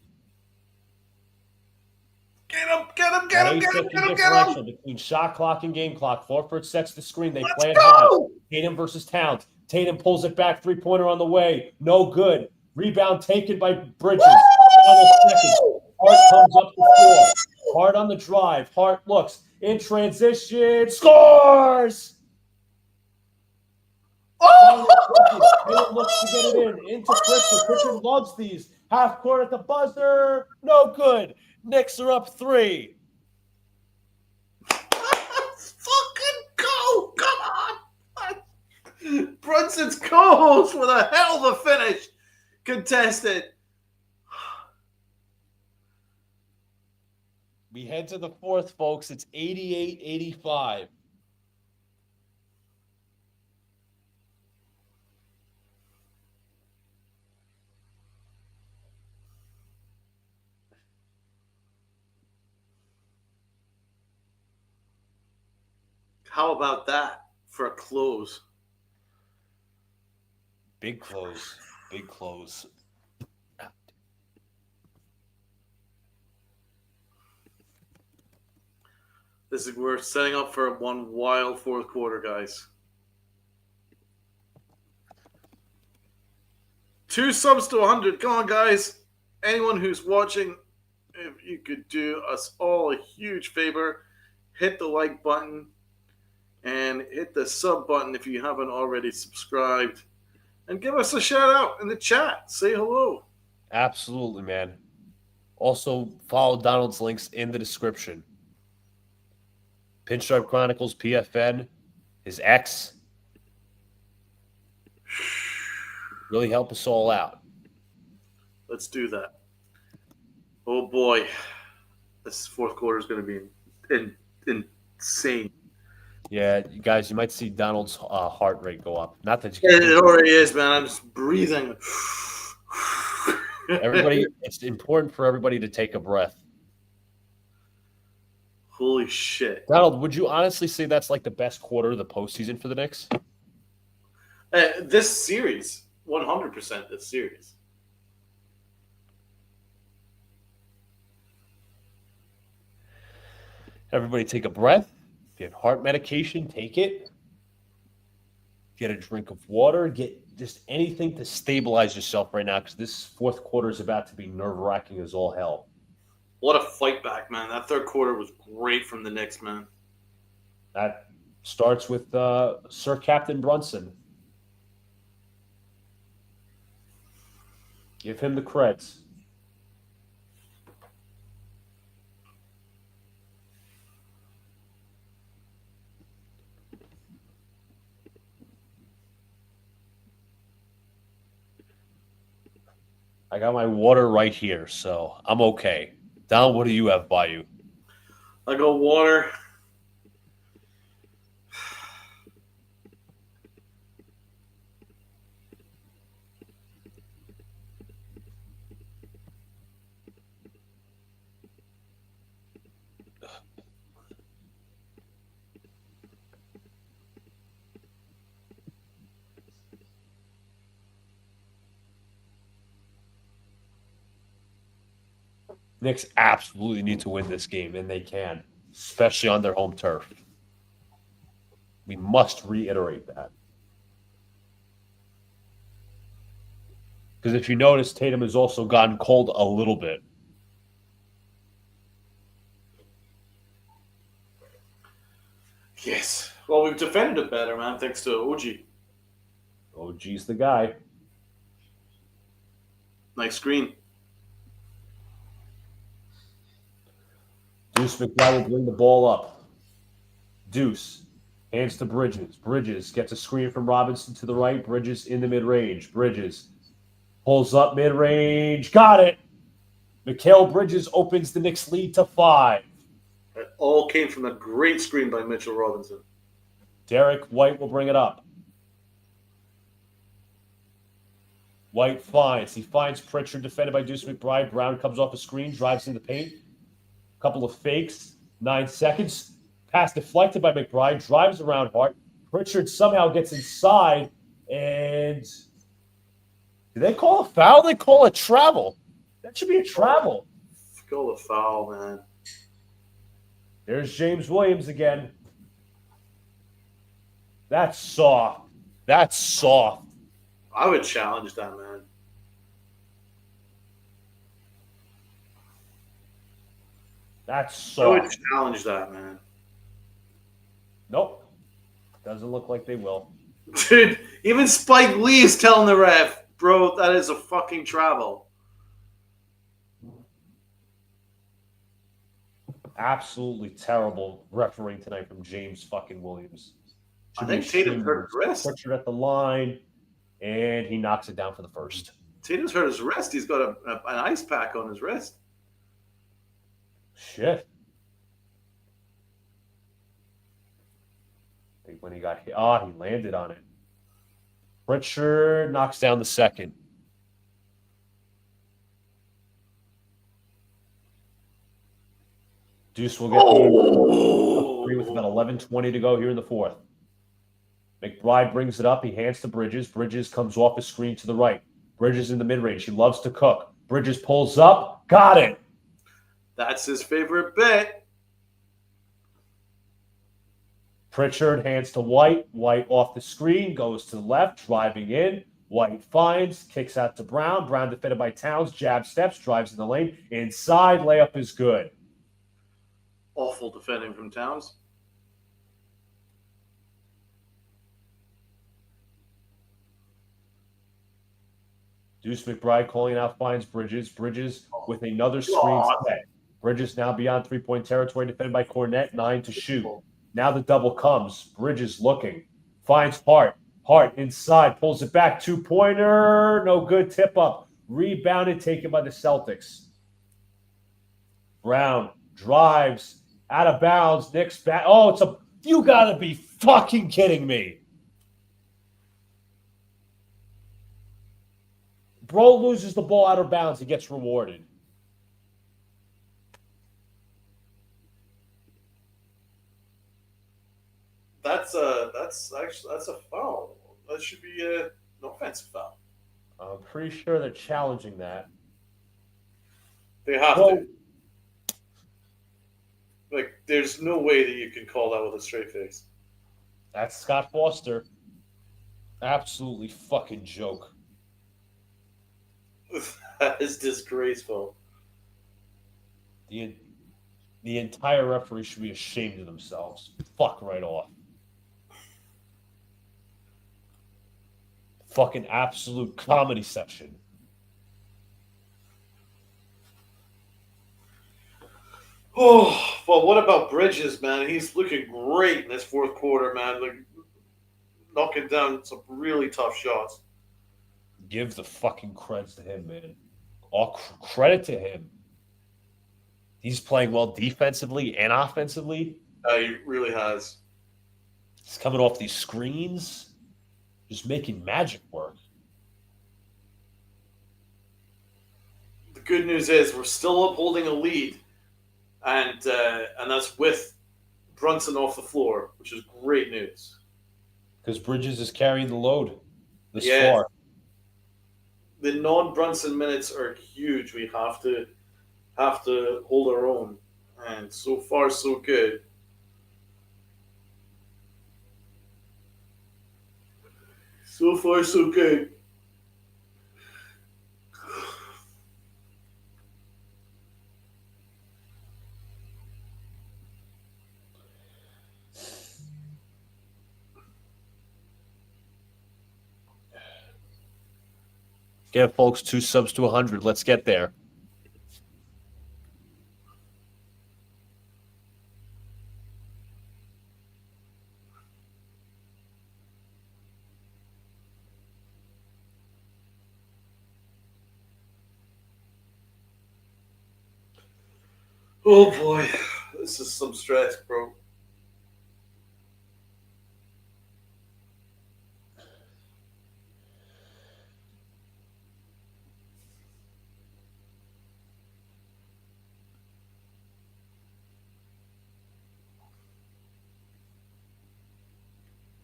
Get him, get him, get him, get him, get him, get him! Between shot clock and game clock. Horford sets the screen. They Let's play it go! high. Tatum versus Towns. Tatum pulls it back. 3-pointer on the way. No good. Rebound taken by Bridges. Hart comes up the floor. Hart on the drive. Hart looks in transition. Scores! Tatum looks to get it in. Into Pritchard. Pritchard loves these. Half court at the buzzer. No good. Knicks are up 3. Let's fucking go! Come on! Brunson's co-host with a hell of a finish. Contested. We head to the fourth, folks. It's 88-85. How about that for a close? Big close. Big close. We're setting up for one wild fourth quarter, guys. 2 subs to 100. Come on, guys. Anyone who's watching, if you could do us all a huge favor, hit the like button and hit the sub button if you haven't already subscribed. And give us a shout out in the chat. Say hello. Absolutely, man. Also, follow Donald's links in the description. Pinstripe Chronicles, PFN, his ex. Really help us all out. Let's do that. Oh boy, this fourth quarter is going to be insane. Yeah, you guys, you might see Donald's heart rate go up. Not that you can. It already is, man. I'm just breathing. Everybody, it's important for everybody to take a breath. Holy shit. Donald, would you honestly say that's like the best quarter of the postseason for the Knicks? This series, 100% this series. Everybody take a breath. If you have heart medication, take it. Get a drink of water. Get just anything to stabilize yourself right now because this fourth quarter is about to be nerve-wracking as all hell. What a fight back, man. That third quarter was great from the Knicks, man. That starts with Sir Captain Brunson. Give him the creds. I got my water right here, so I'm okay. Don, what do you have by you? I go water. Knicks absolutely need to win this game, and they can, especially on their home turf. We must reiterate that. Because if you notice, Tatum has also gotten cold a little bit. Yes. Well, we've defended it better, man, thanks to OG. OG's the guy. Nice screen. Deuce McBride will bring the ball up. Deuce hands to Bridges. Bridges gets a screen from Robinson to the right. Bridges in the mid-range. Bridges pulls up mid-range. Got it. Mikal Bridges opens the Knicks lead to 5. It all came from a great screen by Mitchell Robinson. Derek White will bring it up. White finds. He finds Pritchard defended by Deuce McBride. Brown comes off a screen, drives in the paint. Couple of fakes. 9 seconds. Pass deflected by McBride. Drives around Hart. Pritchard somehow gets inside. And did they call a foul? They call a travel. That should be a travel. Go the foul, man. There's James Williams again. That's soft. That's soft. I would challenge that, man. That's I would soft. challenge that, man. Nope. Doesn't look like they will. Dude, even Spike Lee is telling the ref, bro, that is a fucking travel. Absolutely terrible refereeing tonight from James fucking Williams. I think Tatum hurt his wrist. Pritchard at the line, and he knocks it down for the first. Tatum's hurt his wrist. He's got an ice pack on his wrist. Shit. I think when he got hit, he landed on it. Pritchard knocks down the second. Deuce will get the three with about 11:20 to go here in the fourth. McBride brings it up. He hands to Bridges. Bridges comes off his screen to the right. Bridges in the mid-range. He loves to cook. Bridges pulls up. Got it. That's his favorite bit. Pritchard hands to White. White off the screen. Goes to the left. Driving in. White finds. Kicks out to Brown. Brown defended by Towns. Jab steps. Drives in the lane. Inside. Layup is good. Awful defending from Towns. Deuce McBride calling out finds Bridges. Bridges with another screen set. Bridges now beyond three-point territory, defended by Cornette. 9 to shoot. Now the double comes. Bridges looking. Finds Hart. Hart inside. Pulls it back. Two-pointer. No good. Tip up. Rebounded. Taken by the Celtics. Brown drives. Out of bounds. Knicks back. Oh, it's a... You got to be fucking kidding me. Bro loses the ball out of bounds. He gets rewarded. That's a foul. That should be an offensive foul. I'm pretty sure they're challenging that. They have to. Like, there's no way that you can call that with a straight face. That's Scott Foster. Absolutely fucking joke. That is disgraceful. The entire referee should be ashamed of themselves. Fuck right off. Fucking absolute comedy section. Oh, well, what about Bridges, man? He's looking great in this fourth quarter, man. Like knocking down some really tough shots. Give the fucking creds to him, man. All credit to him. He's playing well defensively and offensively. He really has. He's coming off these screens, just making magic work. The good news is we're still upholding a lead, and that's with Brunson off the floor, which is great news. Because Bridges is carrying the load this Yeah. far. The non-Brunson minutes are huge. We have to hold our own, and so far so good. So far so good. Yeah, folks, 2 subs to 100. Let's get there. Oh boy, this is some stress, bro.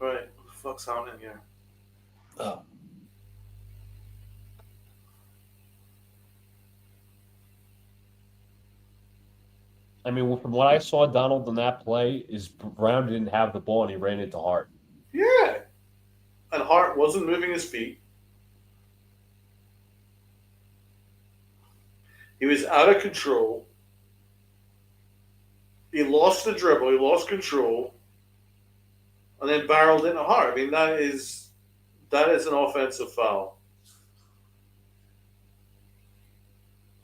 Right, what the fuck's happening here? Oh. I mean, from what I saw, Donald, in that play, is Brown didn't have the ball and he ran into Hart. Yeah, and Hart wasn't moving his feet. He was out of control. He lost the dribble. He lost control, and then barreled into Hart. I mean, that is an offensive foul.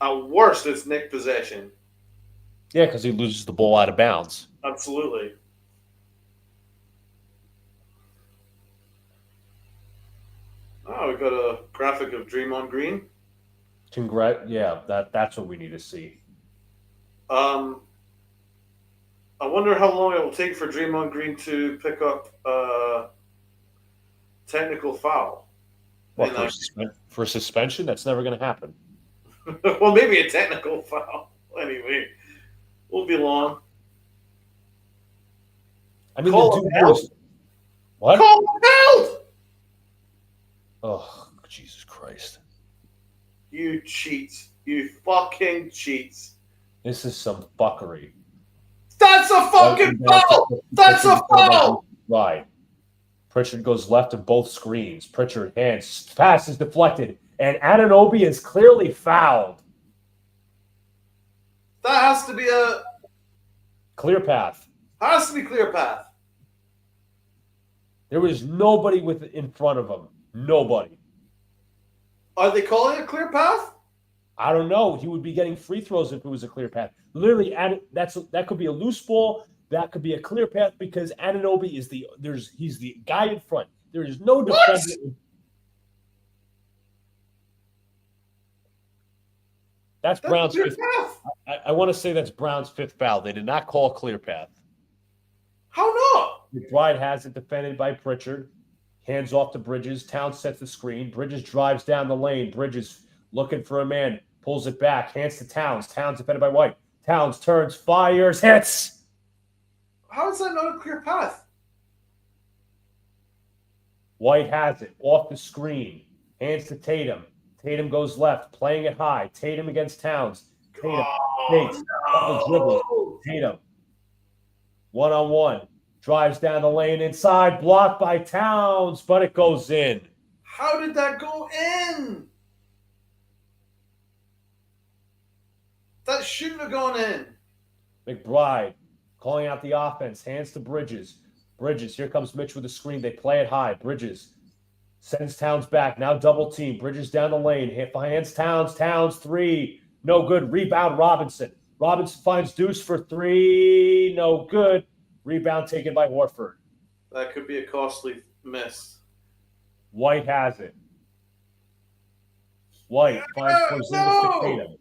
At worst, it's Knick possession. Yeah, because he loses the ball out of bounds. Absolutely. Oh, we got a graphic of Draymond Green. Yeah, that's what we need to see. I wonder how long it will take for Draymond Green to pick up a technical foul. What, for suspension? That's never going to happen. Well, maybe a technical foul. Anyway, won't be long. I mean, Call him out. What? Call him out! Oh, Jesus Christ. You cheats. You fucking cheats. This is some fuckery. That's a fucking foul! That's a foul! Right. Pritchard goes left of both screens. Pritchard hands. Pass is deflected. And Anunoby is clearly fouled. That has to be a... Clear path. Has to be clear path. There was nobody in front of him. Nobody. Are they calling it clear path? I don't know. He would be getting free throws if it was a clear path. Literally, that could be a loose ball. That could be a clear path because Anunoby is he's the guy in front. There is no defender. That's Brown's fifth. I want to say that's Brown's fifth foul. They did not call a clear path. How not? McBride has it defended by Pritchard. Hands off to Bridges. Towns sets the screen. Bridges drives down the lane. Bridges looking for a man. Pulls it back. Hands to Towns. Towns defended by White. Towns turns, fires, hits. How is that not a clear path? White has it. Off the screen. Hands to Tatum. Tatum goes left. Playing it high. Tatum against Towns. Tatum. No. Tatum. One-on-one. Drives down the lane inside. Blocked by Towns, but it goes in. How did that go in? That shouldn't have gone in. McBride calling out the offense. Hands to Bridges. Bridges. Here comes Mitch with the screen. They play it high. Bridges sends Towns back. Now double team. Bridges down the lane. Hands Towns. Towns three. No good. Rebound Robinson. Robinson finds Deuce for three. No good. Rebound taken by Horford. That could be a costly miss. White has it. White finds Porzingis to Tatum.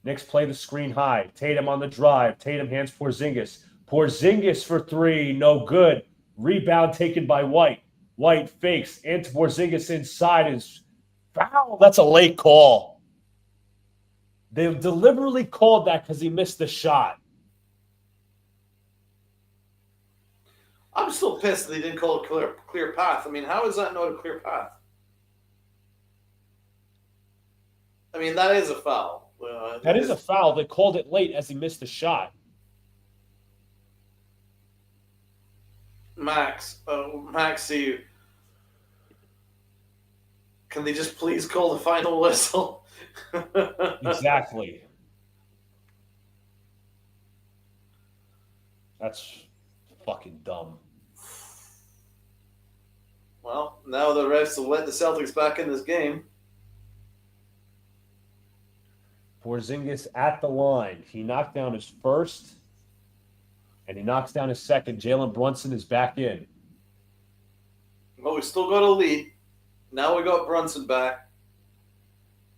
Knicks play the screen high. Tatum on the drive. Tatum hands Porzingis. Porzingis for three. No good. Rebound taken by White. White fakes. And Porzingis inside is foul. That's a late call. They deliberately called that because he missed the shot. I'm still pissed that they didn't call it clear path. I mean, how is that not a clear path? I mean, that is a foul. That is a foul. They called it late as he missed the shot. Max, see, can they just please call the final whistle? Exactly. That's fucking dumb. Well, now the refs will let the Celtics back in this game. Porzingis at the line. He knocked down his first, and he knocks down his second. Jalen Brunson is back in. Well, we still got a lead. Now we got Brunson back.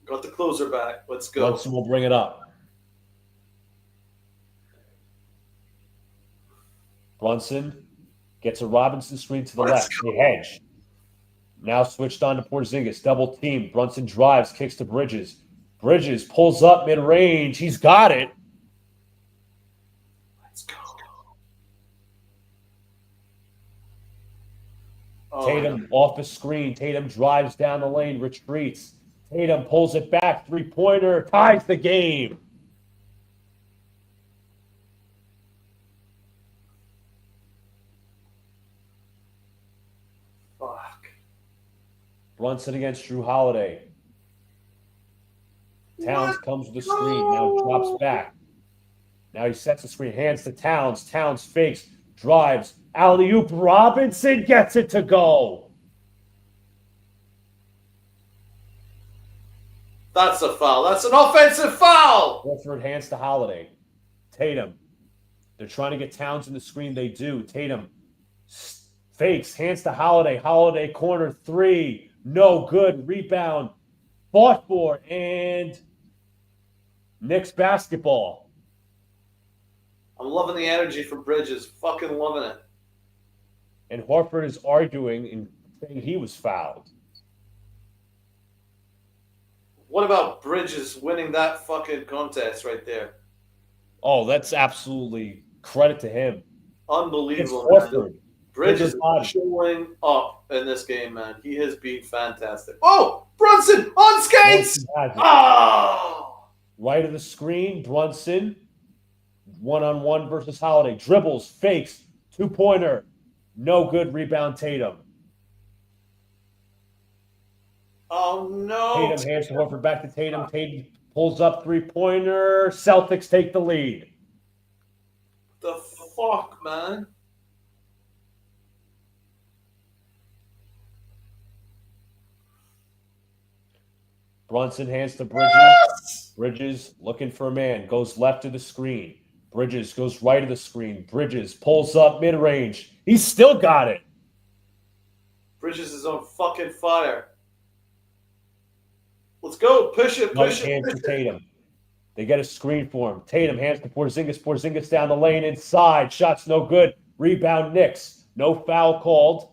Got the closer back. Let's go. Brunson will bring it up. Brunson gets a Robinson screen to the left. They hedge. Now switched on to Porzingis. Double team. Brunson drives, kicks to Bridges. Bridges pulls up mid-range. He's got it. Let's go. Tatum off the screen. Tatum drives down the lane, retreats. Tatum pulls it back. Three-pointer. Ties the game. Fuck. Brunson against Drew Holiday. Towns comes with the screen. Now drops back. Now he sets the screen. Hands to Towns. Towns fakes. Drives. Alley-oop. Robinson gets it to go. That's a foul. That's an offensive foul. Horford hands to Holiday. Tatum. They're trying to get Towns in the screen. They do. Tatum fakes. Hands to Holiday. Holiday corner three. No good. Rebound. Fought for. And Knicks basketball. I'm loving the energy from Bridges. Fucking loving it. And Horford is arguing and saying he was fouled. What about Bridges winning that fucking contest right there? Oh, that's absolutely credit to him. Unbelievable. It's Horford. Bridges is showing up in this game, man. He has been fantastic. Oh, Brunson on skates! Oh! Right of the screen, Brunson. One-on-one versus Holiday. Dribbles, fakes, two-pointer. No good. Rebound, Tatum. Oh, no. Tatum hands to Horford back to Tatum. Tatum pulls up three-pointer. Celtics take the lead. The fuck, man? Brunson hands to Bridges. Yes! Bridges looking for a man. Goes left of the screen. Bridges goes right of the screen. Bridges pulls up mid-range. He's still got it. Bridges is on fucking fire. Let's go. Push it. Push it. Hands to Tatum. They get a screen for him. Tatum hands to Porzingis. Porzingis down the lane inside. Shots no good. Rebound Knicks. No foul called.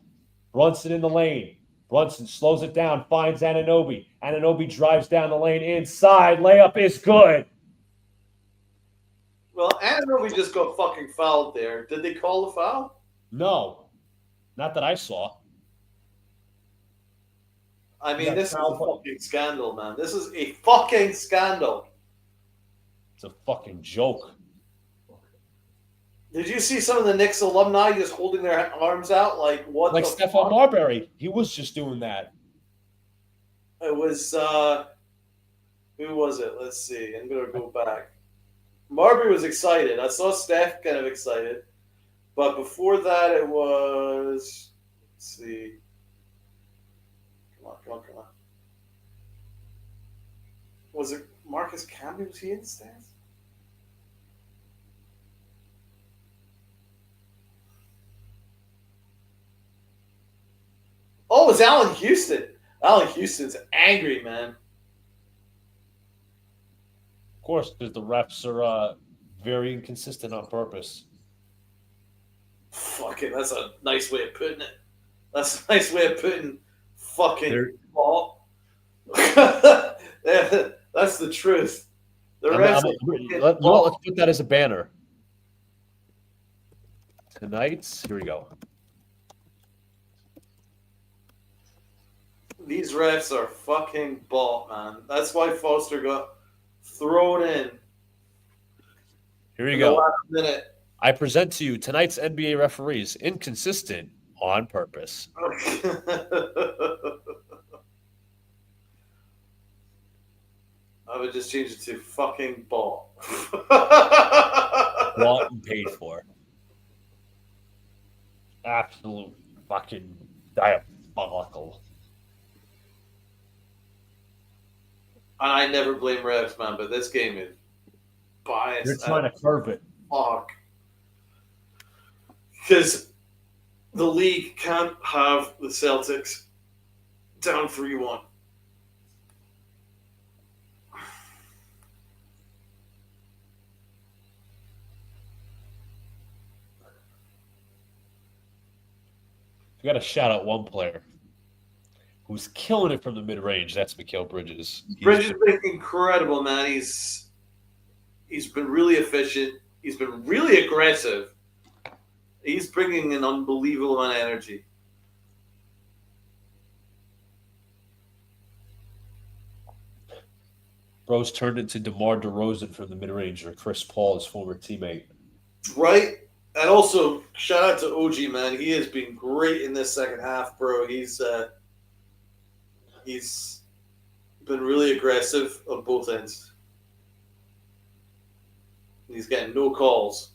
Brunson in the lane. Brunson slows it down. Finds Anunoby. Anunoby drives down the lane inside. Layup is good. Well, Anunoby just got fucking fouled there. Did they call the foul? No. Not that I saw. I mean, this is a fucking scandal, man. This is a fucking scandal. It's a fucking joke. Did you see some of the Knicks alumni just holding their arms out like what? Like Stephon Marbury. He was just doing that. It was who was it? Let's see. I'm gonna go back. Marbury was excited. I saw Steph kind of excited. But before that it was let's see. Come on. Was it Marcus Camby? Was he in the stands? it's Allen Houston. Allen Houston's angry, man. Of course, because the refs are very inconsistent on purpose. Fucking, that's a nice way of putting it. That's a nice way of putting fucking ball. That's the truth. The refs. Let's put that as a banner. Tonight's, here we go. These refs are fucking bought, man. That's why Foster got thrown in. Here you go. The last minute. I present to you tonight's NBA referees, inconsistent on purpose. I would just change it to fucking ball. Bought and paid for. Absolute fucking diabolical. And I never blame refs, man, but this game is biased. You're trying to curve it. Fuck. Because the league can't have the Celtics down 3-1. You got to shout out one player who's killing it from the mid-range. That's Mikal Bridges. Bridges has been incredible, man. He's been really efficient. He's been really aggressive. He's bringing an unbelievable amount of energy. Bro's turned into DeMar DeRozan from the mid-range, or Chris Paul, his former teammate. Right? And also, shout out to OG, man. He has been great in this second half, bro. He's been really aggressive on both ends. He's getting no calls.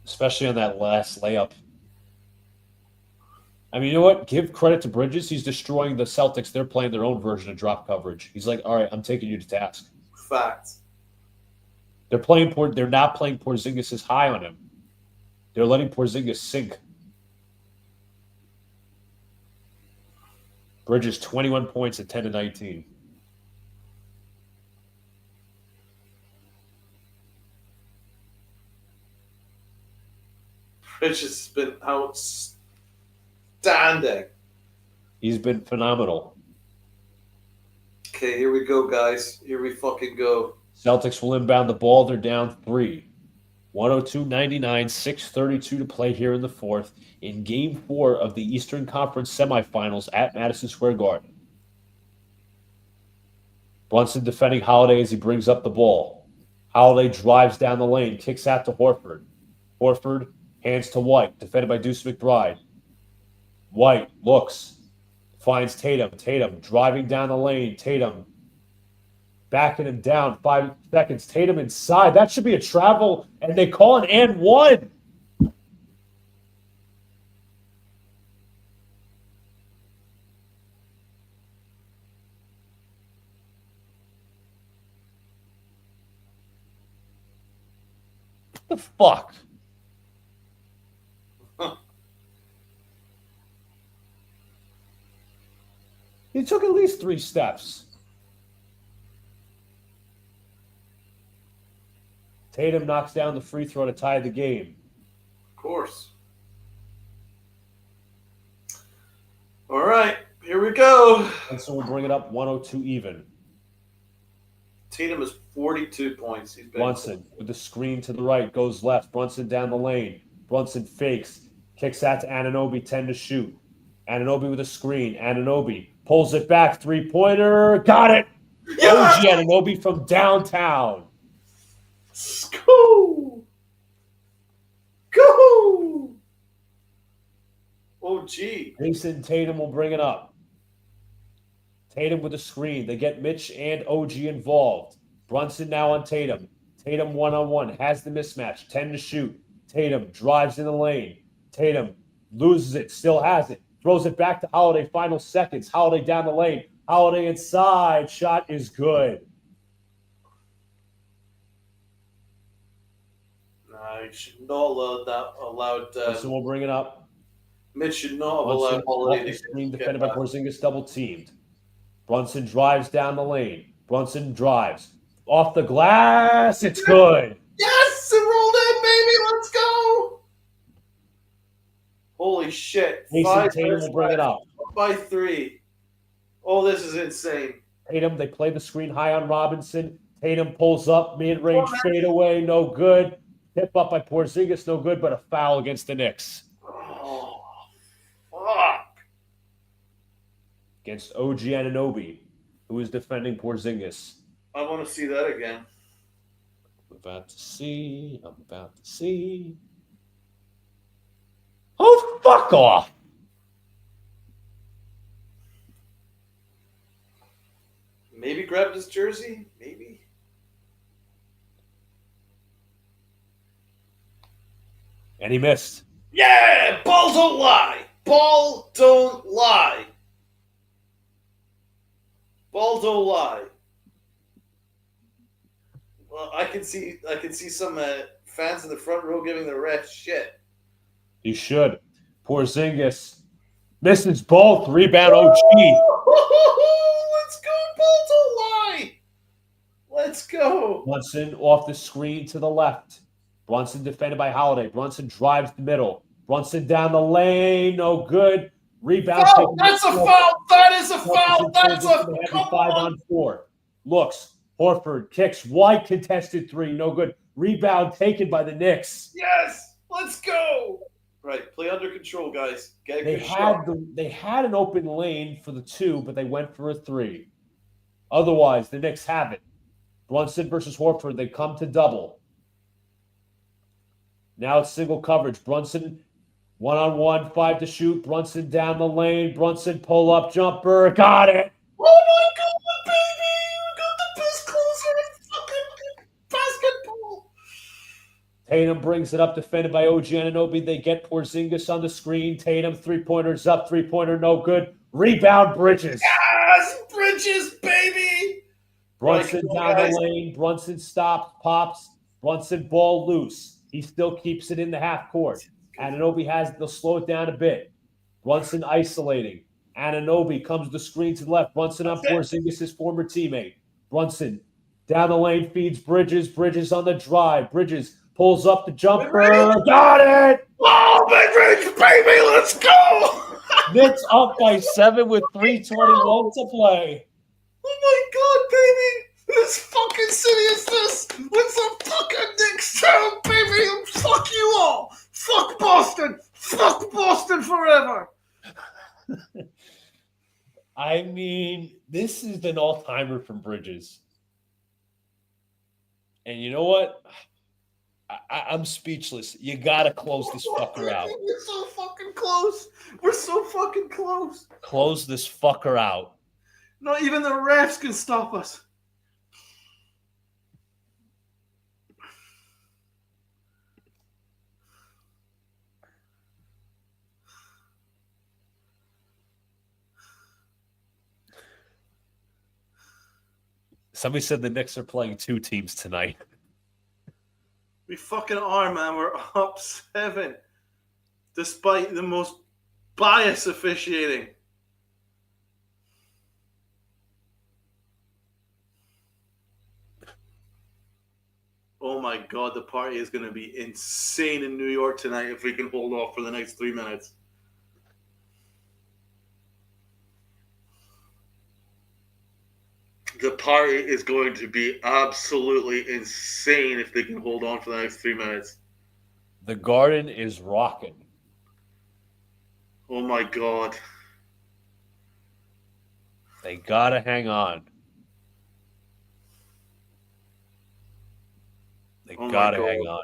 Especially on that last layup. I mean, you know what? Give credit to Bridges. He's destroying the Celtics. They're playing their own version of drop coverage. He's like, all right, I'm taking you to task. Fact. They're not playing Porzingis as high on him. They're letting Porzingis sink. Bridges 21 points at 10-19. Bridges has been outstanding. He's been phenomenal. Okay, here we go, guys. Here we fucking go. Celtics will inbound the ball. They're down 3. 102-99, 6:32 to play here in the fourth in Game 4 of the Eastern Conference Semifinals at Madison Square Garden. Brunson defending Holiday as he brings up the ball. Holiday drives down the lane, kicks out to Horford. Horford hands to White, defended by Deuce McBride. White looks, finds Tatum. Tatum driving down the lane. Tatum backing him down 5 seconds. Tatum inside. That should be a travel, and they call an and one. What the fuck? He took at least 3 steps. Tatum knocks down the free throw to tie the game. Of course. All right, here we go. And so we'll bring it up 102 even. Tatum is 42 points. He's been Brunson with the screen to the right, goes left. Brunson down the lane. Brunson fakes, kicks out to Anunoby, 10 to shoot. Anunoby with a screen. Anunoby pulls it back, 3-pointer. Got it! Yeah! OG Anunoby from downtown. Go! Go! OG. Jason Tatum will bring it up. Tatum with a screen. They get Mitch and OG involved. Brunson now on Tatum. Tatum one-on-one. Has the mismatch. 10 to shoot. Tatum drives in the lane. Tatum loses it. Still has it. Throws it back to Holiday. Final seconds. Holiday down the lane. Holiday inside. Shot is good. I should not allowed that. So we'll bring it up. Mitch should not have Brunson allowed off Holiday the to screen, get defended by back. Porzingis, double teamed. Brunson drives down the lane. Brunson drives off the glass. It's good. Yes, it rolled in, baby. Let's go. Holy shit! Mason 5 Tatum minutes will bring it left. up. By 3. Oh, this is insane. Tatum, they play the screen high on Robinson. Tatum pulls up, mid-range fadeaway, no good. Tip up by Porzingis, no good, but a foul against the Knicks. Oh, fuck. Against OG Anunoby, who is defending Porzingis. I want to see that again. I'm about to see. Oh, fuck off. Maybe grabbed his jersey. Maybe. And he missed. Yeah! Ball don't lie! Ball don't lie! Ball don't lie. Well, I can see some fans in the front row giving the ref shit. He should. Porzingis misses both. Rebound OG. Let's go, ball don't lie! Let's go. Brunson off the screen to the left. Brunson defended by Holiday. Brunson drives the middle. Brunson down the lane. No good. Rebound. Foul! That's a foul! That is a foul! That's a 5-on-4. Looks. Horford kicks. White contested 3. No good. Rebound taken by the Knicks. Yes! Let's go! Right, play under control, guys. Get a good shot. They had an open lane for the 2, but they went for a 3. Otherwise, the Knicks have it. Brunson versus Horford. They come to double. Now it's single coverage. Brunson, 1-on-1, 5 to shoot. Brunson down the lane. Brunson pull up jumper. Got it. Oh my god, baby! We got the best closer in fucking basketball. Tatum brings it up, defended by OG Anunoby. They get Porzingis on the screen. Tatum, 3-pointers up, 3-pointer, no good. Rebound, Bridges. Yes, Bridges, baby! Brunson Right, down guys. the lane. Brunson stops, pops. Brunson ball loose. He still keeps it in the half court. Anunoby they'll slow it down a bit. Brunson isolating. Anunoby comes to the screen to the left. Brunson on Porzingis, his former teammate. Brunson down the lane, feeds Bridges. Bridges on the drive. Bridges pulls up the jumper. Got it! Oh, baby, let's go! Knicks up by 7 with 3:21 to play. Oh my god, baby! Whose fucking city is this? What's a fucking Knicks town, baby? Fuck you all! Fuck Boston! Fuck Boston forever! I mean, this is an all-timer from Bridges. And you know what? I'm speechless. You got to close this fucker out. We're so fucking close. We're so fucking close. Close this fucker out. Not even the refs can stop us. Somebody said the Knicks are playing 2 teams tonight. We fucking are, man. We're up 7. Despite the most biased officiating. Oh my god, the party is going to be insane in New York tonight if we can hold off for the next 3 minutes. The party is going to be absolutely insane if they can hold on for the next 3 minutes. The Garden is rocking. Oh my god. They got to hang on. They Oh my got to God. hang on.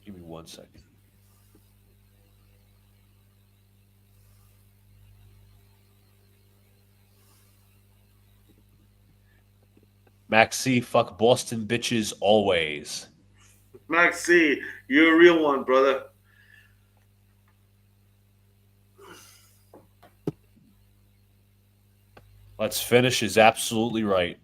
Give me 1 second. Maxi, fuck Boston bitches always. Maxi, you're a real one, brother. Let's finish is absolutely right.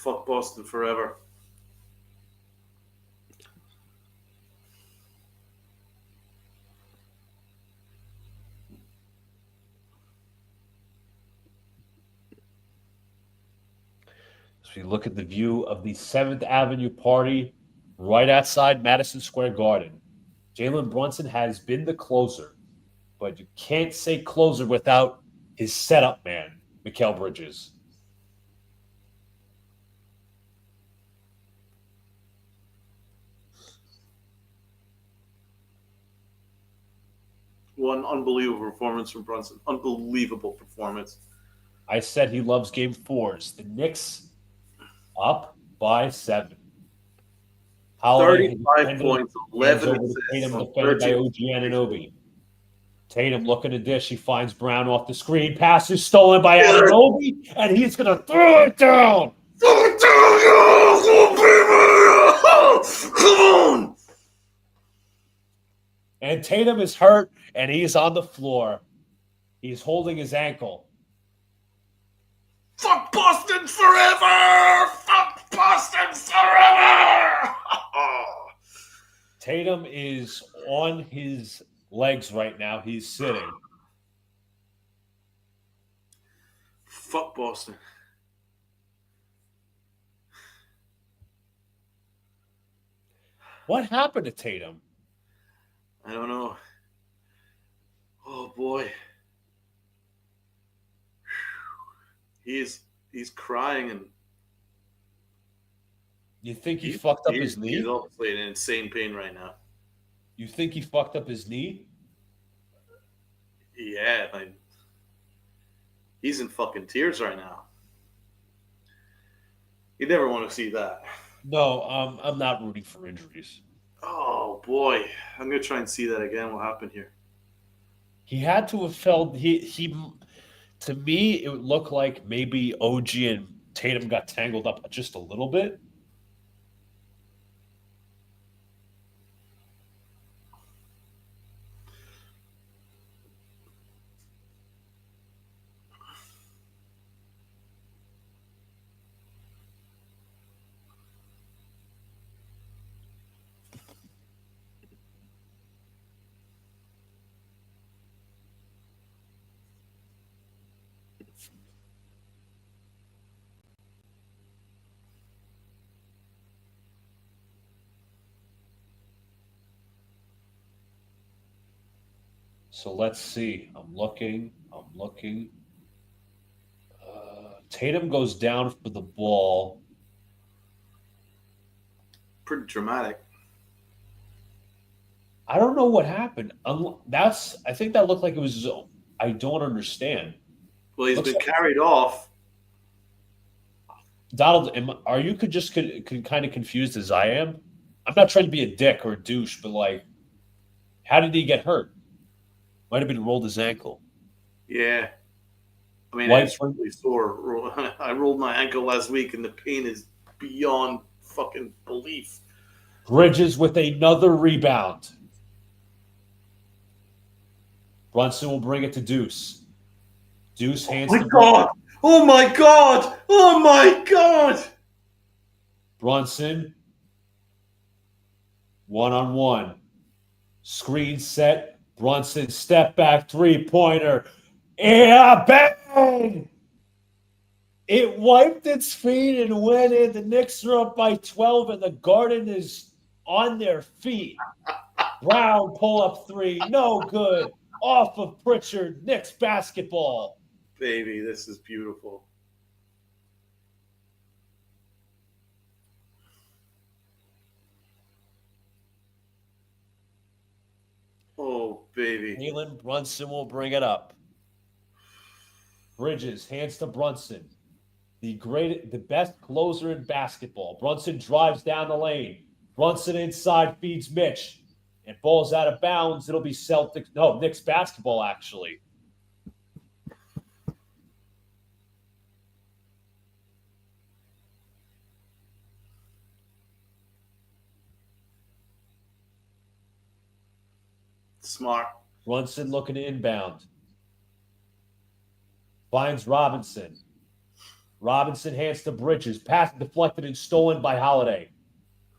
Fuck Boston forever. As we look at the view of the 7th Avenue party right outside Madison Square Garden, Jalen Brunson has been the closer, but you can't say closer without his setup man, Mikal Bridges. One unbelievable performance from Brunson. Unbelievable performance. I said he loves game 4s. The Knicks up by 7. Holiday 35 points, 11 over to assists Tatum, on defended by 13. OG Anunoby. Tatum looking to dish. He finds Brown off the screen. Pass is stolen by Anunoby, and he's going to throw it down. Come on! And Tatum is hurt, and he's on the floor. He's holding his ankle. Fuck Boston forever! Fuck Boston forever! Tatum is on his legs right now. He's sitting. Fuck Boston. What happened to Tatum? I don't know. Oh boy. He's crying and You think he fucked up his knee? He's obviously in insane pain right now. You think he fucked up his knee? Yeah, like he's in fucking tears right now. You never want to see that. No, I'm not rooting for injuries. Oh boy, I'm gonna try and see that again. What happened here? He had to have felt he. To me, it would look like maybe OG and Tatum got tangled up just a little bit. So let's see. I'm looking. Tatum goes down for the ball. Pretty dramatic. I don't know what happened. I think that looked like it was. I don't understand. Well, he's Looks been like- carried off. Donald, are you kind of confused as I am? I'm not trying to be a dick or a douche, but like, how did he get hurt? Might have been rolled his ankle. Yeah. I mean, White- it's really sore. I rolled my ankle last week, and the pain is beyond fucking belief. Bridges with another rebound. Brunson will bring it to Deuce. Deuce hands Oh to my god! Oh my god! Oh my god! Brunson. 1-on-1. Screen set. Brunson step back 3-pointer. Yeah, bang! It wiped its feet and went in. The Knicks are up by 12, and the Garden is on their feet. Brown pull up 3. No good. Off of Pritchard. Knicks basketball. Baby, this is beautiful. Oh, baby. Jalen Brunson will bring it up. Bridges hands to Brunson. The best closer in basketball. Brunson drives down the lane. Brunson inside feeds Mitch. And ball's out of bounds. It'll be Celtics. No, Knicks basketball, actually. Smart. Brunson looking to inbound. Finds Robinson. Robinson hands to Bridges. Pass deflected and stolen by Holiday.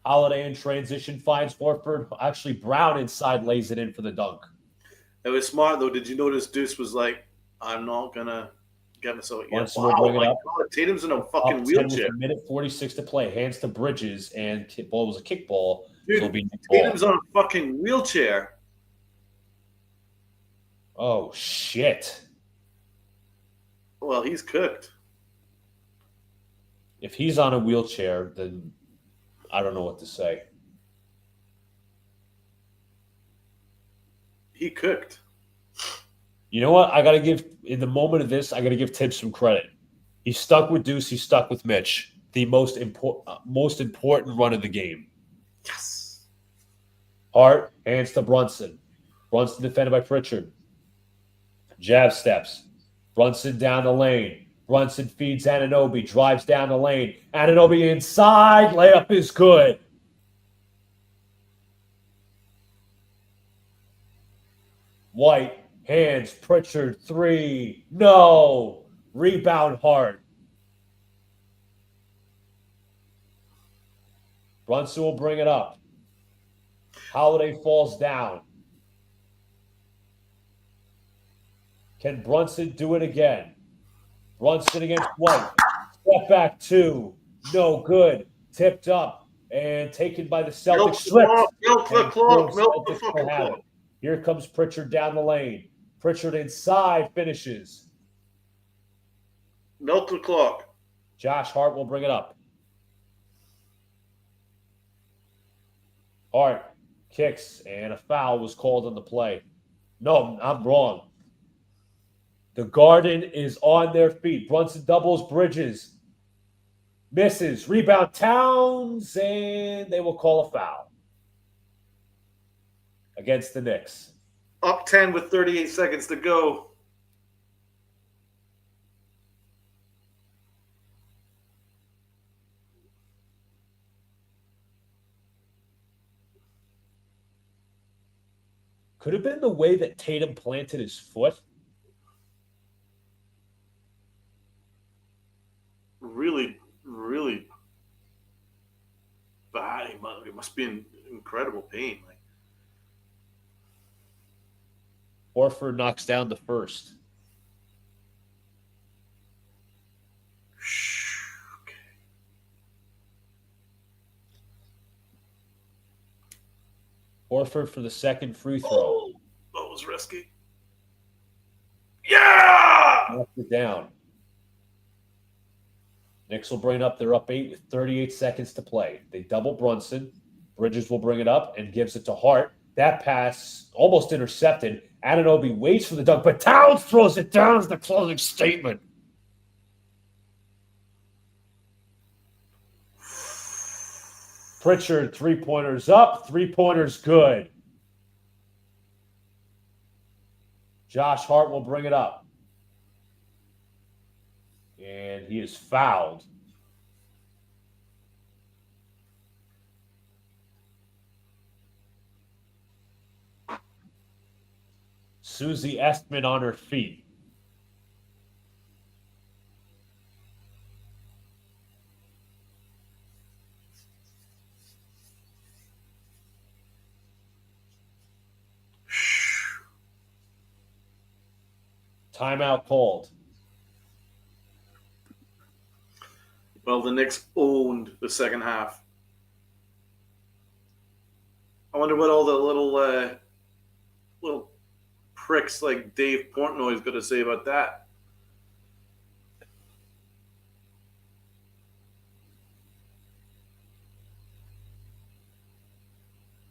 Holiday in transition finds Horford. Actually, Brown inside lays it in for the dunk. It was smart, though. Did you notice Deuce was like, I'm not going to get myself again. Brunson will bring it up. God, Tatum's in a Up fucking 10 wheelchair. with a minute 46 to play. Hands to Bridges, and ball was a kick ball. Dude, so it'll be Tatum's on a fucking wheelchair. Oh, shit. Well, he's cooked. If he's on a wheelchair, then I don't know what to say. He cooked. You know what? I got to give, in the moment of this, I got to give Tibbs some credit. He stuck with Deuce. He stuck with Mitch. The most important run of the game. Yes. Hart, hands to Brunson. Brunson defended by Pritchard. Jab steps. Brunson down the lane. Brunson feeds Anunoby. Drives down the lane. Anunoby inside. Layup is good. White, hands, Pritchard, 3. No. Rebound Hart. Brunson will bring it up. Holiday falls down. Can Brunson do it again? Brunson against White. Step back 2. No good. Tipped up and taken by the Celtics. Milk the fucking clock. Here comes Pritchard down the lane. Pritchard inside finishes. Milk the clock. Josh Hart will bring it up. Hart kicks, and a foul was called on the play. No, I'm wrong. The Garden is on their feet. Brunson doubles Bridges. Misses. Rebound Towns, and they will call a foul against the Knicks. Up 10 with 38 seconds to go. Could have been the way that Tatum planted his foot. Really, really bad. It must be in incredible pain. Horford knocks down the first. Okay. Horford for the second free throw. Oh, that was risky. Yeah! Knocked it down. Knicks will bring it up. They're up 8 with 38 seconds to play. They double Brunson. Bridges will bring it up and gives it to Hart. That pass almost intercepted. Anunoby waits for the dunk, but Towns throws it down as the closing statement. Pritchard, 3-pointers up, 3-pointers good. Josh Hart will bring it up. And he is fouled. Susie Estman on her feet. Timeout called. Well, the Knicks owned the second half. I wonder what all the little pricks like Dave Portnoy is going to say about that.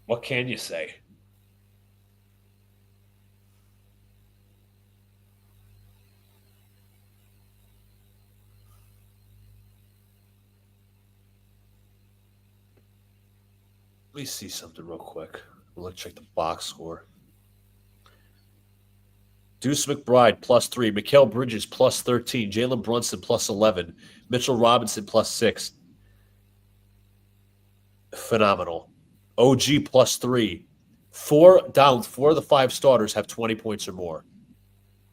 What can you say? Let me see something real quick. Let's check the box score. Deuce McBride +3, Mikal Bridges +13, Jalen Brunson +11, Mitchell Robinson +6. Phenomenal. OG +3. Four of the 5 starters have 20 points or more.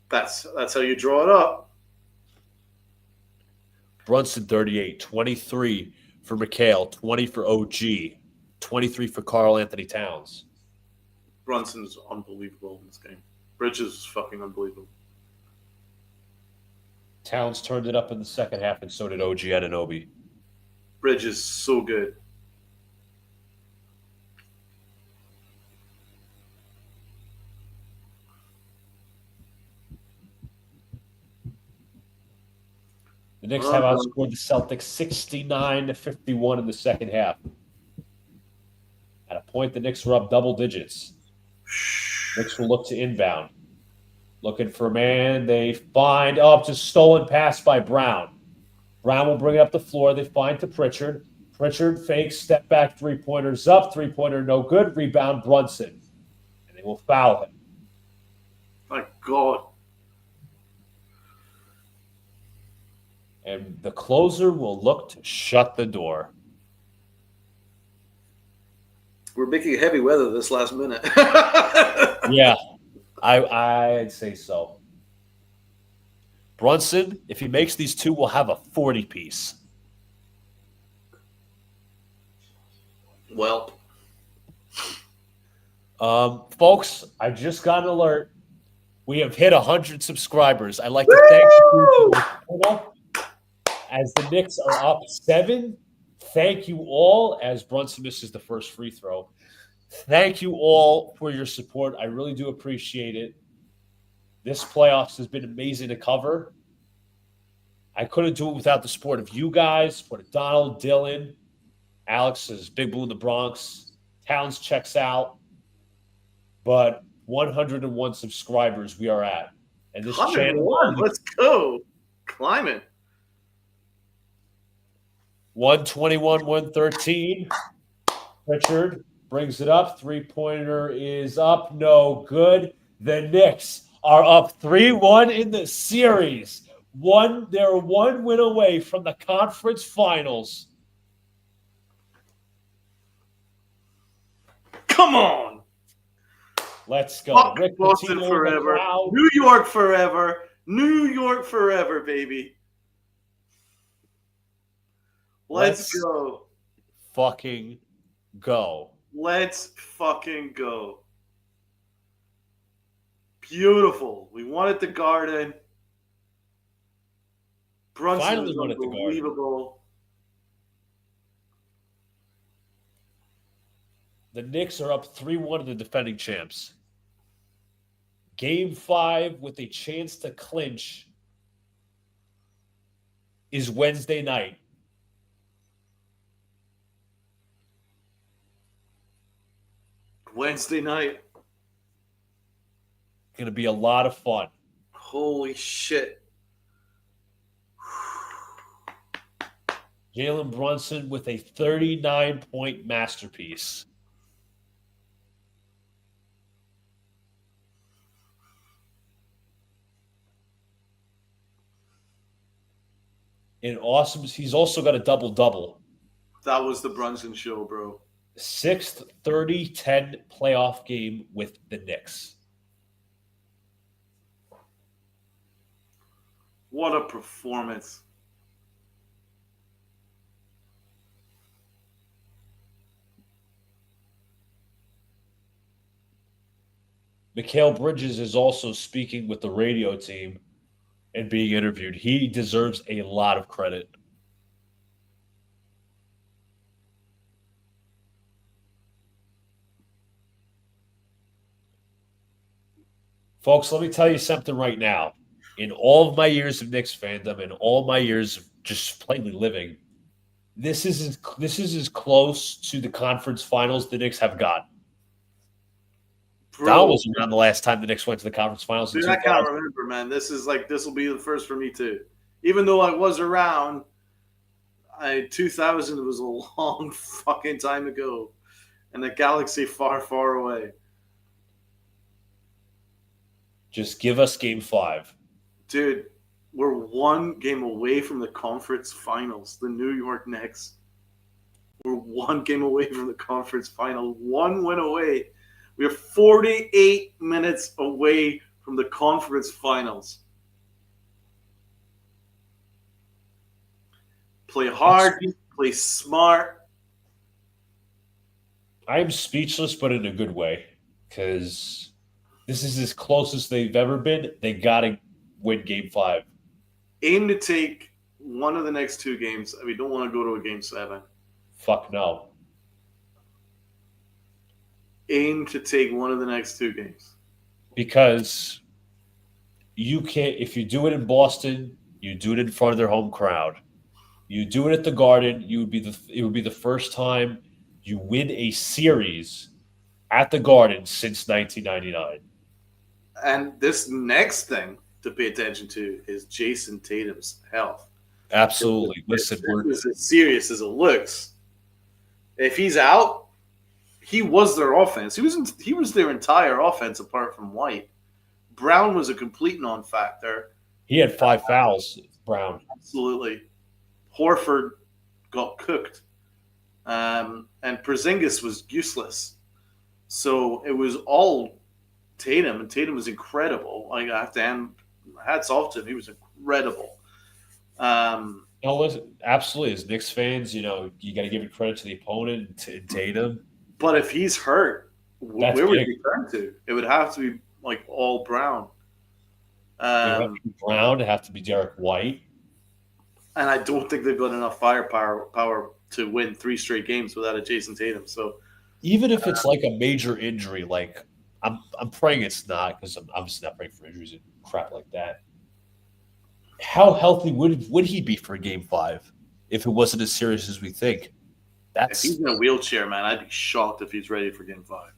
That's how you draw it up. Brunson, 38. 23 for Mikhail. 20 for OG. 23 for Karl Anthony Towns. Brunson's unbelievable in this game. Bridges is fucking unbelievable. Towns turned it up in the second half, and so did OG Anunoby. Bridges so good. The Knicks have outscored the Celtics 69-51 in the second half. At a point, the Knicks were up double digits. Knicks will look to inbound. Looking for a man. They find just stolen pass by Brown. Brown will bring it up the floor. They find to Pritchard. Pritchard fakes, step back, three-pointers up. Three-pointer no good. Rebound Brunson. And they will foul him. My God. And the closer will look to shut the door. We're making heavy weather this last minute. Yeah, I'd say so. Brunson, if he makes these two, will have a 40-piece. Well. Folks, I just got an alert. We have hit 100 subscribers. I'd like to thank you. As the Knicks are up 7, thank you all as Brunson misses the first free throw. Thank you all for your support. I really do appreciate it. This playoffs has been amazing to cover. I couldn't do it without the support of you guys, support of Donald, Dylan, Alex is Big Blue in the Bronx, Towns checks out. But 101 subscribers we are at. And this 101, channel, let's go. Climbing. 121, 113. Pritchard brings it up. Three-pointer is up. No good. The Knicks are up 3-1 in the series. They're one win away from the conference finals. Come on. Let's go. Fuck Rick Boston Pitino, forever. New York forever. New York forever, baby. Let's go. Fucking go. Let's fucking go. Beautiful. We won at the Garden. Brunson Finally was won at the Garden. unbelievable. The Knicks are up 3-1 to the defending champs. Game 5 with a chance to clinch is Wednesday night. Wednesday night. Going to be a lot of fun. Holy shit. Jalen Brunson with a 39-point masterpiece. And awesome. He's also got a double-double. That was the Brunson show, bro. 6th 30-10 playoff game with the Knicks. What a performance. Mikal Bridges is also speaking with the radio team and being interviewed. He deserves a lot of credit. Folks, let me tell you something right now. In all of my years of Knicks fandom and all my years of just plainly living, this is as close to the conference finals the Knicks have gotten. That was around the last time the Knicks went to the conference finals. Dude, I can't remember, man. This will be the first for me too. Even though I was around, 2000 was a long fucking time ago, and a galaxy far, far away. Just give us game 5. Dude, we're one game away from the conference finals. The New York Knicks. We're one game away from the conference final. One win away. We are 48 minutes away from the conference finals. play hard, play smart. I am speechless, but in a good way, because this is as close as they've ever been. They got to win Game 5. Aim to take one of the next 2 games. We don't want to go to a Game 7. Fuck no. Aim to take one of the next 2 games. Because you can't, if you do it in Boston, you do it in front of their home crowd. You do it at the Garden, it would be the first time you win a series at the Garden since 1999. And this next thing to pay attention to is Jason Tatum's health. Absolutely. Listen, it's as serious as it looks. If he's out, he was their offense. He was their entire offense apart from White. Brown was a complete non-factor. He had 5 fouls, Brown. Absolutely. Horford got cooked. And Porzingis was useless. So it was all Tatum, and Tatum was incredible. I have to hand hats off to him. He was incredible. No, listen, absolutely. As Knicks fans, you got to give it credit to the opponent, to Tatum. But if he's hurt, where would he turn to? It would have to be like all Brown. It would have to be Brown. It have to be Derek White. And I don't think they've got enough firepower to win 3 straight games without a Jason Tatum. So even if it's like a major injury, like I'm praying it's not, because I'm obviously not praying for injuries and crap like that. How healthy would he be for Game 5 if it wasn't as serious as we think? If he's in a wheelchair, man, I'd be shocked if he's ready for Game 5.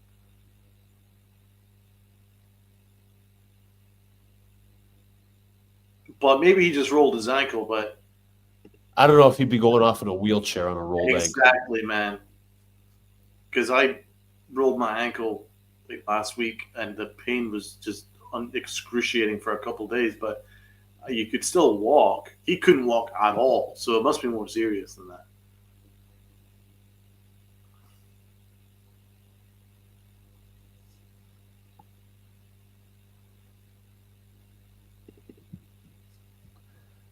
But maybe he just rolled his ankle, but I don't know if he'd be going off in a wheelchair on a rolled ankle. Exactly, man. Because I rolled my ankle last week, and the pain was just excruciating for a couple of days, but you could still walk. He couldn't walk at all, so it must be more serious than that.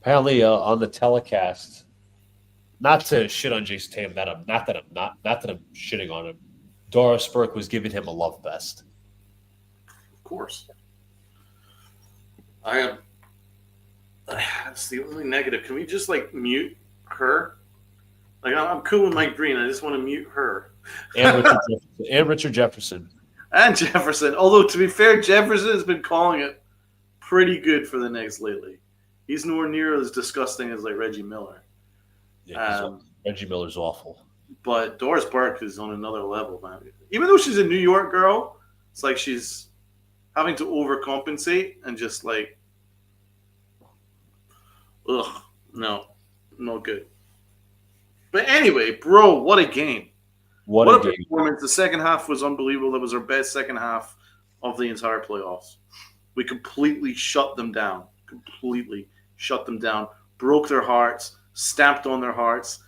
Apparently, on the telecast, not to shit on Jason Tatum, not that I'm shitting on him. Doris Burke was giving him a love fest. Of course. I am. That's the only negative. Can we just mute her? I'm cool with Mike Green. I just want to mute her. And Richard Jefferson. And Jefferson. Although, to be fair, Jefferson has been calling it pretty good for the Knicks lately. He's nowhere near as disgusting as Reggie Miller. Yeah, Reggie Miller's awful. But Doris Burke is on another level, man. Even though she's a New York girl, it's like she's having to overcompensate and just no good. But anyway, bro, what a game. What a game. Performance. The second half was unbelievable. That was our best second half of the entire playoffs. We completely shut them down. Broke their hearts, stamped on their hearts,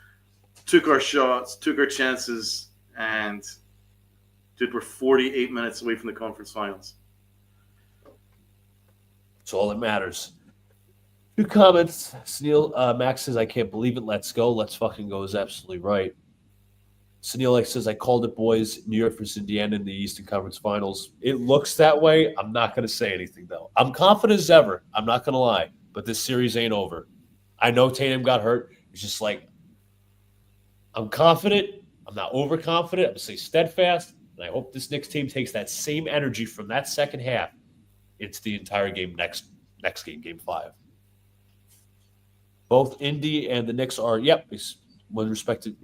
took our shots, took our chances, and we're 48 minutes away from the conference finals. That's all that matters. 2 comments. Sunil Max says, I can't believe it. Let's go. Let's fucking go is absolutely right. Sunil says, I called it, boys. New York versus Indiana in the Eastern Conference Finals. It looks that way. I'm not going to say anything, though. I'm confident as ever. I'm not going to lie. But this series ain't over. I know Tatum got hurt. It's just I'm confident. I'm not overconfident. I'm going to say steadfast. And I hope this Knicks team takes that same energy from that second half into the entire game next game, Game 5. Both Indy and the Knicks are, with respect to,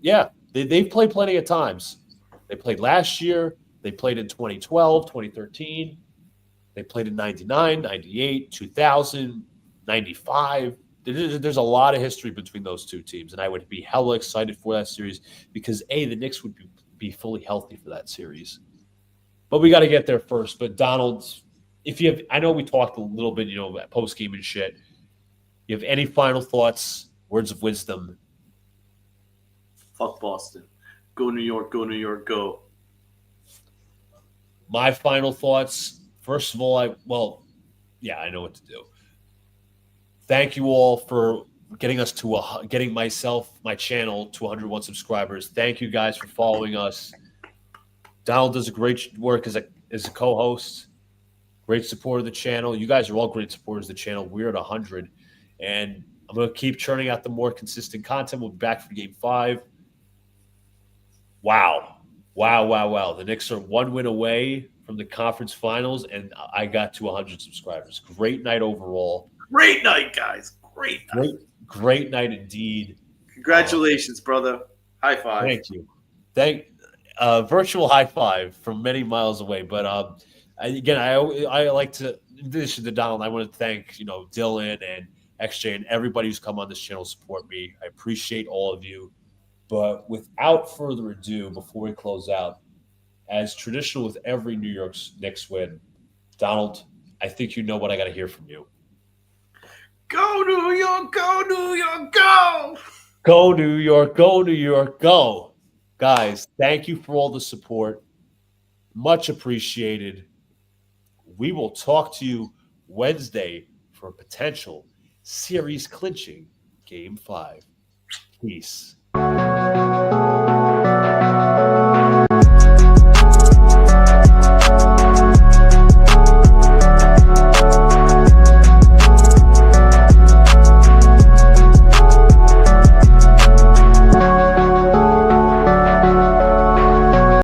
they've played plenty of times. They played last year. They played in 2012, 2013. They played in 99, 98, 2000, 95. There's a lot of history between those 2 teams, and I would be hella excited for that series because, the Knicks would be fully healthy for that series. But we got to get there first. But Donald, I know we talked a little bit, post-game and shit. You have any final thoughts, words of wisdom? Fuck Boston. Go New York, go. My final thoughts, first of all, I know what to do. Thank you all for getting my channel to 101 subscribers. Thank you guys for following us. Donald does a great work as a co-host. Great support of the channel. You guys are all great supporters of the channel. We're at 100, and I'm going to keep churning out the more consistent content. We'll be back for Game 5. Wow. The Knicks are 1 win away from the conference finals, and I got to 100 subscribers. Great night overall. Great night, guys. Great night indeed. Congratulations, brother. High five. Thank you. Virtual high five from many miles away. But again, I like to, in addition to Donald, I want to thank Dylan and XJ and everybody who's come on this channel to support me. I appreciate all of you. But without further ado, before we close out, as traditional with every New York Knicks win, Donald, I think you know what I got to hear from you. Go New York, go New York, go! Go New York, go New York, go! Guys, thank you for all the support. Much appreciated. We will talk to you Wednesday for a potential series clinching Game 5. Peace.